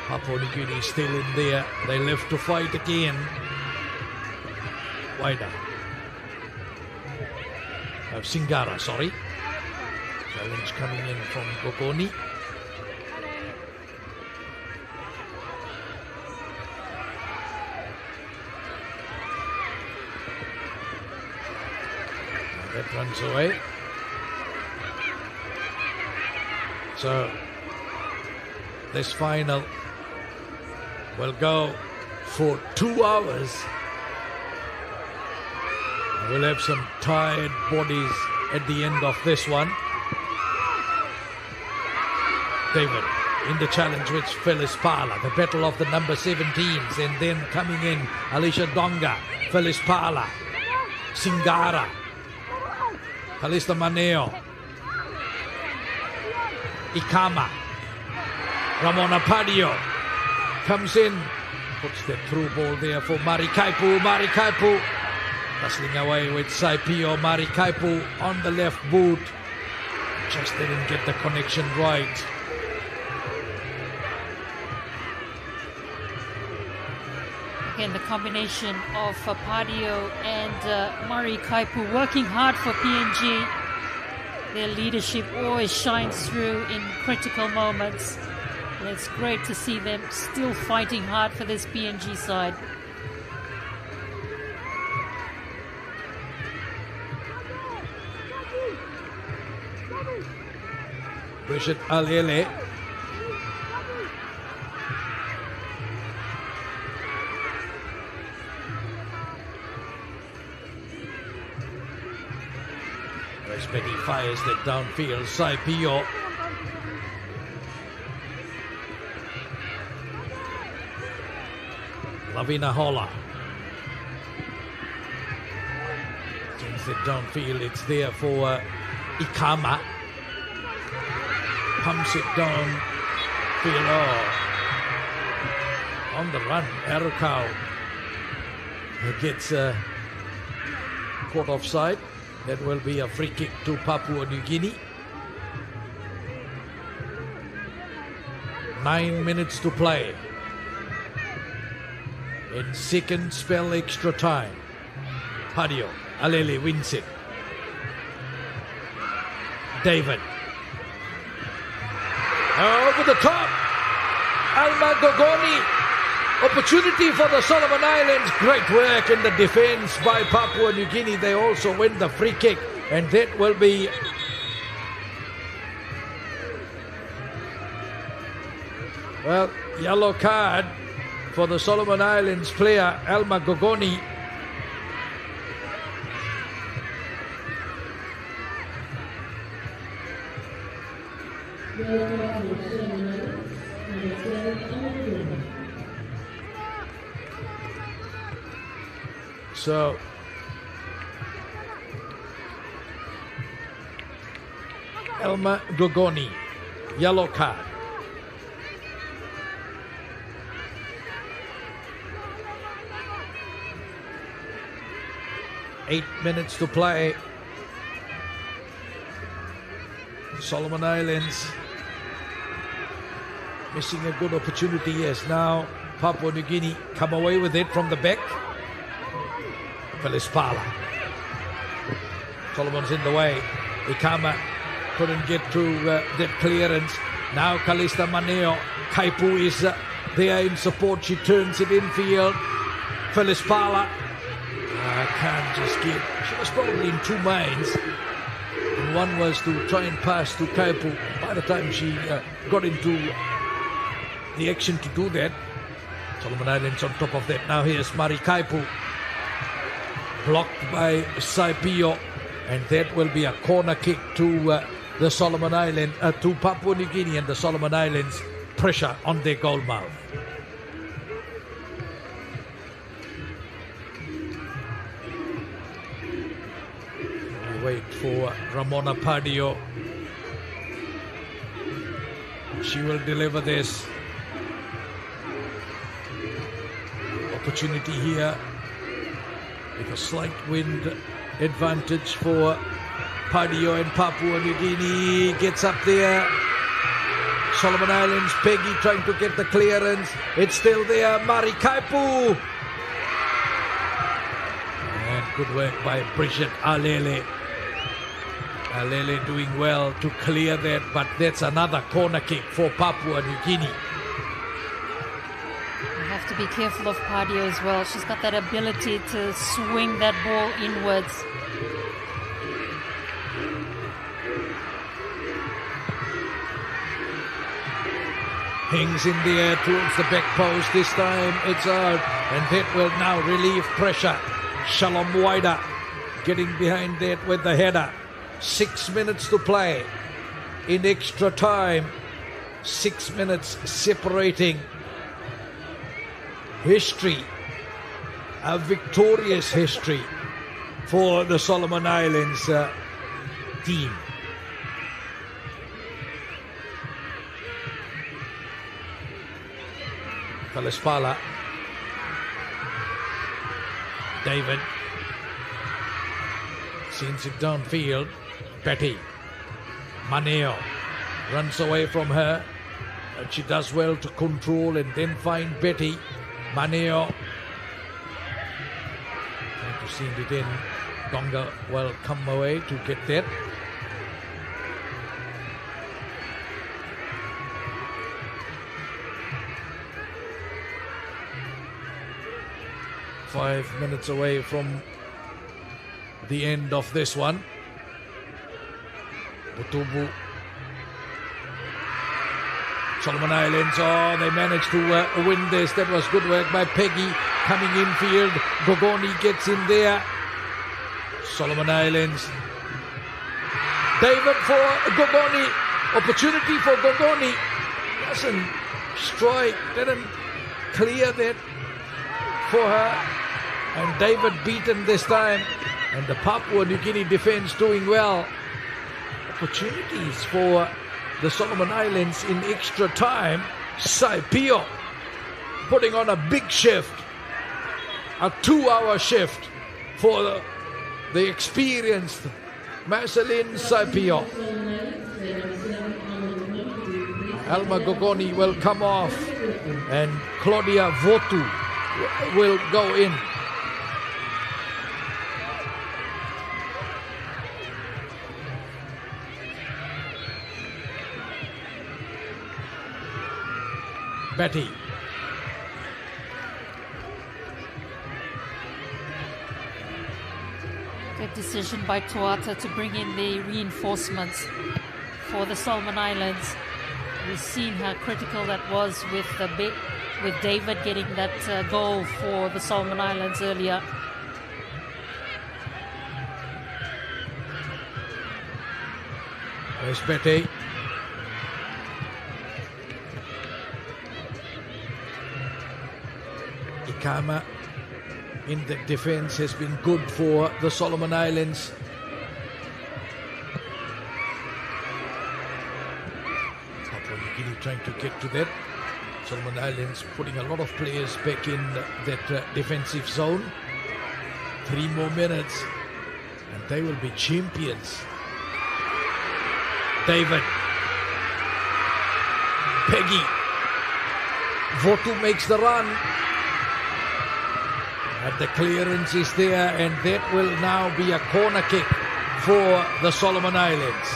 Papua New Guinea still in there. They left to fight again. Waida. Singara, sorry. Challenge coming in from Gogoni. That runs away. So this final will go for 2 hours. We'll have some tired bodies at the end of this one. David in the challenge with Phyllis Parla, the battle of the number 17s, and then coming in Alicia Donga, Phyllis Parla, Singara, Kalista Maneo, Ikama, Ramona Padio comes in, puts the through ball there for Marikaipu. Marikaipu wrestling away with Saipio. Marikaipu on the left boot, just didn't get the connection right. Again, the combination of Padio and Marikaipu working hard for PNG. Their leadership always shines through in critical moments. And it's great to see them still fighting hard for this PNG side. Bridget Alele. Betty fires that downfield. Saipio. Lavina Holla. Sends it downfield. It's there for Ikama. Pumps it down field. Oh. On the run, Arukau gets caught offside. That will be a free kick to Papua New Guinea. 9 minutes to play. in second spell extra time. Padio, Alele wins it. David. Over the top. Alma Gogoni. Opportunity for the Solomon Islands. Great work in the defense by Papua New Guinea. They also win the free kick. And that will be yellow card for the Solomon Islands player, Alma Gogoni. So Alma Gogoni, yellow card. Eight minutes to play. Solomon Islands missing a good opportunity. Yes, now Papua New Guinea come away with it from the back. Felispala. Solomon's in the way. Ikama couldn't get through that clearance. Now Kalista Maneo. Kaipu is there in support. She turns it infield. Felispala. I can't just get. She was probably in two minds. And one was to try and pass to Kaipu. By the time she got into the action to do that, Solomon Islands on top of that. Now here's Mari Kaipu. Blocked by Saipio, and that will be a corner kick to the Solomon Islands, to Papua New Guinea, and the Solomon Islands pressure on their goal mouth. We wait for Ramona Padio. She will deliver this. Opportunity here. With a slight wind advantage for Padio, and Papua New Guinea gets up there. Solomon Islands, Peggy trying to get the clearance. It's still there, Mari Kaipu. And good work by Bridget Alele. Alele doing well to clear that, but that's another corner kick for Papua New Guinea. Have to be careful of Padio as well. She's got that ability to swing that ball inwards. Hangs in the air towards the back post. This time it's out, and that will now relieve pressure. Shalom Waida getting behind that with the header. 6 minutes to play in extra time. 6 minutes separating history, a victorious history for the Solomon Islands team. Felispala. David sends it downfield. Petty. Maneo runs away from her, and she does well to control and then find Betty. Maneo trying to send it in. Gonga will come away to get that. Five minutes away from the end of this one. Butubu. Solomon Islands, they managed to win this. That was good work by Peggy. Coming infield, Gogoni gets in there. Solomon Islands. David for Gogoni. Opportunity for Gogoni. Doesn't strike, didn't clear that for her. And David beaten this time. And the Papua New Guinea defense doing well. Opportunities for the Solomon Islands in extra time. Saipio putting on a big shift. A 2-hour shift for the experienced Marceline Saipio. Alma Gogoni will come off, and Claudia Votu will go in. Betty. Good decision by Tuata to bring in the reinforcements for the Solomon Islands. We've seen how critical that was with David getting that goal for the Solomon Islands earlier. There's Betty. Ikama in the defense has been good for the Solomon Islands. Papua New Guinea trying to get to that. Solomon Islands putting a lot of players back in that defensive zone. 3 more minutes and they will be champions. David. Peggy. Votu makes the run. And the clearance is there, and that will now be a corner kick for the Solomon Islands.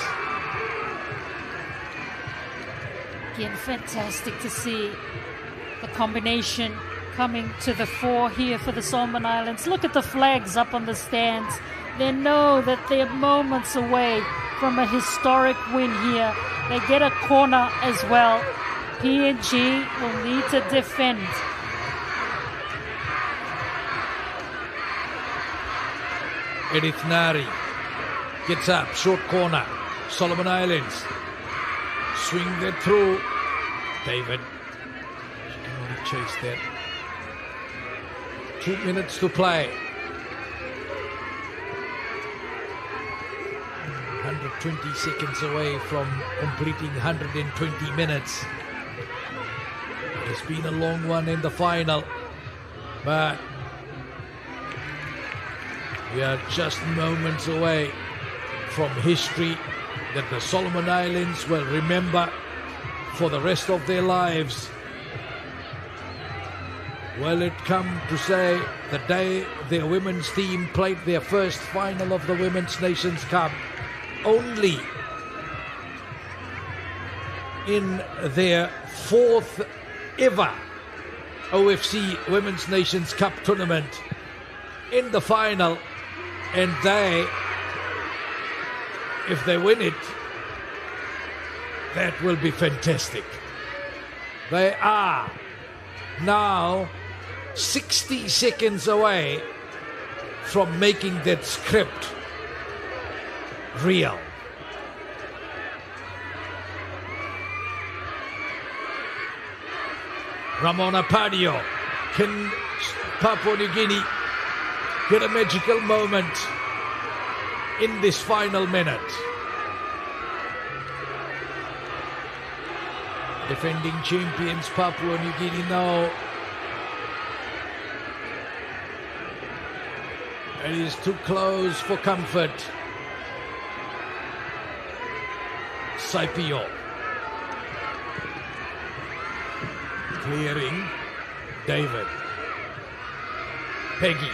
Again, fantastic to see the combination coming to the fore here for the Solomon Islands. Look at the flags up on the stands. They know that they're moments away from a historic win here. They get a corner as well. PNG will need to defend. Edith Nari gets up, short corner. Solomon Islands swing that through. David, she can only chase that. 2 minutes to play. 120 seconds away from completing 120 minutes. It's been a long one in the final, but we are just moments away from history that the Solomon Islands will remember for the rest of their lives. Will it come to say the day their women's team played their first final of the Women's Nations Cup, only in their 4th ever OFC Women's Nations Cup tournament, in the final, and they, if they win it, that will be fantastic. They are now 60 seconds away from making that script real. Ramona Padio, can Papua New Guinea get a magical moment in this final minute? Defending champions Papua New Guinea now. It is too close for comfort. Saipio. Clearing. David. Peggy.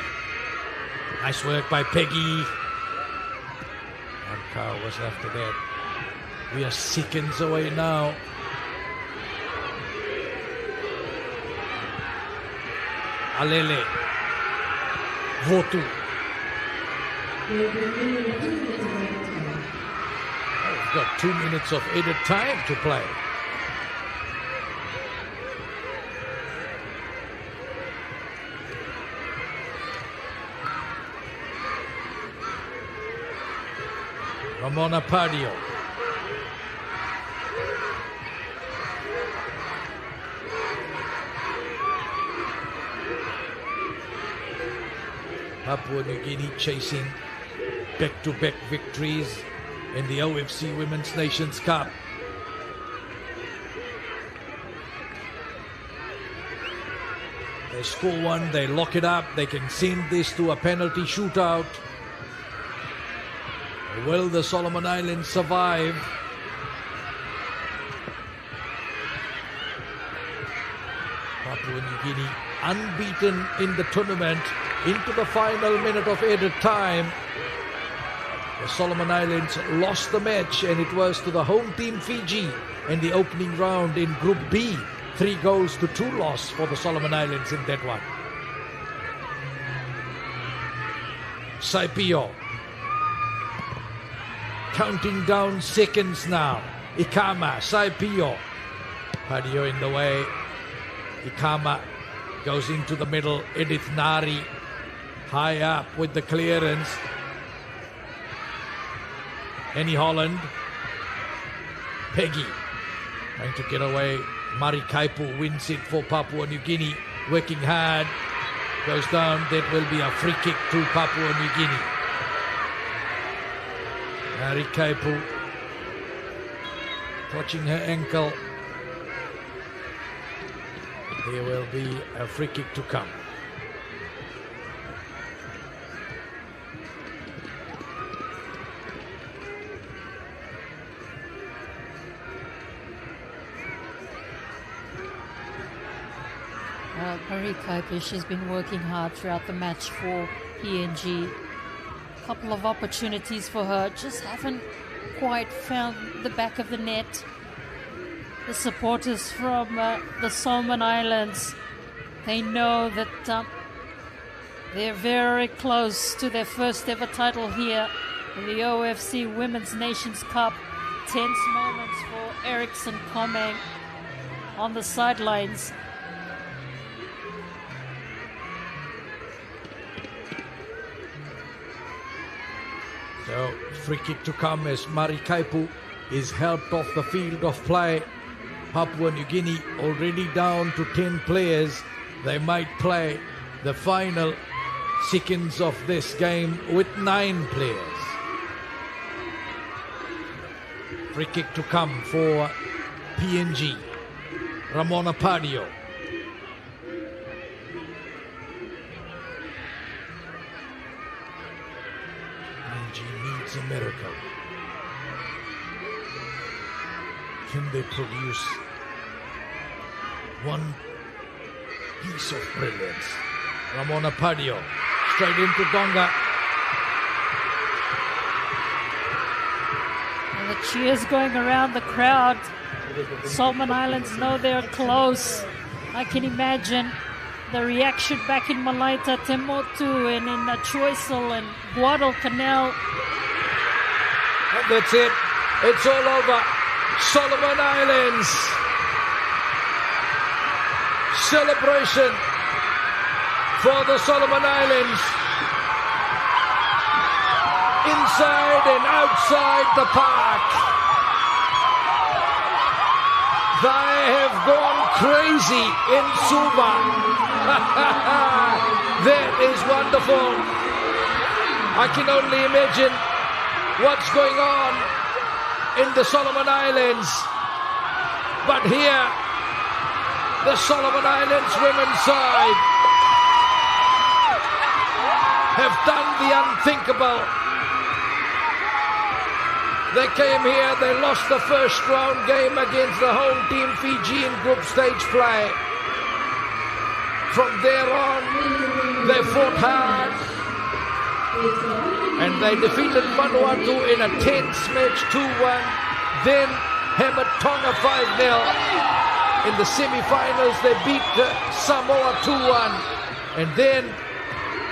Nice work by Peggy. And Carl was after that. We are seconds away now. Alele. Votu. We've got 2 minutes of added time to play. Ramona Padio. Papua New Guinea chasing back-to-back victories in the OFC Women's Nations Cup. They score one, they lock it up, they can send this to a penalty shootout. Will the Solomon Islands survive? Papua New Guinea unbeaten in the tournament, into the final minute of added time. The Solomon Islands lost the match, and it was to the home team Fiji in the opening round in Group B. 3-2 loss for the Solomon Islands in that one. Saipio counting down seconds now. Ikama, Saipio. Padio in the way. Ikama goes into the middle. Edith Nari high up with the clearance. Annie Holland. Peggy trying to get away. Mari Kaipu wins it for Papua New Guinea. Working hard. Goes down. That will be a free kick to Papua New Guinea. Mari Kaipu clutching her ankle. There will be a free kick to come. Marie Kuiper, she's been working hard throughout the match for PNG. Couple of opportunities for her, just haven't quite found the back of the net. The supporters from the Solomon Islands, they know that they're very close to their first ever title here in the OFC Women's Nations Cup. Tense moments for Eriksson Komeng on the sidelines. So, free kick to come as Mari Kaipu is helped off the field of play. Papua New Guinea already down to 10 players. They might play the final seconds of this game with 9 players. Free kick to come for PNG. Ramona Padio. Needs a miracle. Can they produce one piece of brilliance? Ramona Padio straight into Donga. And the cheers going around the crowd. Solomon Islands know they're close. I can imagine the reaction back in Malaita, Temotu, and in Choiseul and Guadalcanal. And that's it. It's all over. Solomon Islands. Celebration for the Solomon Islands. Inside and outside the park. They have gone crazy in Suva. That is wonderful. I can only imagine what's going on in the Solomon Islands. But here, the Solomon Islands women's side have done the unthinkable. They came here, they lost the first round game against the home team Fiji in group stage play. From there on, they fought hard. And they defeated Vanuatu in a tense match 2-1. Then hammered Tonga 5-0. In the semi-finals, they beat Samoa 2-1. And then,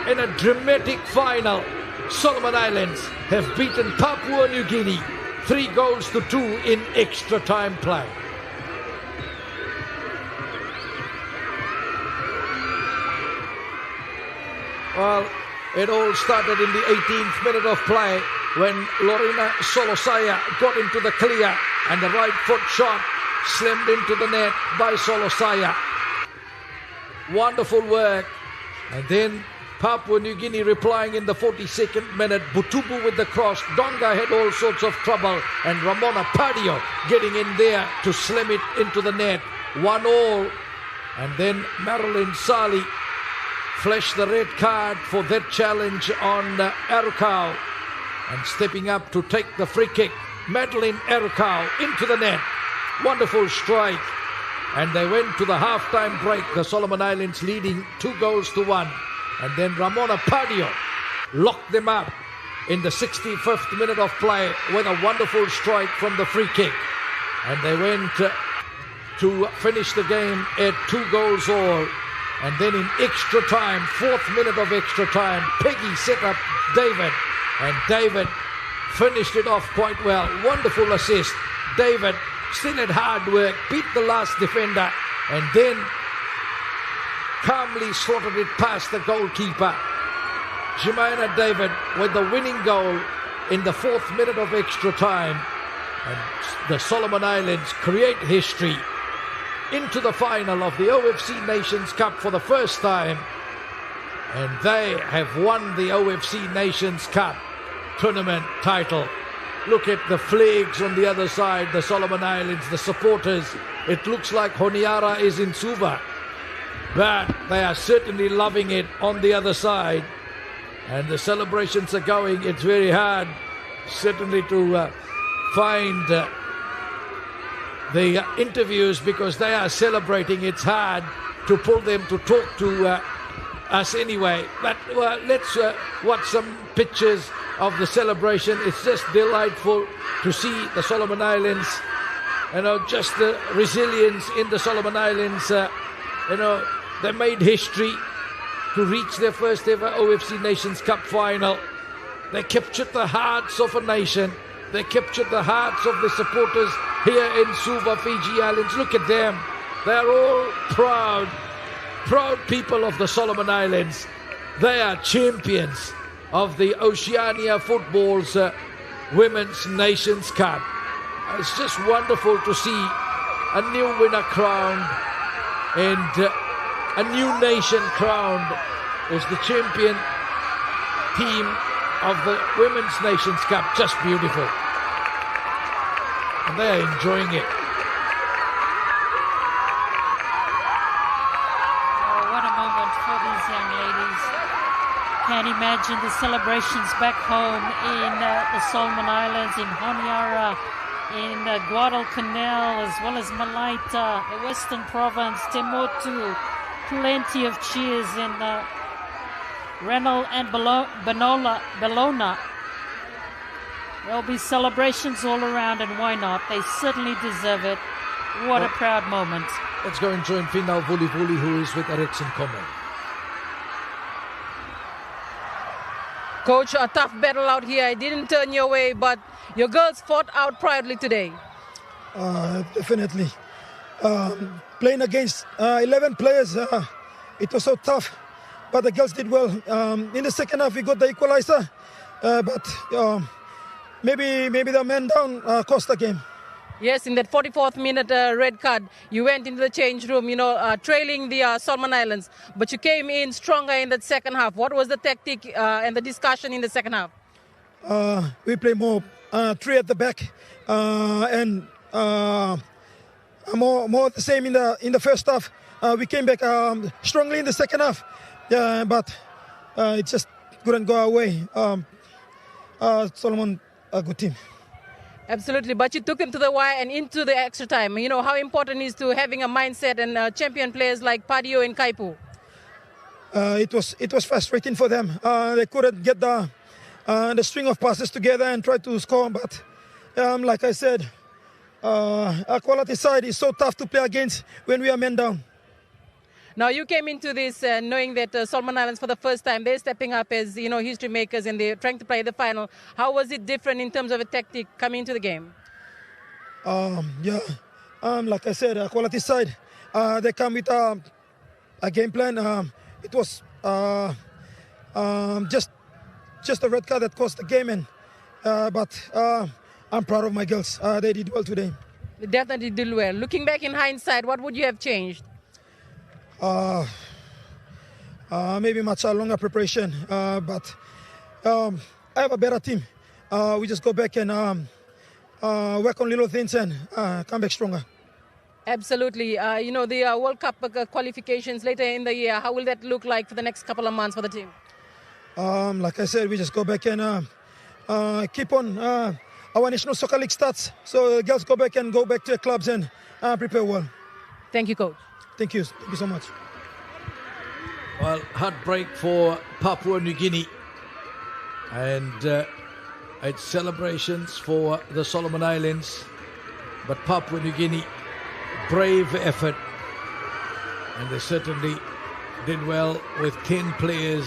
in a dramatic final, Solomon Islands have beaten Papua New Guinea 3-2 in extra time play. Well, it all started in the 18th minute of play when Lorena Solosaya got into the clear and the right foot shot slammed into the net by Solosaya. Wonderful work. And then Papua New Guinea replying in the 42nd minute. Butubu with the cross. Donga had all sorts of trouble. And Ramona Padio getting in there to slam it into the net. 1-1. And then Marilyn Sali flashed the red card for that challenge on Arukau. And stepping up to take the free kick. Madeline Arukau into the net. Wonderful strike. And they went to the half-time break, the Solomon Islands leading 2-1. And then Ramona Pardio locked them up in the 65th minute of play with a wonderful strike from the free kick. And they went to finish the game at 2-all. And then in extra time, 4th minute of extra time, Peggy set up David. And David finished it off quite well. Wonderful assist. David still had hard work, beat the last defender, and then calmly slotted it past the goalkeeper. Jemina David with the winning goal in the 4th minute of extra time. And the Solomon Islands create history into the final of the OFC Nations Cup for the first time. And they have won the OFC Nations Cup tournament title. Look at the flags on the other side, the Solomon Islands, the supporters. It looks like Honiara is in Suva, but they are certainly loving it on the other side. And the celebrations are going. It's very hard, certainly, to find the interviews because they are celebrating. It's hard to pull them to talk to us anyway. But let's watch some pictures of the celebration. It's just delightful to see the Solomon Islands, just the resilience in the Solomon Islands. They made history to reach their first ever OFC Nations Cup final. They captured the hearts of a nation. They captured the hearts of the supporters here in Suva, Fiji Islands. Look at them. They're all proud people of the Solomon Islands. They are champions of the Oceania Football's Women's Nations Cup. It's just wonderful to see a new winner crowned and a new nation crowned as the champion team of the Women's Nations Cup. Just beautiful. And they are enjoying it. Oh, what a moment for these young ladies. Can't imagine the celebrations back home in the Solomon Islands, in Honiara, in Guadalcanal, as well as Malaita, the Western Province, Temotu. Plenty of cheers in Renal and Bellona. There'll be celebrations all around, and why not? They certainly deserve it. What a proud moment. Let's go and join Finau Vuli, who is with Ericsson Common. Coach, a tough battle out here. It didn't turn your way, but your girls fought out proudly today. Definitely. Playing against 11 players, it was so tough, but the girls did well. In the second half, we got the equalizer, but maybe the man down cost the game. Yes, in that 44th minute red card, you went into the change room, trailing the Solomon Islands, but you came in stronger in that second half. What was the tactic and the discussion in the second half? We play more 3 at the back, and more the same in the first half. We came back strongly in the second half, but it just couldn't go our way. Solomon, a good team. Absolutely, but you took them to the wire and into the extra time. How important is to having a mindset and champion players like Padio and Kaipu? It was frustrating for them. They couldn't get the string of passes together and try to score, but like I said, our quality side is so tough to play against when we are men down. Now you came into this knowing that Solomon Islands for the first time, they're stepping up as history makers and they're trying to play the final. How was it different in terms of a tactic coming into the game? Like I said, our quality side, they come with a game plan. It was just a red card that cost the game, but I'm proud of my girls. They did well today. They definitely did well. Looking back in hindsight, what would you have changed? Maybe much longer preparation, but I have a better team. We just go back and work on little things and come back stronger. Absolutely. The World Cup qualifications later in the year, how will that look like for the next couple of months for the team? Like I said, we just go back and keep on our National Soccer League starts. So girls go back to their clubs and prepare well. Thank you, Coach. Thank you so much. Well, heartbreak for Papua New Guinea, and it's celebrations for the Solomon Islands, but Papua New Guinea, brave effort, and they certainly did well with 10 players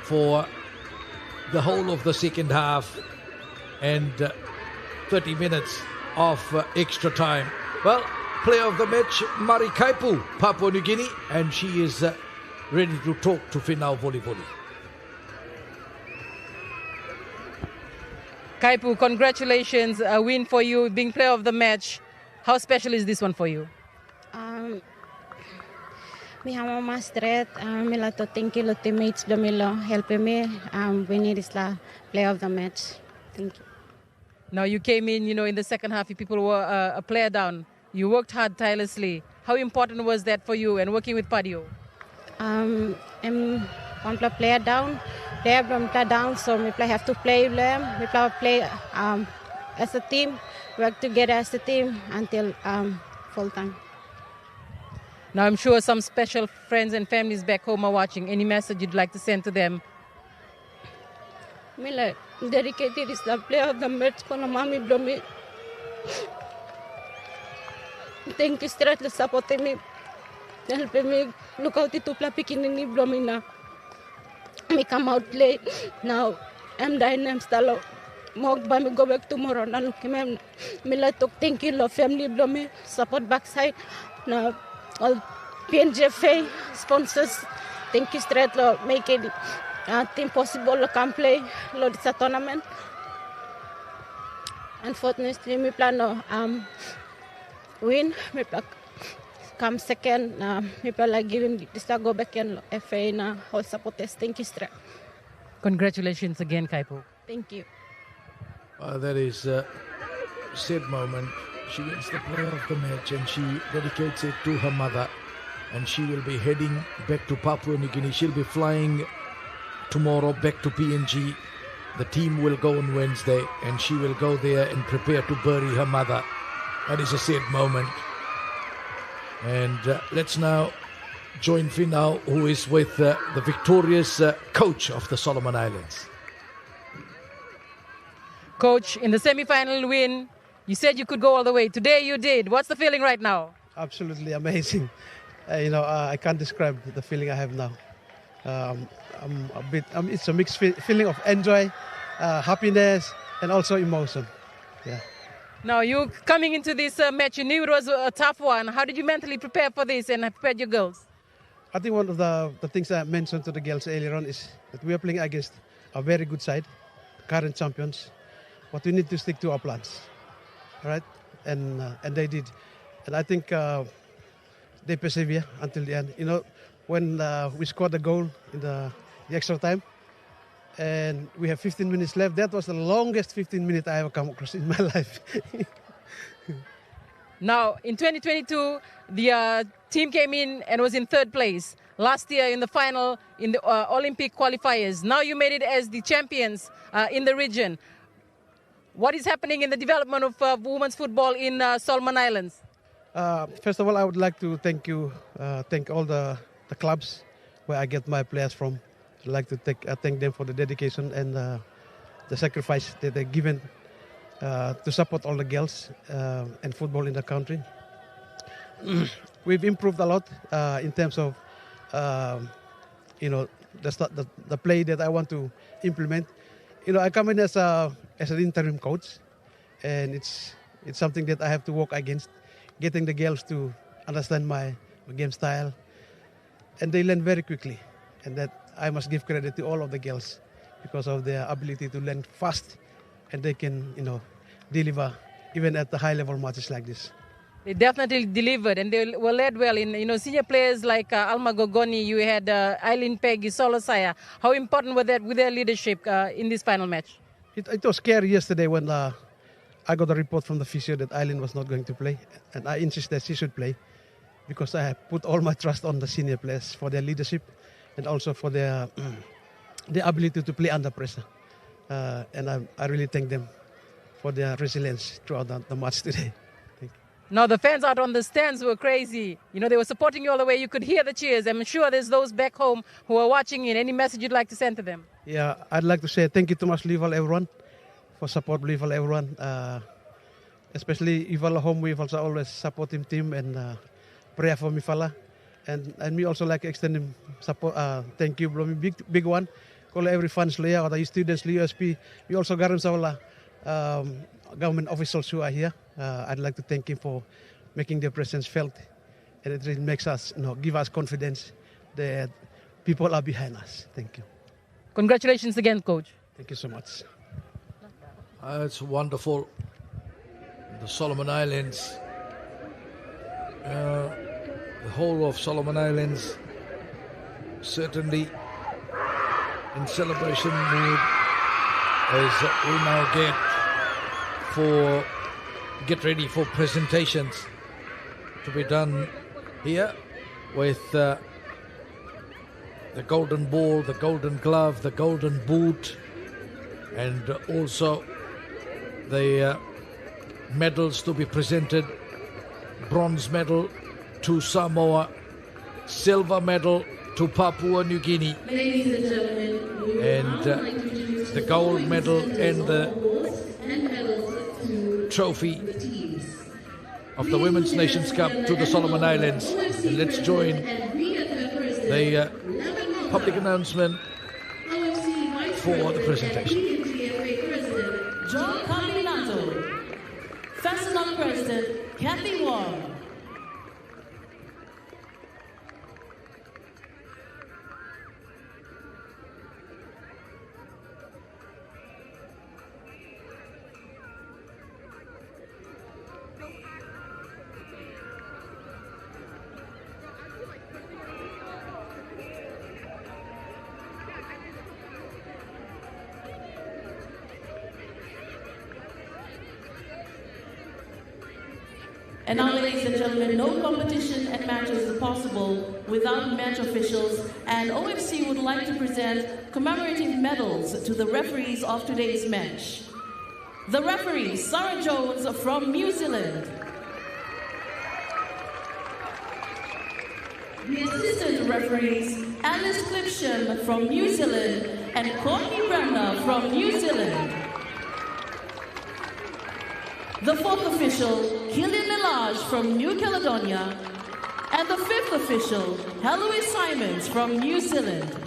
for the whole of the second half and 30 minutes of extra time. Well, player of the match, Mari Kaipu, Papua New Guinea, and she is ready to talk to Finau Voli Voli. Kaipu, congratulations, a win for you, being player of the match. How special is this one for you? Me hama mastret, me la to thank you lo teammates do me lo helping me, winning this la player of the match. Thank you. Now you came in, in the second half, people were a player down. You worked hard tirelessly. How important was that for you and working with Padio? I'm one player down, so we have to play with them. We play as a team, work together as a team until full time. Now I'm sure some special friends and families back home are watching. Any message you'd like to send to them? Me like dedicated is the player of the match for mommy blomi. Thank you straight to supporting me, helping me look out to play picking in Blomina. Me come out play now. I'm dying. I'm still mog by me go back tomorrow. Now look me like to thank you love family blomi support backside now. All PNGFA sponsors, thank you straight to make it team possible to come play this tournament. Unfortunately, we plan to win. We plan come second. We plan like giving this go back and FA na all supporters. Thank you straight. Congratulations again, Kaipu. Thank you. That is a sad moment. She wins the player of the match and she dedicates it to her mother, and she will be heading back to Papua New Guinea. She'll be flying tomorrow back to PNG. The team will go on Wednesday and she will go there and prepare to bury her mother. That is a sad moment. And let's now join Finau, who is with the victorious coach of the Solomon Islands. Coach, in the semi-final win, you said you could go all the way. Today you did. What's the feeling right now? Absolutely amazing. I can't describe the feeling I have now. It's a mixed feeling of enjoy, happiness, and also emotion. Yeah. Now, you coming into this match, you knew it was a tough one. How did you mentally prepare for this and prepare your girls? I think one of the things I mentioned to the girls earlier on is that we are playing against a very good side, current champions, but we need to stick to our plans. Right, and they did, and I think they persevere until the end. When we scored the goal in the extra time, and we have 15 minutes left. That was the longest 15 minutes I ever come across in my life. Now, in 2022, the team came in and was in third place. Last year in the final in the Olympic qualifiers. Now you made it as the champions in the region. What is happening in the development of women's football in Solomon Islands? First of all, I would like to thank all the clubs where I get my players from. I'd like to thank them for the dedication and the sacrifice that they've given to support all the girls and football in the country. We've improved a lot in terms of the play that I want to implement. I come in as an interim coach, and it's something that I have to work against, getting the girls to understand my game style, and they learn very quickly, and that I must give credit to all of the girls because of their ability to learn fast, and they can deliver even at the high level matches like this. They definitely delivered, and they were led well in senior players like Alma Gogoni. You had Eileen Peggy, Solosaya. How important was that with their leadership in this final match? It was scary yesterday when I got a report from the physio that Eileen was not going to play, and I insist that she should play because I have put all my trust on the senior players for their leadership and also for their ability to play under pressure. And I really thank them for their resilience throughout the match today. Now, the fans out on the stands were crazy. You know, they were supporting you all the way. You could hear the cheers. I'm sure there's those back home who are watching in. Any message you'd like to send to them? Yeah, I'd like to say thank you too much, Lival, everyone, for support Lival, everyone. Especially Ival home, we also always support him team and pray for me, fella. And me also like extend support. Thank you, bro. Big one. Call every fans, or the students, USP. We also got some government officials who are here. I'd like to thank him for making their presence felt, and it really makes us, give us confidence that people are behind us. Thank you. Congratulations again, Coach. Thank you so much. It's wonderful. The Solomon Islands, the whole of Solomon Islands, certainly in celebration mood as we now get ready for presentations to be done here with the golden ball, the golden glove, the golden boot, and also the medals to be presented. Bronze medal to Samoa, silver medal to Papua New Guinea, and the gold medal and the trophy of the Women's Nations Cup to the Solomon Islands. And let's join the public announcement for the presentation. John Caminato, National President Kathy Wong. And now, ladies and gentlemen, no competition and matches is possible without match officials, and OFC would like to present commemorating medals to the referees of today's match. The referee, Sarah Jones from New Zealand. The assistant referees, Alice Clipsham from New Zealand and Courtney Bremner from New Zealand. The fourth official, Killian Milage from New Caledonia, and the fifth official, Heloise Simons from New Zealand.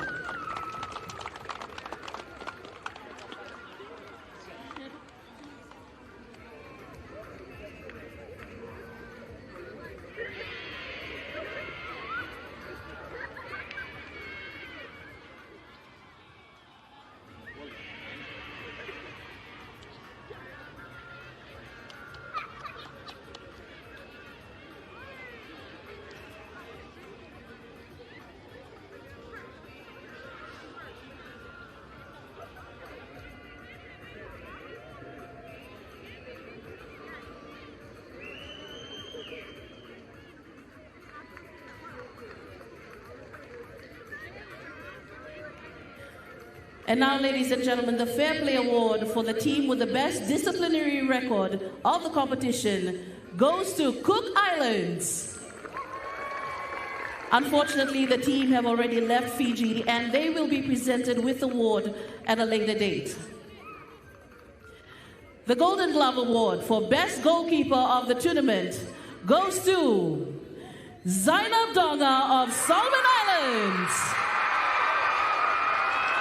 And now, ladies and gentlemen, the Fair Play Award for the team with the best disciplinary record of the competition goes to Cook Islands. Unfortunately, the team have already left Fiji and they will be presented with the award at a later date. The Golden Glove Award for Best Goalkeeper of the tournament goes to Zainab Donga of Solomon Islands.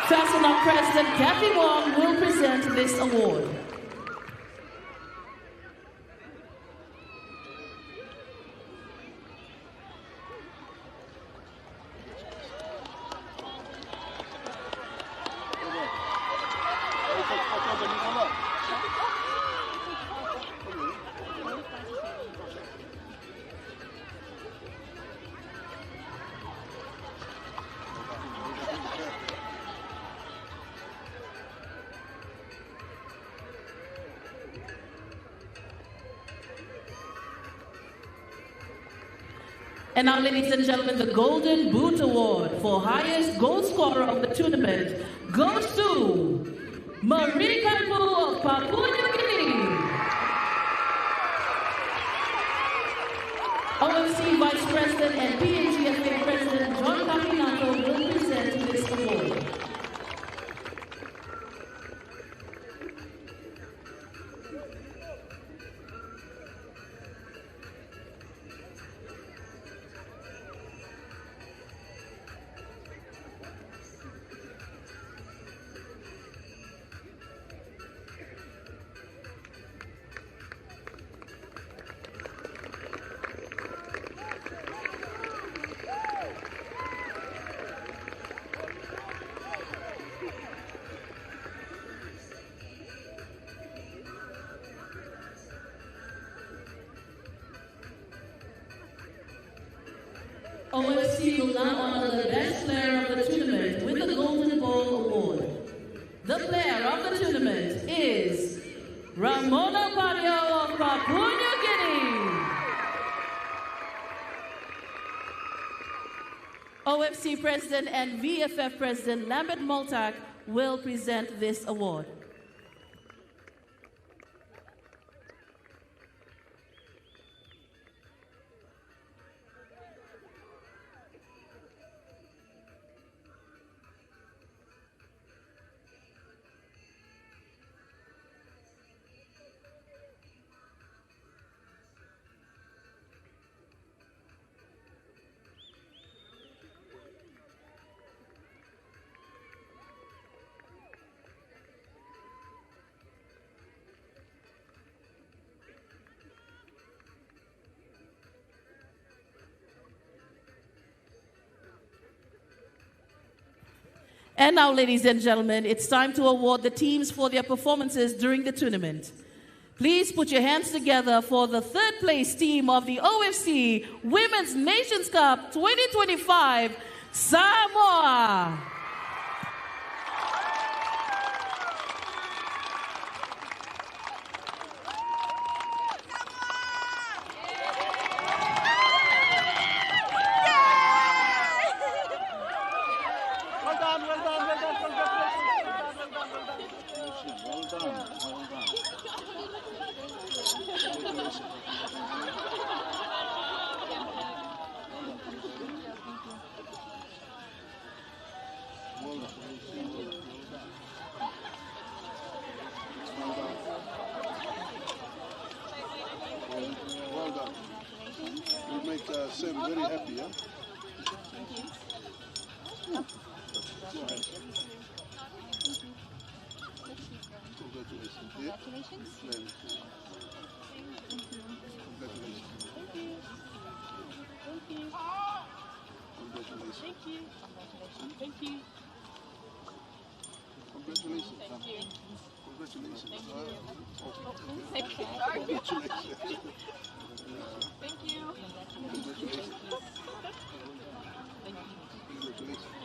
National President Kathy Wong will present this award. And now, ladies and gentlemen, the Golden Boot Award for highest goal scorer of the tournament goes to Marie Kaipu of Papua New Guinea. OFC Vice President and PNGFA President John Capinato will present this award. OFC will now honor the best player of the tournament with the Golden Ball Award. The player of the tournament is Ramona Pario of Papua New Guinea. OFC President and VFF President Lambert Multack will present this award. And now, ladies and gentlemen, it's time to award the teams for their performances during the tournament. Please put your hands together for the third place team of the OFC Women's Nations Cup 2025, Samoa. Sam very happy, yeah? Congratulations. Congratulations. Congratulations. Thank you. Thank you. Congratulations. Thank you. Thank you. Congratulations. Thank you. Congratulations. Thank you. Thank you. Congratulations. Thank you. Congratulations.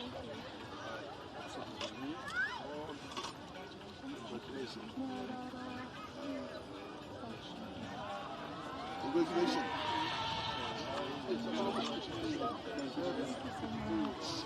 Thank you. Congratulations. Congratulations.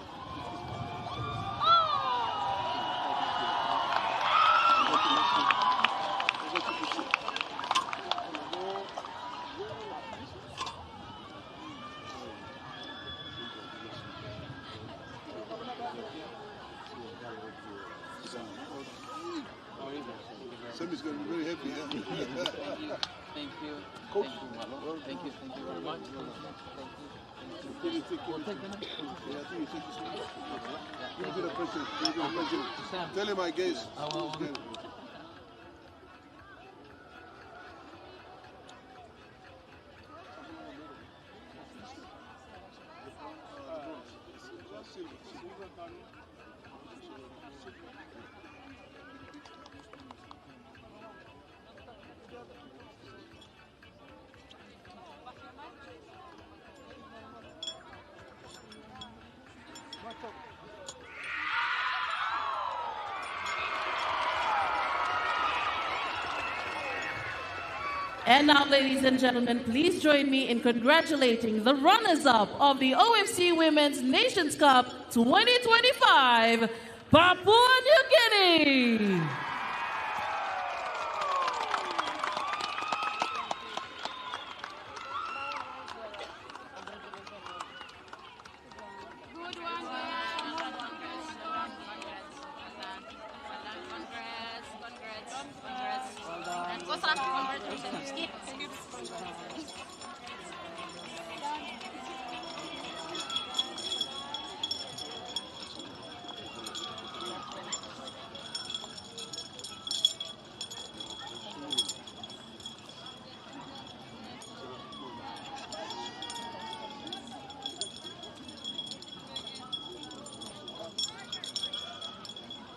Sammy's going to be very happy. Yeah? Thank you. Coach. Thank you. Thank you very much. Thank you. Give it a president. Tell him I guess. And now, ladies and gentlemen, please join me in congratulating the runners-up of the OFC Women's Nations Cup 2025, Papua New Guinea.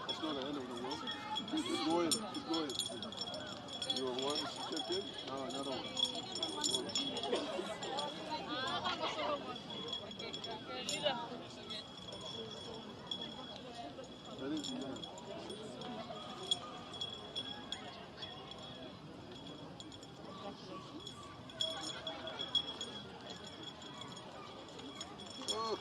That's not the end of the world. Keep going, keep going. You are one champion, now another one. That is the end. Oh.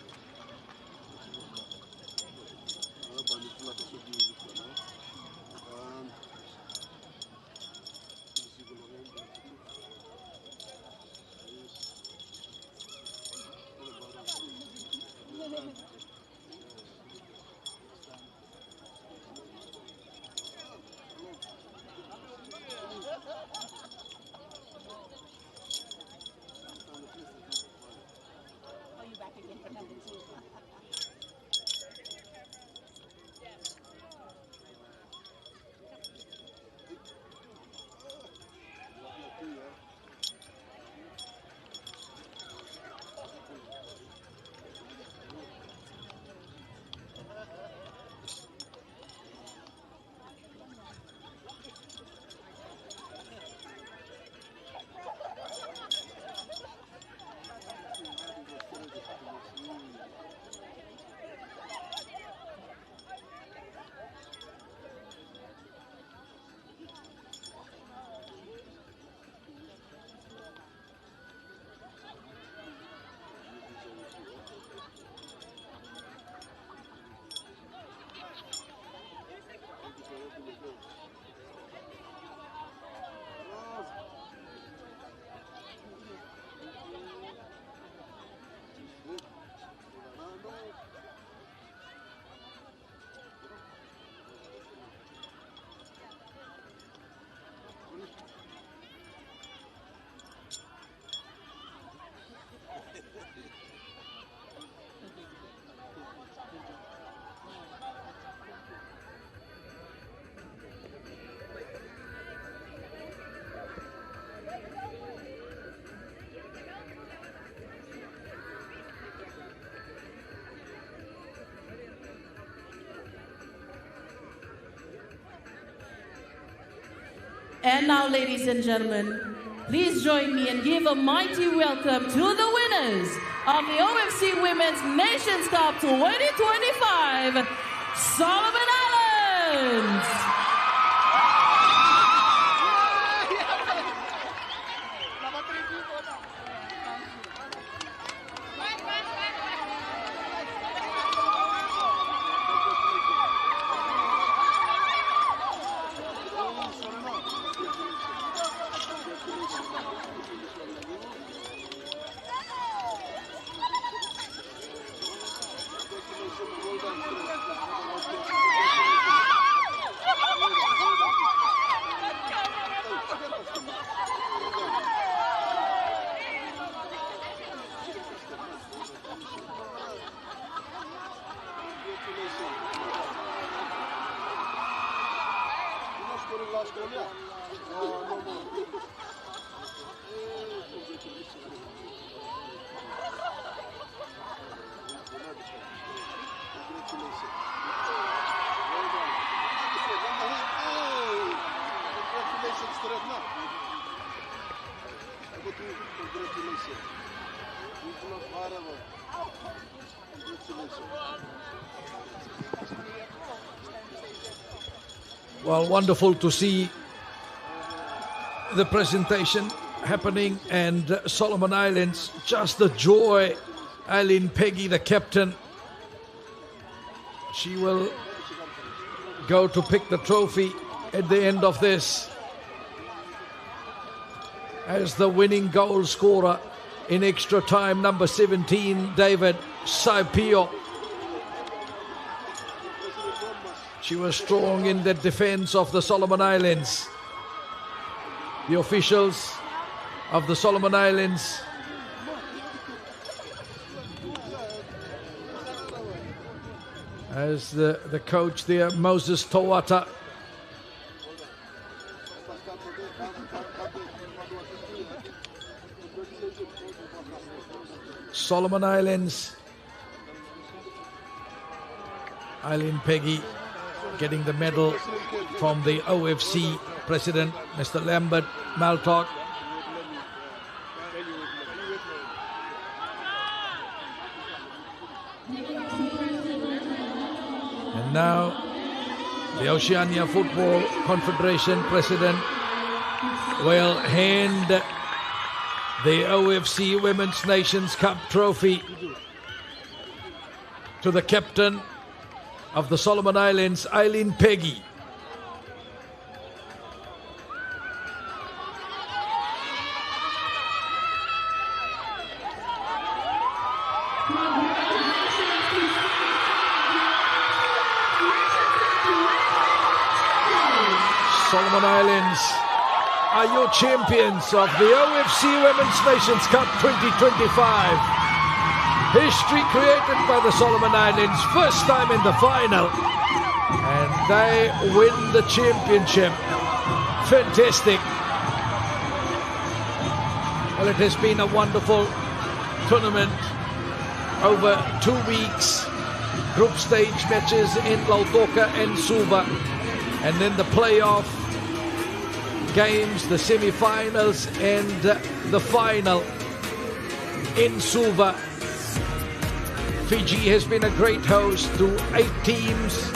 And now, ladies and gentlemen, please join me and give a mighty welcome to the winners of the OFC Women's Nations Cup 2025, Solomon Islands. Well, wonderful to see the presentation happening, and Solomon Islands, just the joy. Eileen Peggy, the captain, she will go to pick the trophy at the end of this as the winning goal scorer in extra time, number 17, David Saipio. She was strong in the defense of the Solomon Islands. the officials of the Solomon Islands. As the coach there, Moses Tawata, Solomon Islands, Eileen Peggy getting the medal from the OFC president, Mr. Lambert Maltok. And now the Oceania Football Confederation president will hand the OFC Women's Nations Cup trophy to the captain of the Solomon Islands, Eileen Peggy. Solomon Islands are your champions of the OFC Women's Nations Cup 2025. History created by the Solomon Islands, first time in the final, and they win the championship. Fantastic. Well, it has been a wonderful tournament over 2 weeks. Group stage matches in Lautoka and Suva, and then the playoff games, the semi-finals and the final in Suva. Fiji has been a great host to 8 teams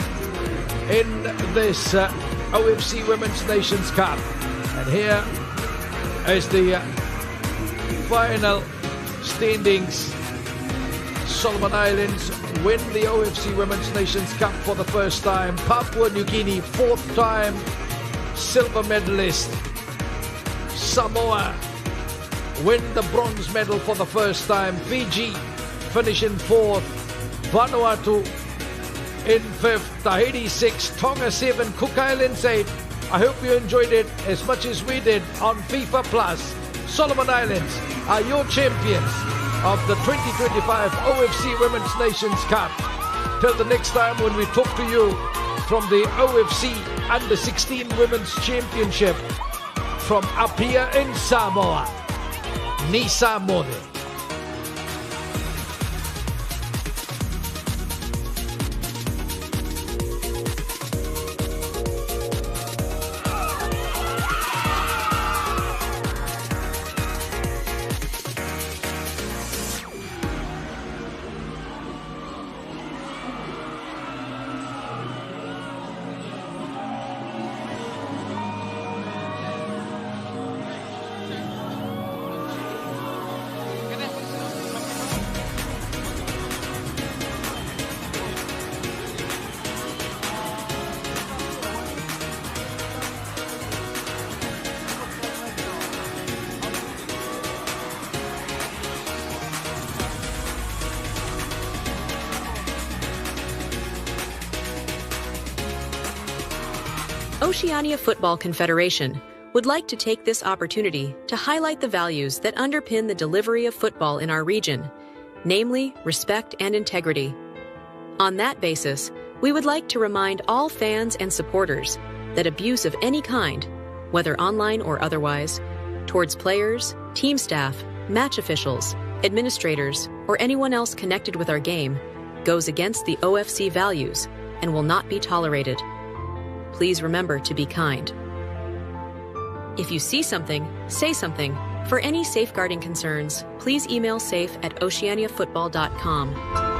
in this OFC Women's Nations Cup. And here is the final standings. Solomon Islands win the OFC Women's Nations Cup for the first time. Papua New Guinea, 4th time silver medalist. Samoa win the bronze medal for the first time. Fiji finish in 4th, Vanuatu in 5th, Tahiti 6th, Tonga 7, Cook Islands 8. I hope you enjoyed it as much as we did on FIFA Plus. Solomon Islands are your champions of the 2025 OFC Women's Nations Cup. Till the next time when we talk to you from the OFC Under 16 Women's Championship from up here in Samoa. Ni Samoa. Oceania Football Confederation would like to take this opportunity to highlight the values that underpin the delivery of football in our region, namely respect and integrity. On that basis, we would like to remind all fans and supporters that abuse of any kind, whether online or otherwise, towards players, team staff, match officials, administrators, or anyone else connected with our game, goes against the OFC values and will not be tolerated. Please remember to be kind. If you see something, say something. For any safeguarding concerns, please email safe@oceaniafootball.com.